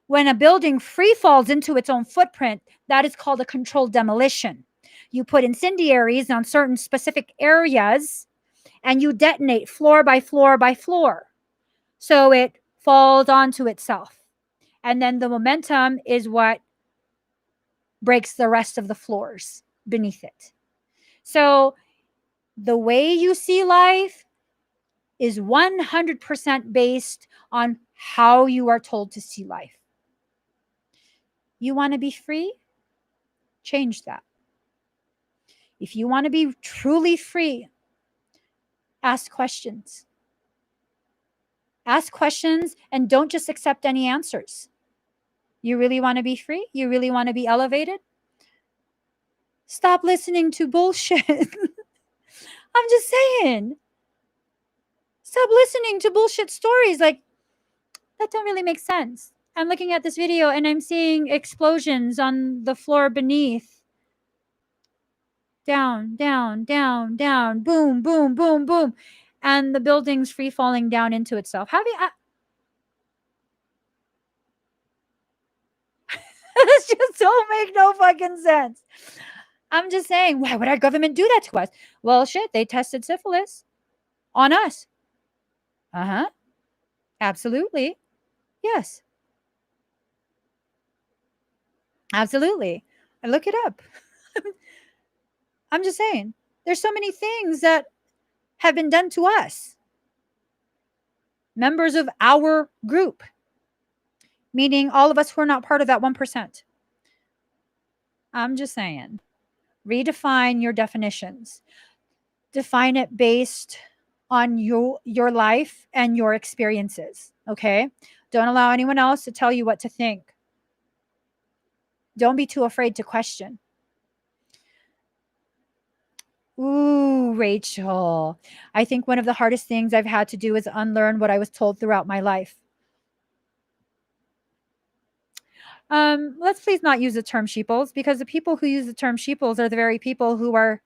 Speaker 1: When a building free falls into its own footprint, that is called a controlled demolition. You put incendiaries on certain specific areas and you detonate floor by floor by floor. So it falls onto itself. And then the momentum is what breaks the rest of the floors beneath it. So the way you see life is 100% based on how you are told to see life. You want to be free? Change that. If you want to be truly free, ask questions. Ask questions and don't just accept any answers. You really want to be free? You really want to be elevated? Stop listening to bullshit. I'm just saying. Stop listening to bullshit stories like that don't really make sense. I'm looking at this video and I'm seeing explosions on the floor beneath. Down, down, down, down, boom, boom, boom, boom. And the building's free falling down into itself. This just don't make no fucking sense. I'm just saying, why would our government do that to us? Well, shit, they tested syphilis on us. Uh-huh. Absolutely. Yes. Absolutely. I look it up. I'm just saying, there's so many things that have been done to us. Members of our group, meaning all of us who are not part of that 1%. I'm just saying, redefine your definitions. Define it based on your life and your experiences, okay? Don't allow anyone else to tell you what to think. Don't be too afraid to question. Ooh, Rachel. I think one of the hardest things I've had to do is unlearn what I was told throughout my life. Let's please not use the term sheeples, because the people who use the term sheeples are the very people who are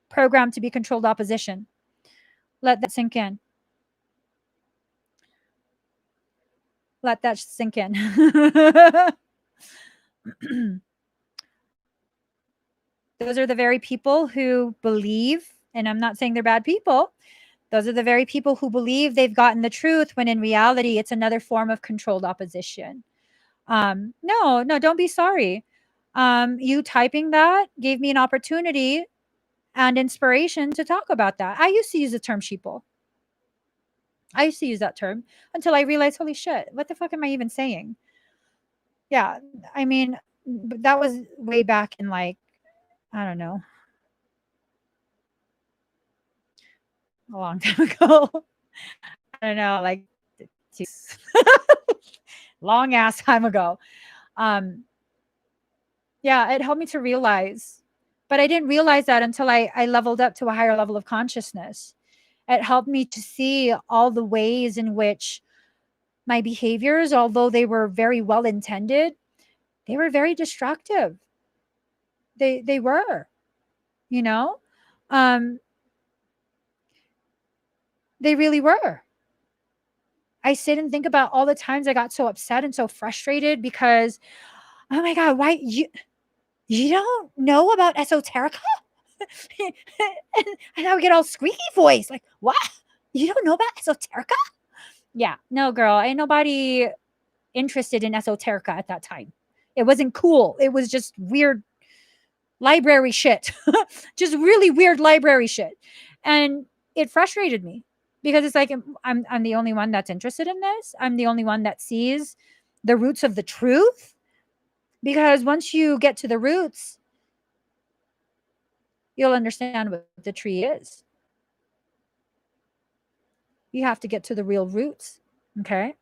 Speaker 1: programmed to be controlled opposition. Let that sink in. Let that sink in. Those are the very people who believe, and I'm not saying they're bad people. Those are the very people who believe they've gotten the truth when in reality it's another form of controlled opposition. No, don't be sorry. You typing that gave me an opportunity and inspiration to talk about that. I used to use the term sheeple. I used to use that term until I realized, holy shit, what the fuck am I even saying? Yeah, I mean, that was way back in like, I don't know, a long time ago. I don't know, like long ass time ago. Yeah, it helped me to realize, but I didn't realize that until I leveled up to a higher level of consciousness. It helped me to see all the ways in which my behaviors, although they were very well intended, they were very destructive. They were, you know, um, they really were. I sit and think about all the times I got so upset and so frustrated because, oh my God, why you don't know about esoterica? and I would get all squeaky voice, like, what? You don't know about esoterica? Yeah, no, girl, ain't nobody interested in esoterica at that time. It wasn't cool. It was just weird library shit. Just really weird library shit. And it frustrated me because it's like I'm the only one that's interested in this. I'm the only one that sees the roots of the truth, because once you get to the roots, you'll understand what the tree is. You have to get to the real roots, okay?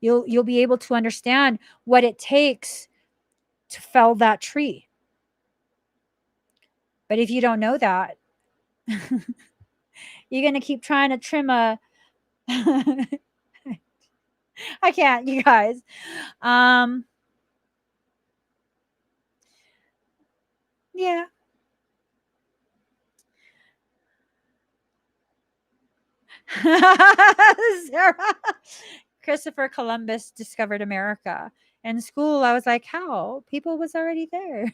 Speaker 1: You'll be able to understand what it takes to fell that tree. But if you don't know that, you're going to keep trying to trim a I can't, you guys. Yeah. Sarah. Christopher Columbus discovered America. In school, I was like, how? People was already there.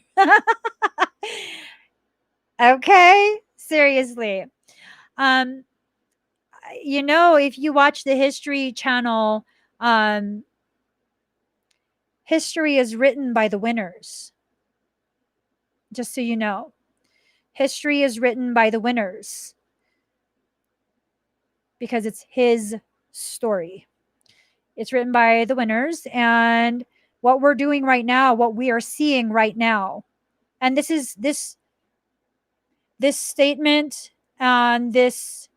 Speaker 1: Okay? Seriously. Um, if you watch the History Channel, um, history is written by the winners. Just so you know. History is written by the winners because it's his story. It's written by the winners, and what we're doing right now, what we are seeing right now, and this statement and this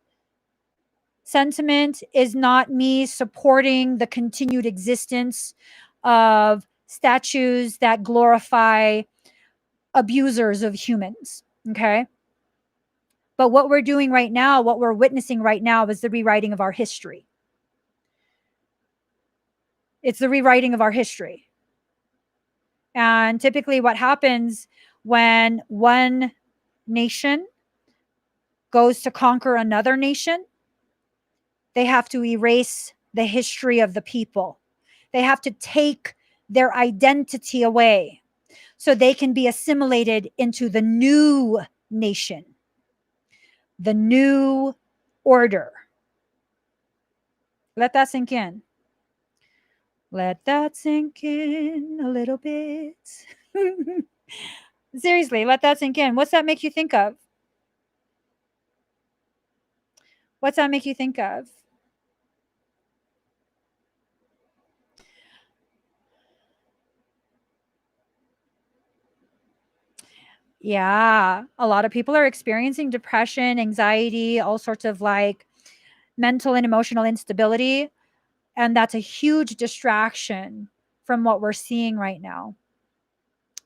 Speaker 1: sentiment is not me supporting the continued existence of statues that glorify abusers of humans. Okay. But what we're doing right now, what we're witnessing right now, is the rewriting of our history. It's the rewriting of our history. And typically, what happens when one nation goes to conquer another nation, they have to erase the history of the people. They have to take their identity away so they can be assimilated into the new nation, the new order. Let that sink in. Let that sink in a little bit. Seriously, let that sink in. What's that make you think of? What's that make you think of? Yeah, a lot of people are experiencing depression, anxiety, all sorts of like mental and emotional instability. And that's a huge distraction from what we're seeing right now.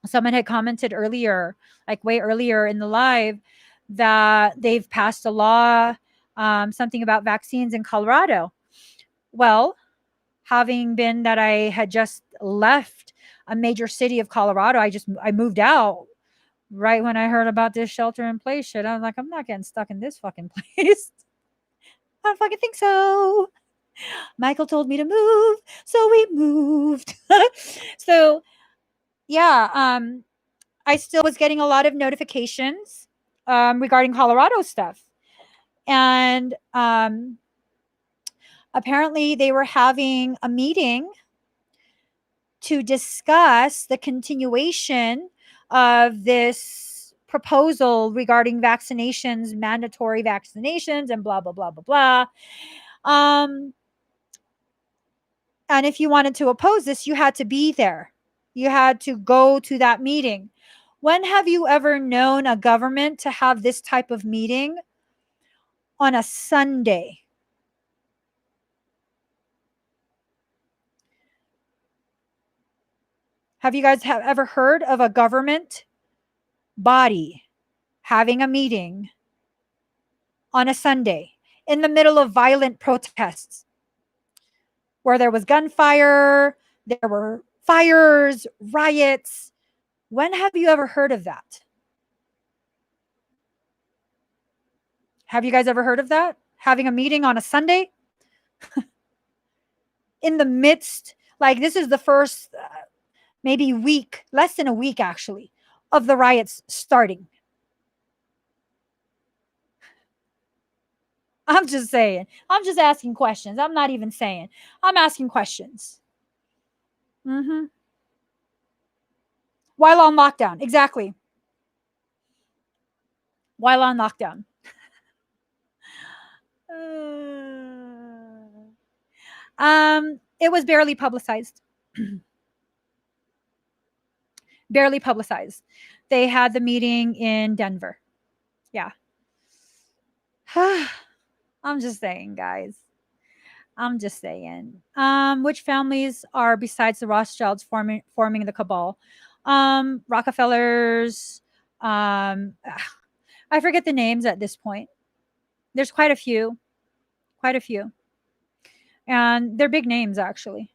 Speaker 1: Someone had commented earlier, like way earlier in the live, that they've passed a law, something about vaccines in Colorado. Well, having been that I had just left a major city of Colorado, I moved out right when I heard about this shelter in place shit. I was like, I'm not getting stuck in this fucking place. I don't fucking think so. Michael told me to move, so we moved. So yeah, I still was getting a lot of notifications regarding Colorado stuff. And apparently they were having a meeting to discuss the continuation of this proposal regarding vaccinations, mandatory vaccinations, and blah, blah, blah, blah, blah. And if you wanted to oppose this, you had to be there. You had to go to that meeting. When have you ever known a government to have this type of meeting on a Sunday? Have you guys ever heard of a government body having a meeting on a Sunday in the middle of violent protests where there was gunfire, there were fires, riots? When have you ever heard of that? Have you guys ever heard of that? Having a meeting on a Sunday? In the midst, like this is the first maybe week, less than a week actually, of the riots starting. I'm just saying. I'm just asking questions. I'm not even saying. I'm asking questions. Mm-hmm. While on lockdown. Exactly. While on lockdown. It was barely publicized. Barely publicized. They had the meeting in Denver. Yeah. I'm just saying, guys. I'm just saying. Which families are besides the Rothschilds forming the cabal? Rockefellers. I forget the names at this point. There's quite a few, and they're big names actually.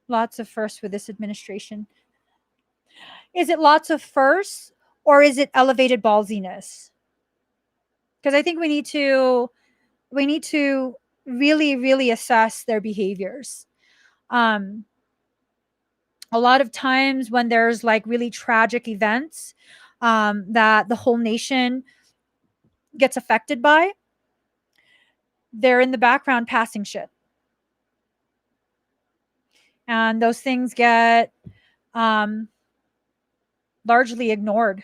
Speaker 1: Lots of firsts with this administration. Is it lots of firsts or is it elevated ballsiness? Because I think we need to really assess their behaviors. Um, a lot of times when there's like really tragic events that the whole nation gets affected by, they're in the background passing shit, and those things get um, largely ignored.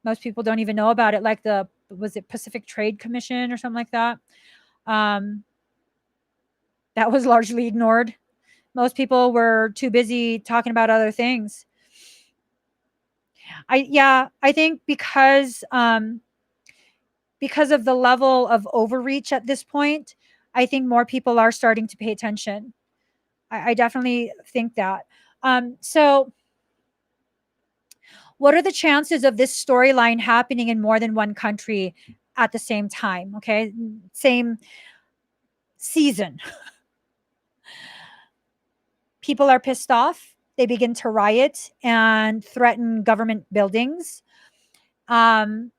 Speaker 1: Most people don't even know about it. Like the was it Pacific Trade Commission or something like that? Um, that was largely ignored. Most people were too busy talking about other things. I think because of the level of overreach at this point, I think more people are starting to pay attention. I definitely think that. So, what are the chances of this storyline happening in more than one country at the same time? Okay, same season. People are pissed off. They begin to riot and threaten government buildings. Um,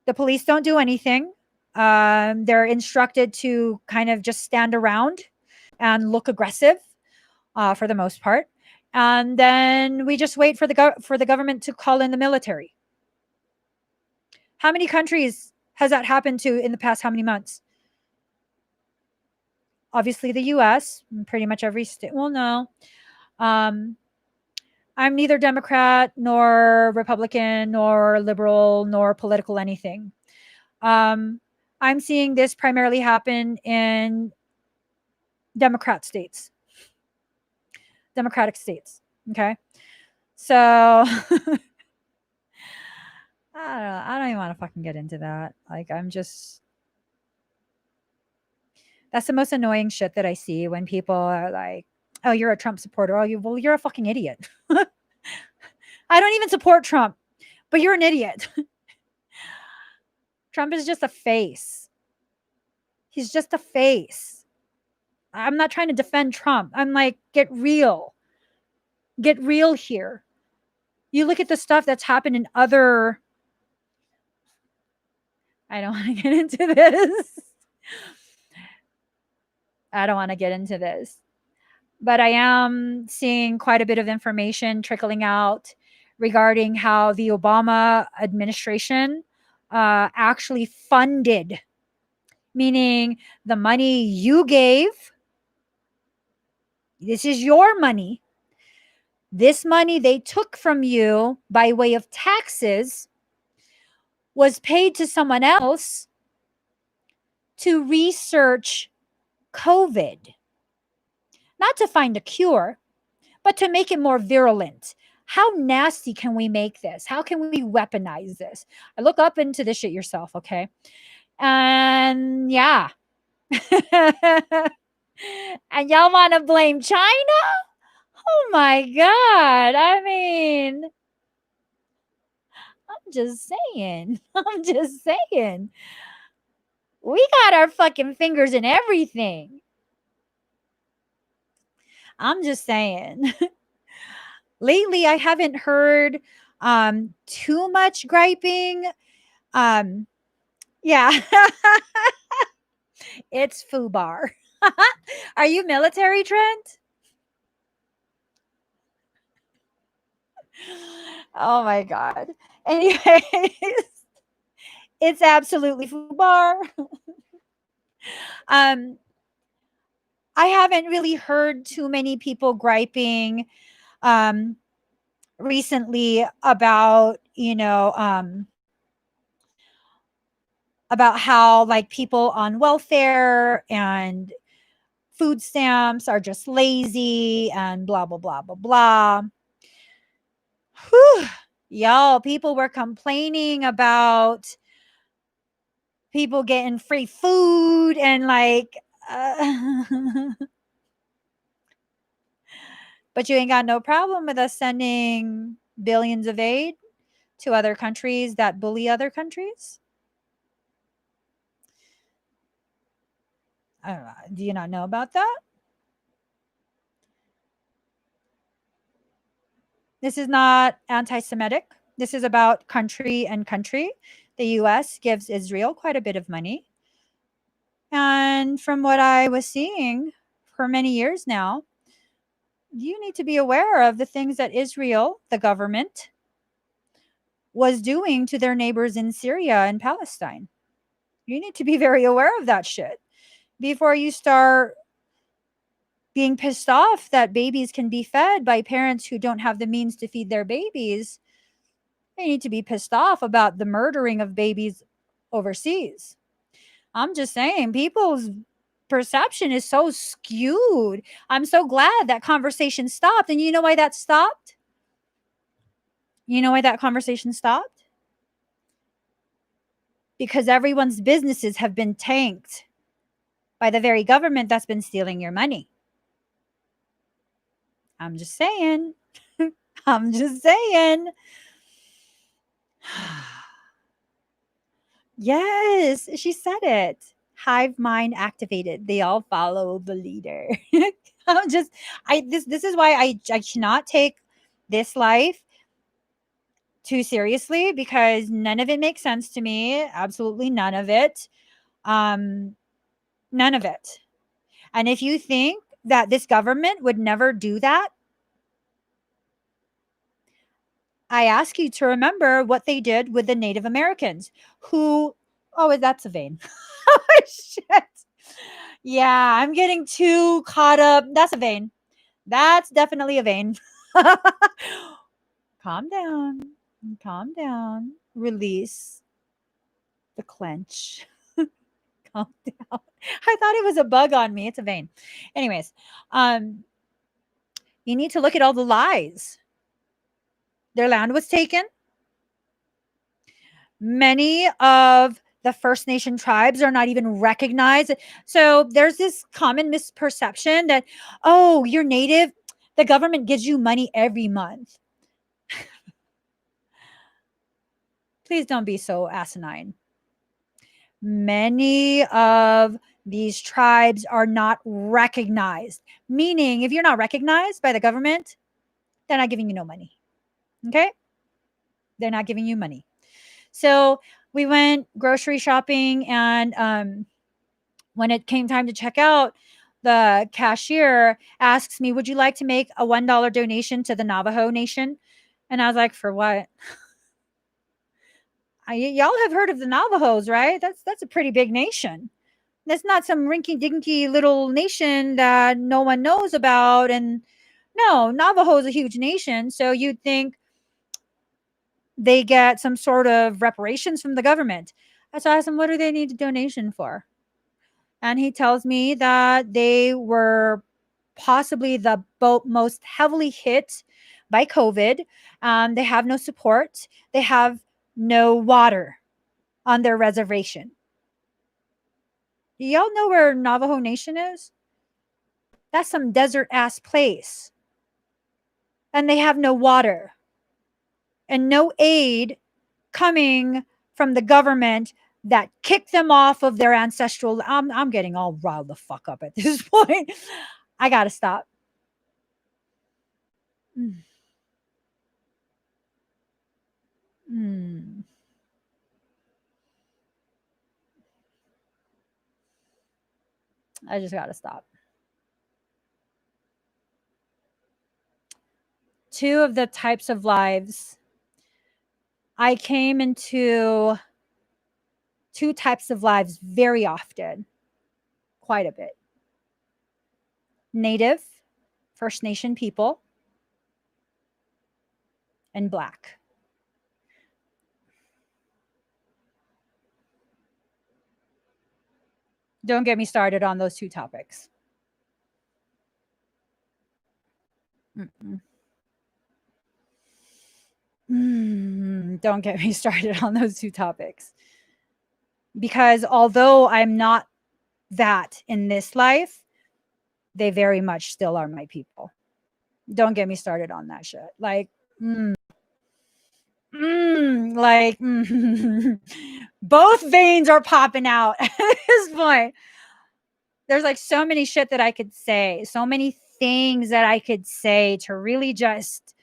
Speaker 1: the police don't do anything. They're instructed to kind of just stand around and look aggressive for the most part. And then we just wait for the government to call in the military. How many countries has that happened to in the past how many months? Obviously the US, pretty much every state. Well, no. Um, I'm neither Democrat nor Republican nor liberal nor political anything. Um, I'm seeing this primarily happen in Democrat states, Democratic states. Okay. So I don't even want to fucking get into that. Like, that's the most annoying shit that I see when people are like, oh, you're a Trump supporter. Oh, you're a fucking idiot. I don't even support Trump, but you're an idiot. Trump is just a face. He's just a face. I'm not trying to defend Trump. I'm like, get real. Get real here. You look at the stuff that's happened in other. I don't want to get into this. I don't want to get into this. But I am seeing quite a bit of information trickling out regarding how the Obama administration actually funded, meaning the money you gave, this is your money. This money they took from you by way of taxes was paid to someone else to research COVID, not to find a cure, but to make it more virulent. How nasty can we make this? How can we weaponize this? I look up into this shit yourself, okay? And yeah. And y'all want to blame China? Oh my God. I mean, I'm just saying. I'm just saying. We got our fucking fingers in everything. I'm just saying. Lately, I haven't heard too much griping. Yeah. It's FUBAR. Are you military, Trent? Oh my God. Anyways, it's absolutely FUBAR. um, I haven't really heard too many people griping um, recently about, about how like people on welfare and food stamps are just lazy and blah blah blah blah blah. Whew. Y'all, people were complaining about people getting free food and like but you ain't got no problem with us sending billions of aid to other countries that bully other countries. I don't know. Do you not know about that? This is not anti Semitic. This is about country and country. The US gives Israel quite a bit of money. And from what I was seeing for many years now, you need to be aware of the things that Israel, the government, was doing to their neighbors in Syria and Palestine. You need to be very aware of that shit before you start being pissed off that babies can be fed by parents who don't have the means to feed their babies. They need to be pissed off about the murdering of babies overseas. I'm just saying, people's perception is so skewed. I'm so glad that conversation stopped. And you know why that stopped? You know why that conversation stopped? Because everyone's businesses have been tanked by the very government that's been stealing your money. I'm just saying. I'm just saying. Yes, she said it. Hive mind activated. They all follow the leader. I'm just this is why I cannot take this life too seriously because none of it makes sense to me. Absolutely none of it. Um none of it. And if you think that this government would never do that, I ask you to remember what they did with the Native Americans who, oh, that's a vein. Oh, shit. Yeah, I'm getting too caught up. That's a vein. That's definitely a vein. Calm down. Calm down. Release the clench. Calm down. I thought it was a bug on me. It's a vein. Anyways, um, you need to look at all the lies. Their land was taken. Many of the First Nation tribes are not even recognized. So there's this common misperception that, oh, you're native, the government gives you money every month. Please don't be so asinine. Many of these tribes are not recognized, meaning if you're not recognized by the government, they're not giving you no money. Okay? They're not giving you money. So we went grocery shopping, and when it came time to check out, the cashier asks me, "Would you like to make a $1 donation to the Navajo Nation?" And I was like, "For what?" Y'all have heard of the Navajos, right? That's a pretty big nation. That's not some rinky dinky little nation that no one knows about. And no, Navajo is a huge nation. So you'd think they get some sort of reparations from the government. So I asked him, what do they need a donation for? And he tells me that they were possibly the most heavily hit by COVID. They have no support, they have no water on their reservation. Y'all know where Navajo Nation is? That's some desert ass place. And they have no water and no aid coming from the government that kicked them off of their ancestral. I'm getting all riled the fuck up at this point. I gotta stop. Mm. Mm. I just gotta stop. Two of the types of lives I came into two types of lives very often, quite a bit. Native, First Nation people, and Black. Don't get me started on those two topics. Mm-mm. Don't get me started on those two topics. Because although I'm not that in this life, they very much still are my people. Don't get me started on that shit. Like, like, both veins are popping out at this point. There's like so many shit that I could say, so many things that I could say to really just.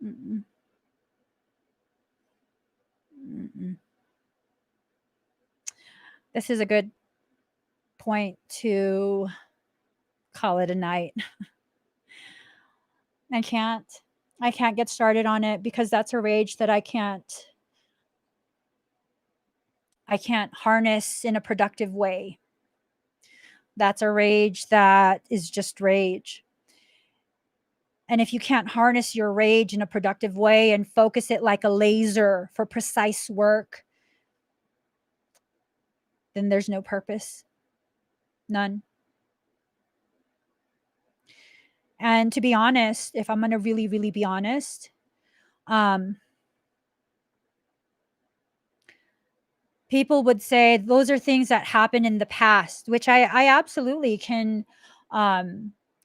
Speaker 1: Mm-mm, mm-mm. This is a good point to call it a night. I can't. I can't get started on it because that's a rage that I can't harness in a productive way. That's a rage that is just rage. And if you can't harness your rage in a productive way and focus it like a laser for precise work, then there's no purpose. None. And to be honest, if I'm going to really, really be honest, um, people would say those are things that happened in the past, which I absolutely can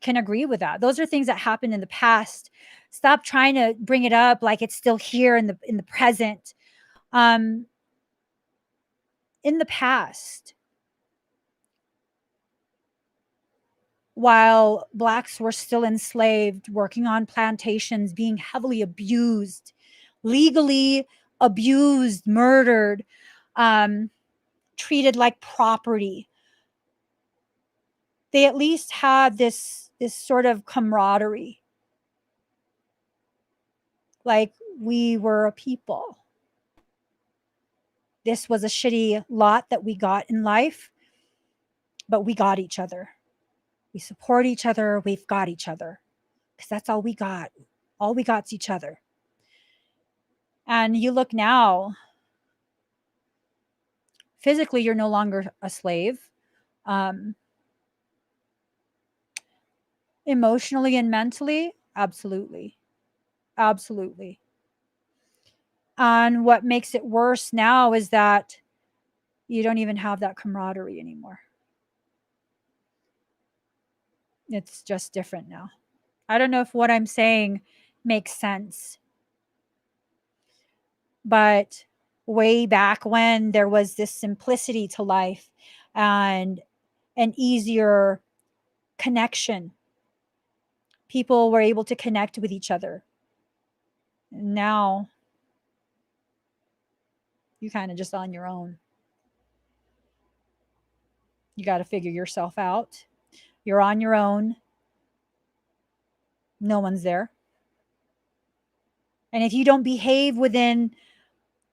Speaker 1: agree with that. Those are things that happened in the past. Stop trying to bring it up like it's still here in the present. Um, in the past, while blacks were still enslaved, working on plantations, being heavily abused, legally abused, murdered, um, treated like property, they at least had this sort of camaraderie, like we were a people. This was a shitty lot that we got in life, but we got each other. We support each other. We've got each other because that's all we got. All we got's each other. And you look now, physically, you're no longer a slave. Um, Emotionally and mentally, absolutely. Absolutely. And what makes it worse now is that you don't even have that camaraderie anymore. It's just different now. I don't know if what I'm saying makes sense, but way back when there was this simplicity to life and an easier connection, people were able to connect with each other. Now you kind of just on your own. You got to figure yourself out. You're on your own. No one's there. And if you don't behave within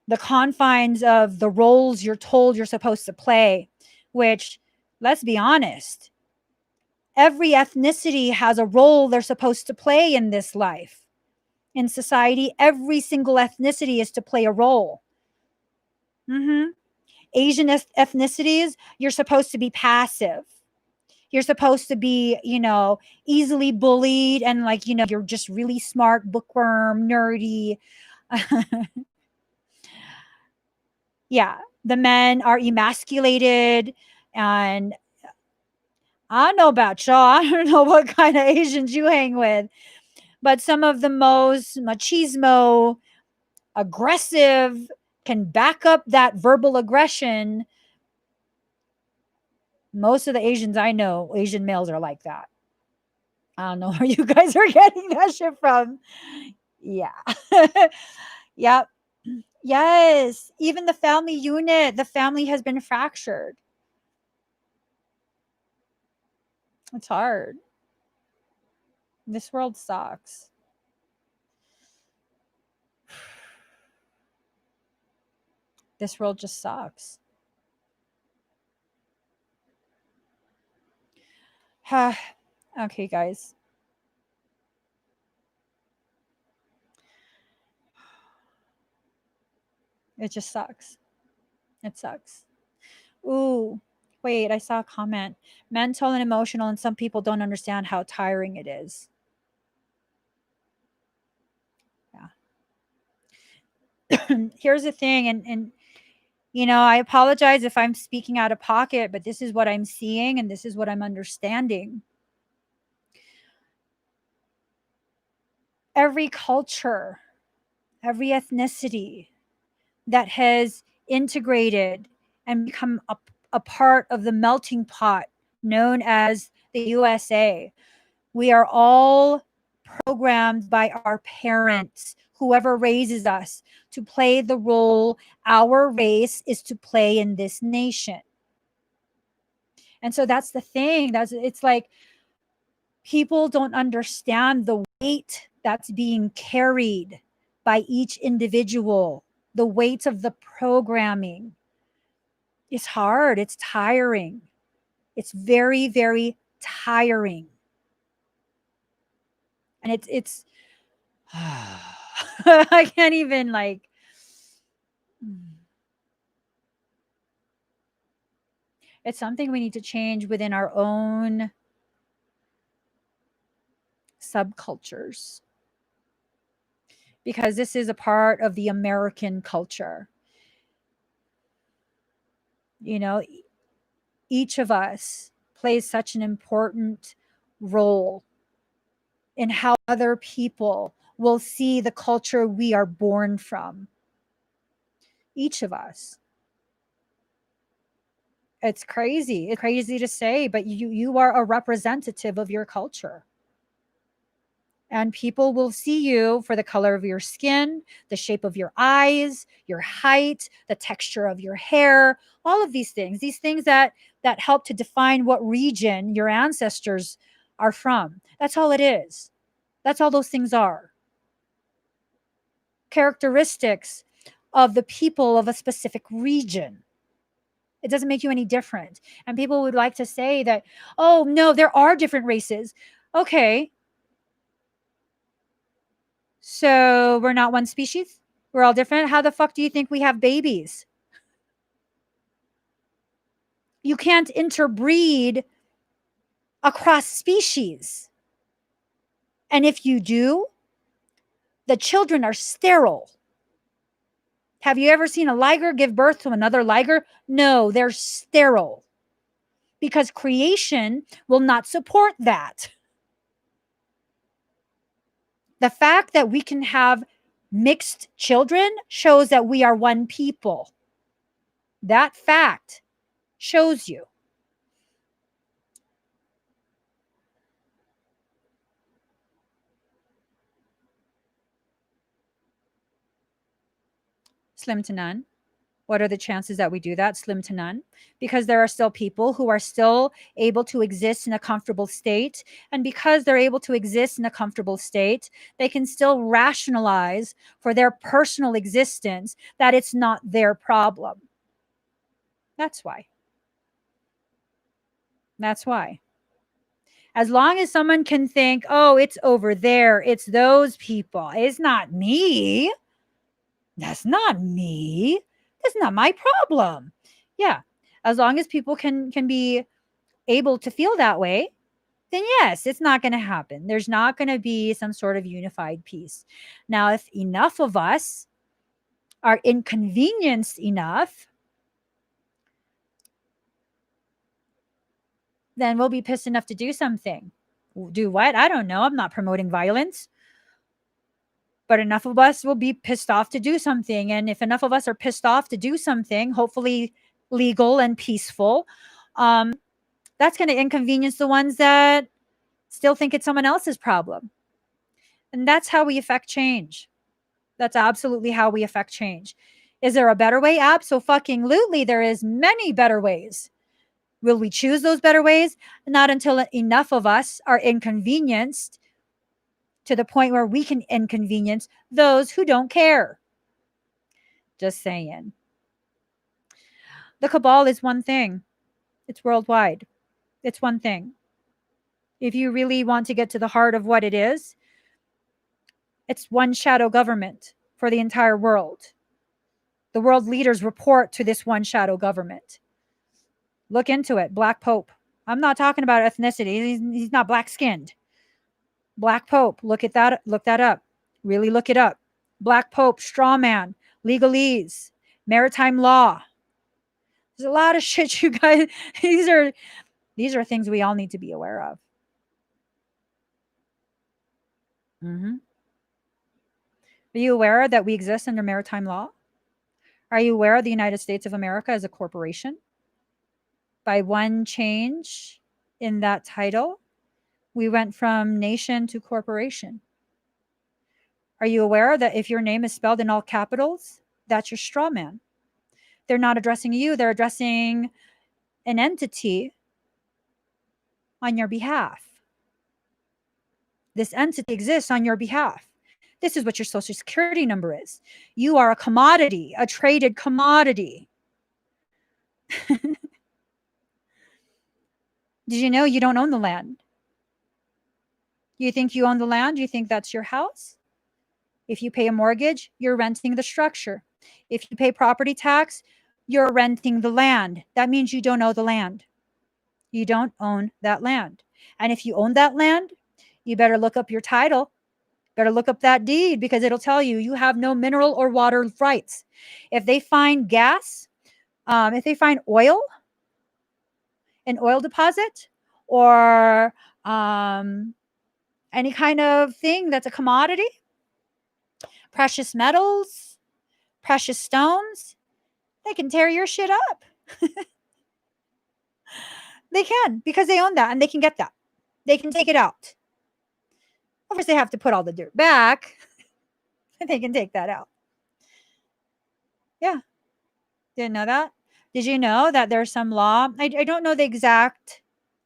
Speaker 1: the confines of the roles you're told you're supposed to play, which, let's be honest, every ethnicity has a role they're supposed to play in this life. In society, every single ethnicity is to play a role. Mm-hmm. Asian ethnicities, you're supposed to be passive. You're supposed to be, easily bullied and like, you're just really smart, bookworm, nerdy. Yeah, the men are emasculated. And I don't know about y'all. I don't know what kind of Asians you hang with, but some of the most machismo, aggressive, can back up that verbal aggression. Most of the Asians I know, Asian males are like that. I don't know where you guys are getting that shit from. Yeah. Yep. Yes. Even the family unit, the family has been fractured. It's hard. This world sucks. This world just sucks. Okay, guys. It just sucks. It sucks. Ooh, wait, I saw a comment. Mental and emotional, and some people don't understand how tiring it is. Yeah. Here's the thing, and I apologize if I'm speaking out of pocket, but this is what I'm seeing and this is what I'm understanding. Every culture, every ethnicity that has integrated and become a part of the melting pot known as the USA. We are all programmed by our parents, whoever raises us, to play the role our race is to play in this nation. And so that's the thing. It's like people don't understand the weight that's being carried by each individual, the weight of the programming. It's hard, it's tiring. It's very, very tiring. And it's I can't even like it's something we need to change within our own subcultures, because this is a part of the American culture. You know, each of us plays such an important role in how other people will see the culture we are born from. Each of us. It's crazy. It's crazy to say, but you are a representative of your culture. And people will see you for the color of your skin, the shape of your eyes, your height, the texture of your hair, all of these things that help to define what region your ancestors are from. That's all it is. That's all those things are. Characteristics of the people of a specific region. It doesn't make you any different. And people would like to say that, oh, no, there are different races. Okay. So we're not one species? We're all different? How the fuck do you think we have babies? You can't interbreed across species. And if you do, the children are sterile. Have you ever seen a liger give birth to another liger? No, they're sterile because creation will not support that. The fact that we can have mixed children shows that we are one people. That fact shows you. Slim to none. What are the chances that we do that? Slim to none. Because there are still people who are still able to exist in a comfortable state. And because they're able to exist in a comfortable state, they can still rationalize for their personal existence that it's not their problem. That's why. That's why. As long as someone can think, oh, it's over there, it's those people, it's not me. That's not me. That's not my problem. Yeah. As long as people can be able to feel that way, then yes, it's not going to happen. There's not going to be some sort of unified peace. Now, if enough of us are inconvenienced enough, then we'll be pissed enough to do something. Do what? I don't know. I'm not promoting violence. But enough of us will be pissed off to do something. And if enough of us are pissed off to do something, hopefully legal and peaceful, that's going to inconvenience the ones that still think it's someone else's problem. And that's how we affect change. That's absolutely how we affect change. Is there a better way? Absolutely. There is many better ways. Will we choose those better ways? Not until enough of us are inconvenienced to the point where we can inconvenience those who don't care. Just saying. The cabal is one thing. It's worldwide. It's one thing. If you really want to get to the heart of what it is, it's one shadow government for the entire world. The world leaders report to this one shadow government. Look into it. Black Pope. I'm not talking about ethnicity. He's not black skinned. Black Pope. Look at that. Look that up. Really look it up. Black Pope, straw man, legalese, maritime law. There's a lot of shit, you guys. These are these are things we all need to be aware of. Hmm. Are you aware that we exist under maritime law? Are you aware the United States of America is a corporation? By one change in that title, we went from nation to corporation. Are you aware that if your name is spelled in all capitals, that's your straw man? They're not addressing you, they're addressing an entity on your behalf. This entity exists on your behalf. This is what your social security number is. You are a commodity, a traded commodity. Did you know you don't own the land? You think you own the land? You think that's your house? If you pay a mortgage, you're renting the structure. If you pay property tax, you're renting the land. That means you don't own the land. You don't own that land. And if you own that land, you better look up your title. Better look up that deed because it'll tell you you have no mineral or water rights. If they find gas, if they find oil, an oil deposit, or any kind of thing that's a commodity, precious metals, precious stones, they can tear your shit up. They can because they own that and they can get that. They can take it out. Of course, they have to put all the dirt back. They can take that out. Yeah. Didn't know that. Did you know that there's some law? I don't know the exact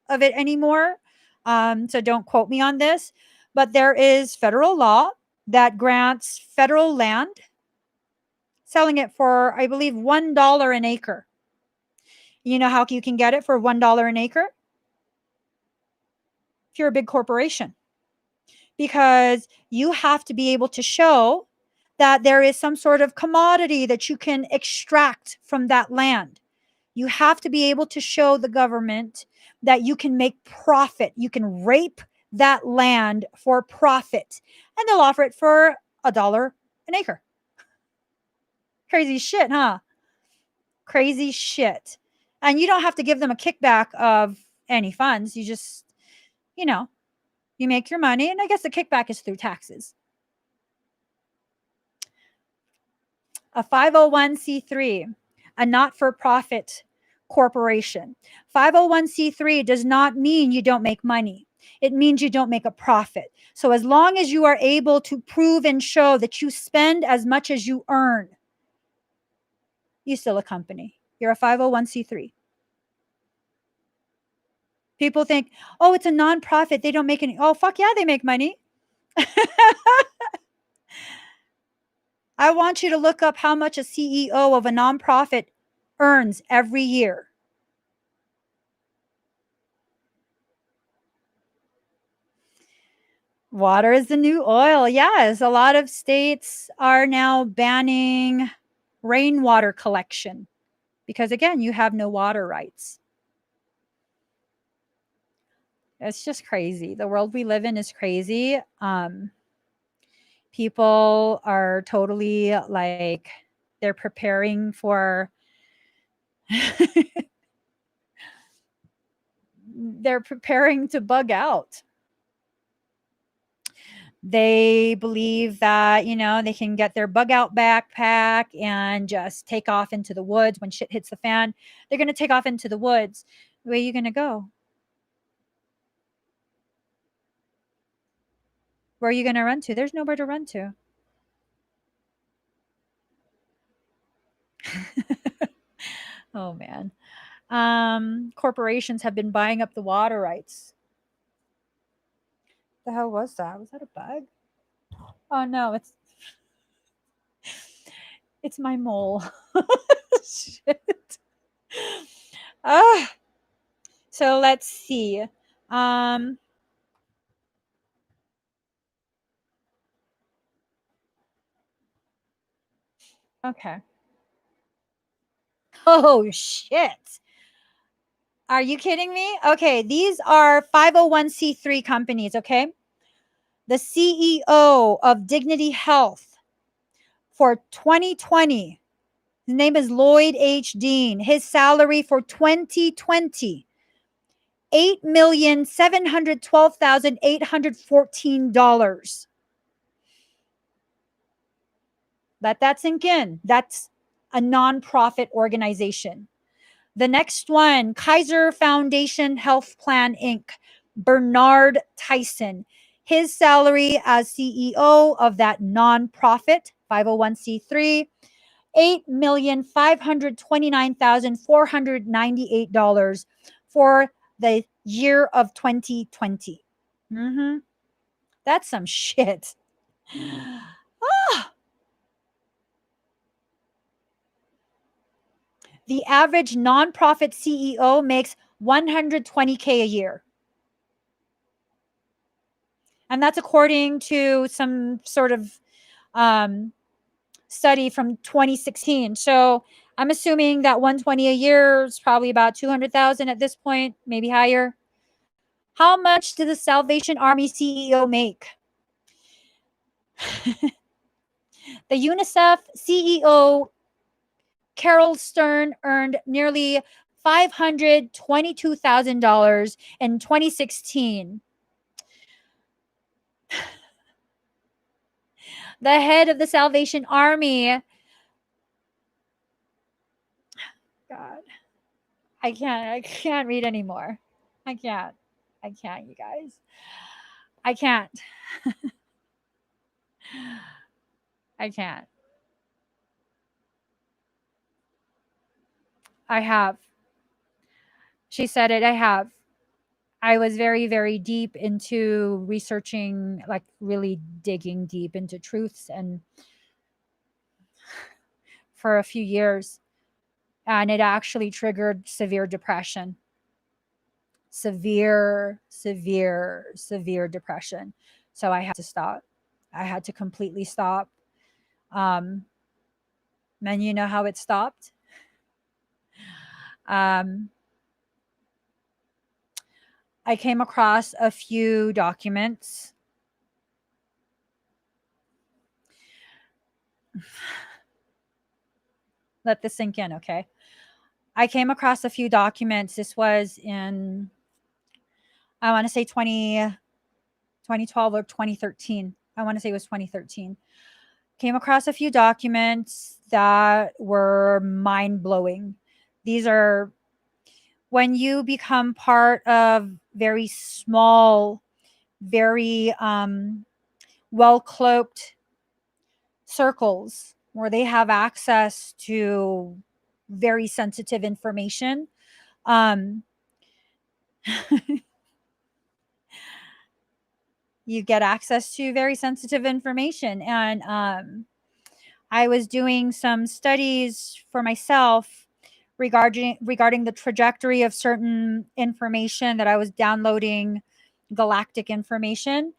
Speaker 1: of it anymore. So don't quote me on this. But there is federal law that grants federal land, selling it for, I believe, $1 an acre. You know how you can get it for $1 an acre? If you're a big corporation. Because you have to be able to show that there is some sort of commodity that you can extract from that land. You have to be able to show the government that you can make profit. You can rape that land for profit. And they'll offer it for $1 an acre. Crazy shit, huh? Crazy shit. And you don't have to give them a kickback of any funds. You just, you know, you make your money. And I guess the kickback is through taxes. A 501c3, a not for profit corporation. 501c3 does not mean you don't make money. It means you don't make a profit. So as long as you are able to prove and show that you spend as much as you earn, you're still a company. You're a 501c3. People think, oh, it's a nonprofit. They don't make any. Oh, fuck yeah, they make money. I want you to look up how much a CEO of a nonprofit earns every year. Water is the new oil. Yes, a lot of states are now banning rainwater collection because, again, you have no water rights. It's just crazy. The world we live in is crazy. People are totally like, they're preparing for, they're preparing to bug out. They believe that, they can get their bug out backpack and just take off into the woods when shit hits the fan. They're going to take off into the woods. Where are you going to go? Where are you going to run to? There's nowhere to run to. Oh, man. Corporations have been buying up the water rights. The hell was that? Was that a bug? Oh, no, it's my mole. Shit. Ah. So let's see. Okay. Oh, shit. Are you kidding me? Okay, these are 501c3 companies, okay? The CEO of Dignity Health for 2020, his name is Lloyd H. Dean. His salary for 2020, $8,712,814. Let that sink in. That's a nonprofit organization. The next one, Kaiser Foundation Health Plan Inc., Bernard Tyson. His salary as CEO of that nonprofit, 501c3, $8,529,498 for the year of 2020. Mm-hmm. That's some shit. Ah, the average nonprofit CEO makes 120K a year. And that's according to some sort of study from 2016. So I'm assuming that 120 a year is probably about 200,000 at this point, maybe higher. How much did the Salvation Army CEO make? The UNICEF CEO, Carol Stern, earned nearly $522,000 in 2016. The head of the Salvation Army, God, I can't read anymore. I can't. I can't, you guys. I can't. I can't. I have. She said it. I have. I was very, very deep into researching, like really digging deep into truths and for a few years. And it actually triggered severe depression. Severe, severe, severe depression. So I had to stop. I had to completely stop. Um, and you know how it stopped? Um, I came across a few documents. Let this sink in, okay? I came across a few documents. This was in, I want to say 2012 or 2013. I want to say it was 2013. Came across a few documents that were mind blowing. These are when you become part of very small, very well cloaked circles where they have access to very sensitive information. Um, you get access to very sensitive information. And I was doing some studies for myself regarding the trajectory of certain information that I was downloading, galactic information.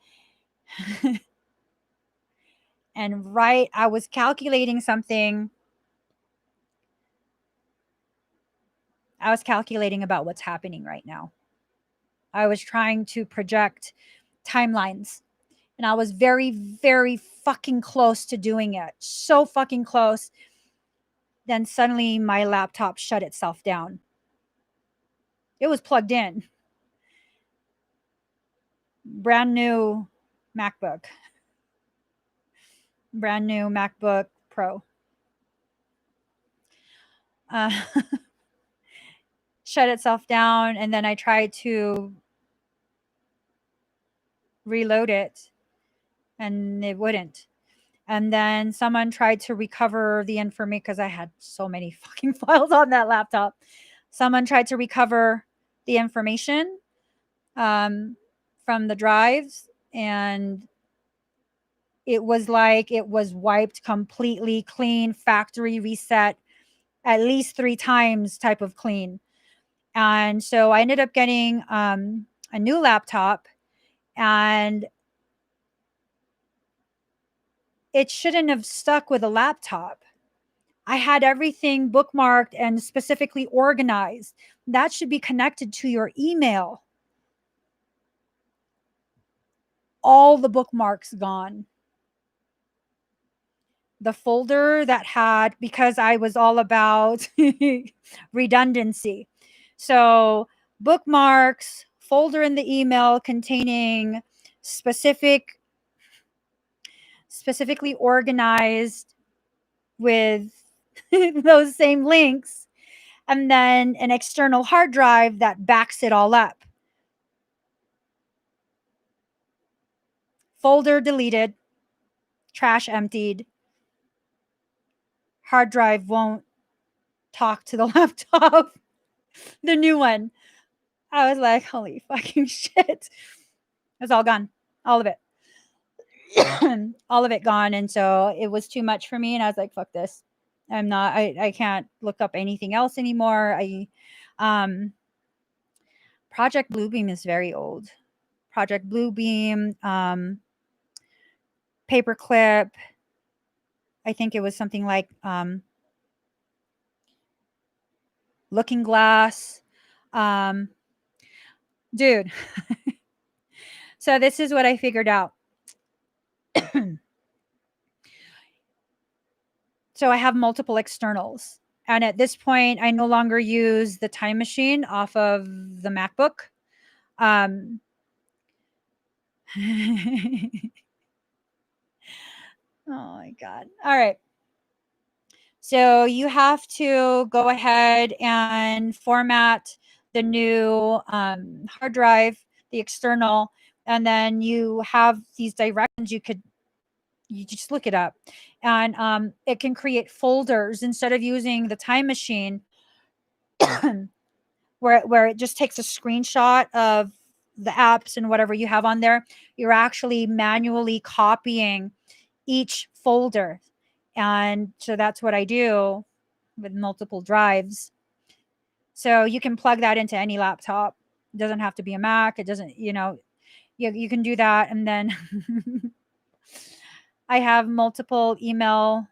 Speaker 1: And right, I was calculating something. I was calculating about what's happening right now. I was trying to project timelines, and I was very, very fucking close to doing it. So fucking close. Then suddenly my laptop shut itself down. It was plugged in. Brand new MacBook. Brand new MacBook Pro. Uh, shut itself down, and then I tried to reload it, and it wouldn't. And then someone tried to recover the information because I had so many fucking files on that laptop. Someone tried to recover the information from the drives, and it was like it was wiped completely clean, factory reset, at least 3 times type of clean. And so I ended up getting a new laptop, and it shouldn't have stuck with a laptop. I had everything bookmarked and specifically organized. That should be connected to your email. All the bookmarks gone. The folder that had, because I was all about redundancy. So, bookmarks, folder in the email containing specifically organized with those same links, and then an external hard drive that backs it all up. Folder deleted, trash emptied, hard drive won't talk to the laptop, the new one. I was like, holy fucking shit. It's all gone. All of it. All of it gone. And so it was too much for me. And I was like, fuck this. I can't look up anything else anymore. Um, Project Bluebeam is very old. Project Bluebeam, Paperclip. I think it was something like Looking Glass. Dude. So this is what I figured out. So I have multiple externals. And at this point, I no longer use the time machine off of the MacBook. Um, oh my God. All right. So you have to go ahead and format the new hard drive, the external, and then you have these directions. You just look it up, and it can create folders instead of using the time machine, where it just takes a screenshot of the apps and whatever you have on there. You're actually manually copying each folder. And so that's what I do with multiple drives. So you can plug that into any laptop. It doesn't have to be a Mac. It doesn't, you can do that. And then I have multiple email.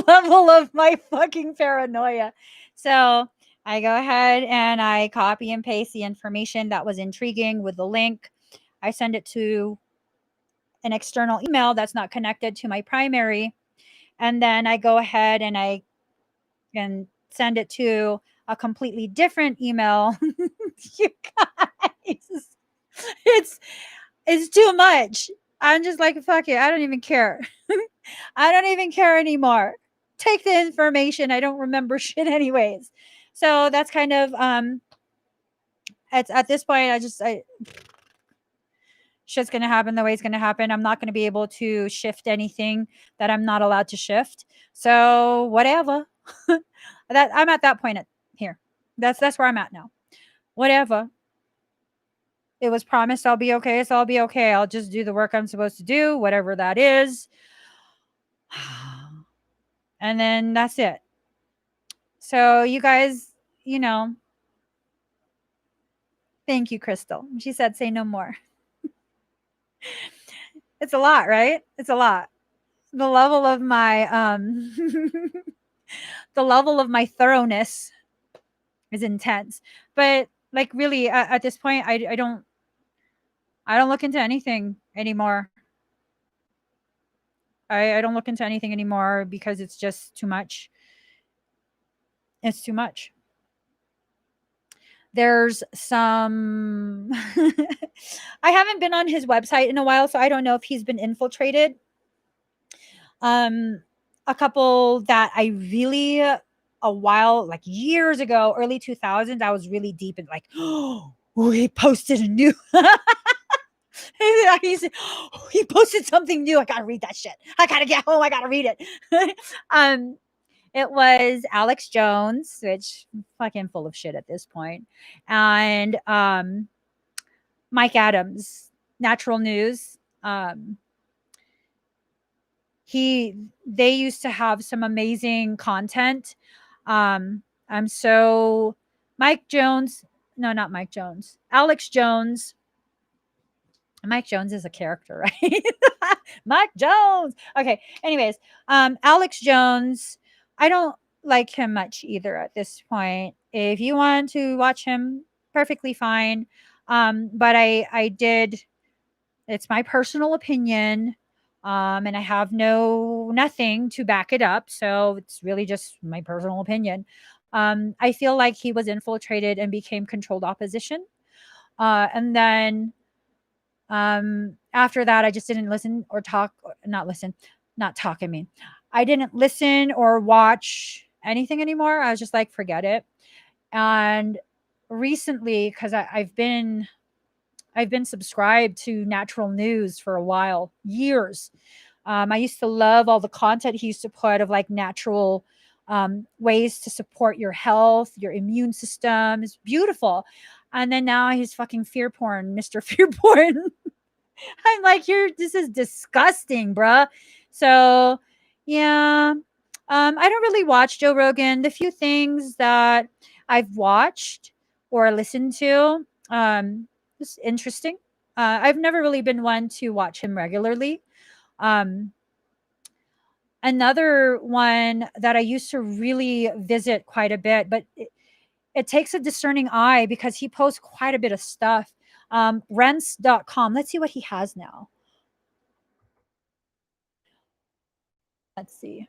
Speaker 1: Level of my fucking paranoia. So I go ahead and I copy and paste the information that was intriguing with the link. I send it to an external email that's not connected to my primary. And then I go ahead and I can send it to a completely different email. You guys, it's it's too much. I'm just like, fuck it. I don't even care. I don't even care anymore. Take the information. I don't remember shit anyways. So that's kind of at this point I shit's gonna happen the way it's gonna happen. I'm not gonna be able to shift anything that I'm not allowed to shift. So whatever. That I'm at that point here. That's where I'm at now. Whatever. It was promised I'll be okay, so I'll be okay. I'll just do the work I'm supposed to do, whatever that is. And then that's it. So you guys, thank you, Crystal. She said, say no more. It's a lot, right? It's a lot. The level of my the level of my thoroughness is intense. But like really at this point I don't look into anything anymore. I don't look into anything anymore because it's just too much. It's too much. There's some I haven't been on his website in a while, so I don't know if he's been infiltrated. A couple that I really a while, like years ago, early 2000s, I was really deep in like, oh, he posted a new he posted something new. I gotta read that shit. I gotta get home. I gotta read it. It was Alex Jones, which fucking full of shit at this point, and Mike Adams, Natural News. They used to have some amazing content. I'm so Mike Jones, no, not Mike Jones, Alex Jones. Mike Jones is a character, right? Mike Jones. Okay. Anyways, Alex Jones, I don't like him much either at this point. If you want to watch him, perfectly fine. But I did. It's my personal opinion, and I have nothing to back it up. So it's really just my personal opinion. I feel like he was infiltrated and became controlled opposition. And then after that, I just didn't listen or talk, not listen, not talk. I mean, I didn't listen or watch anything anymore. I was just like, forget it. And recently, because I've been subscribed to Natural News for a while, years. I used to love all the content he used to put of like natural ways to support your health, your immune system. It's beautiful. And then now he's fucking fear porn, Mr. Fear porn. I'm like, you're this is disgusting, bruh. So yeah. I don't really watch Joe Rogan. The few things that I've watched or listened to, is interesting. I've never really been one to watch him regularly. Um, Another one that I used to really visit quite a bit, but it takes a discerning eye because he posts quite a bit of stuff. Rents.com. Let's see what he has now. Let's see.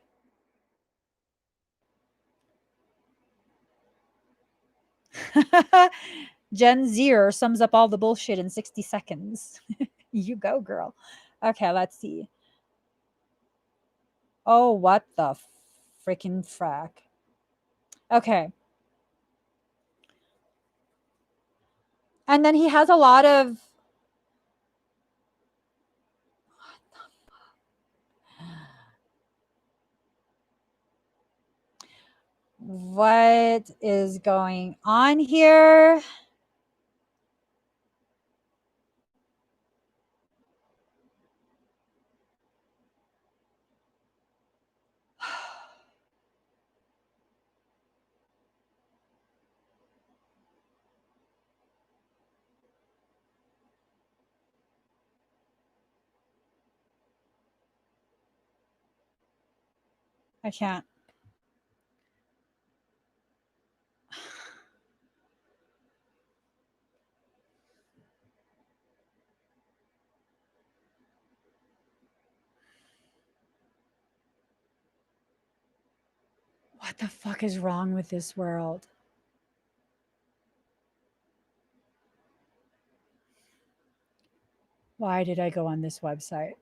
Speaker 1: Gen Zer sums up all the bullshit in 60 seconds. You go, girl. Okay, let's see. Oh, what the freaking frack. Okay. And then he has a lot of. What is going on here? I can't. What the fuck is wrong with this world? Why did I go on this website?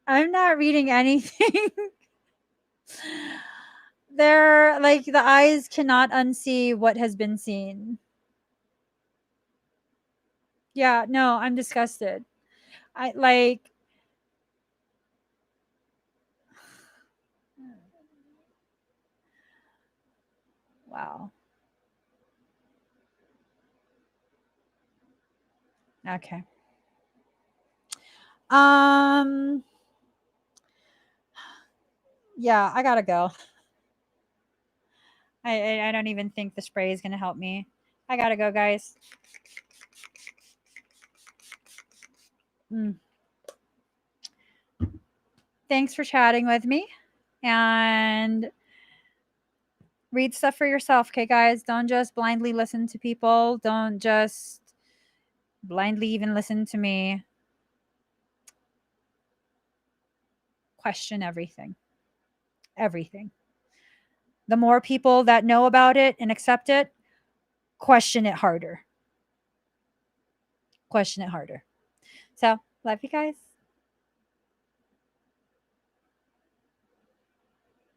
Speaker 1: I'm not reading anything. They're like the eyes cannot unsee what has been seen. Yeah, no, I'm disgusted. I like wow. Okay. Um yeah, I gotta go. I don't even think the spray is gonna help me. I gotta go, guys. Mm. Thanks for chatting with me. And read stuff for yourself, okay, guys? Don't just blindly listen to people. Don't just blindly even listen to me. Question everything. Everything. The more people that know about it and accept it, question it harder. Question it harder. So, love you guys.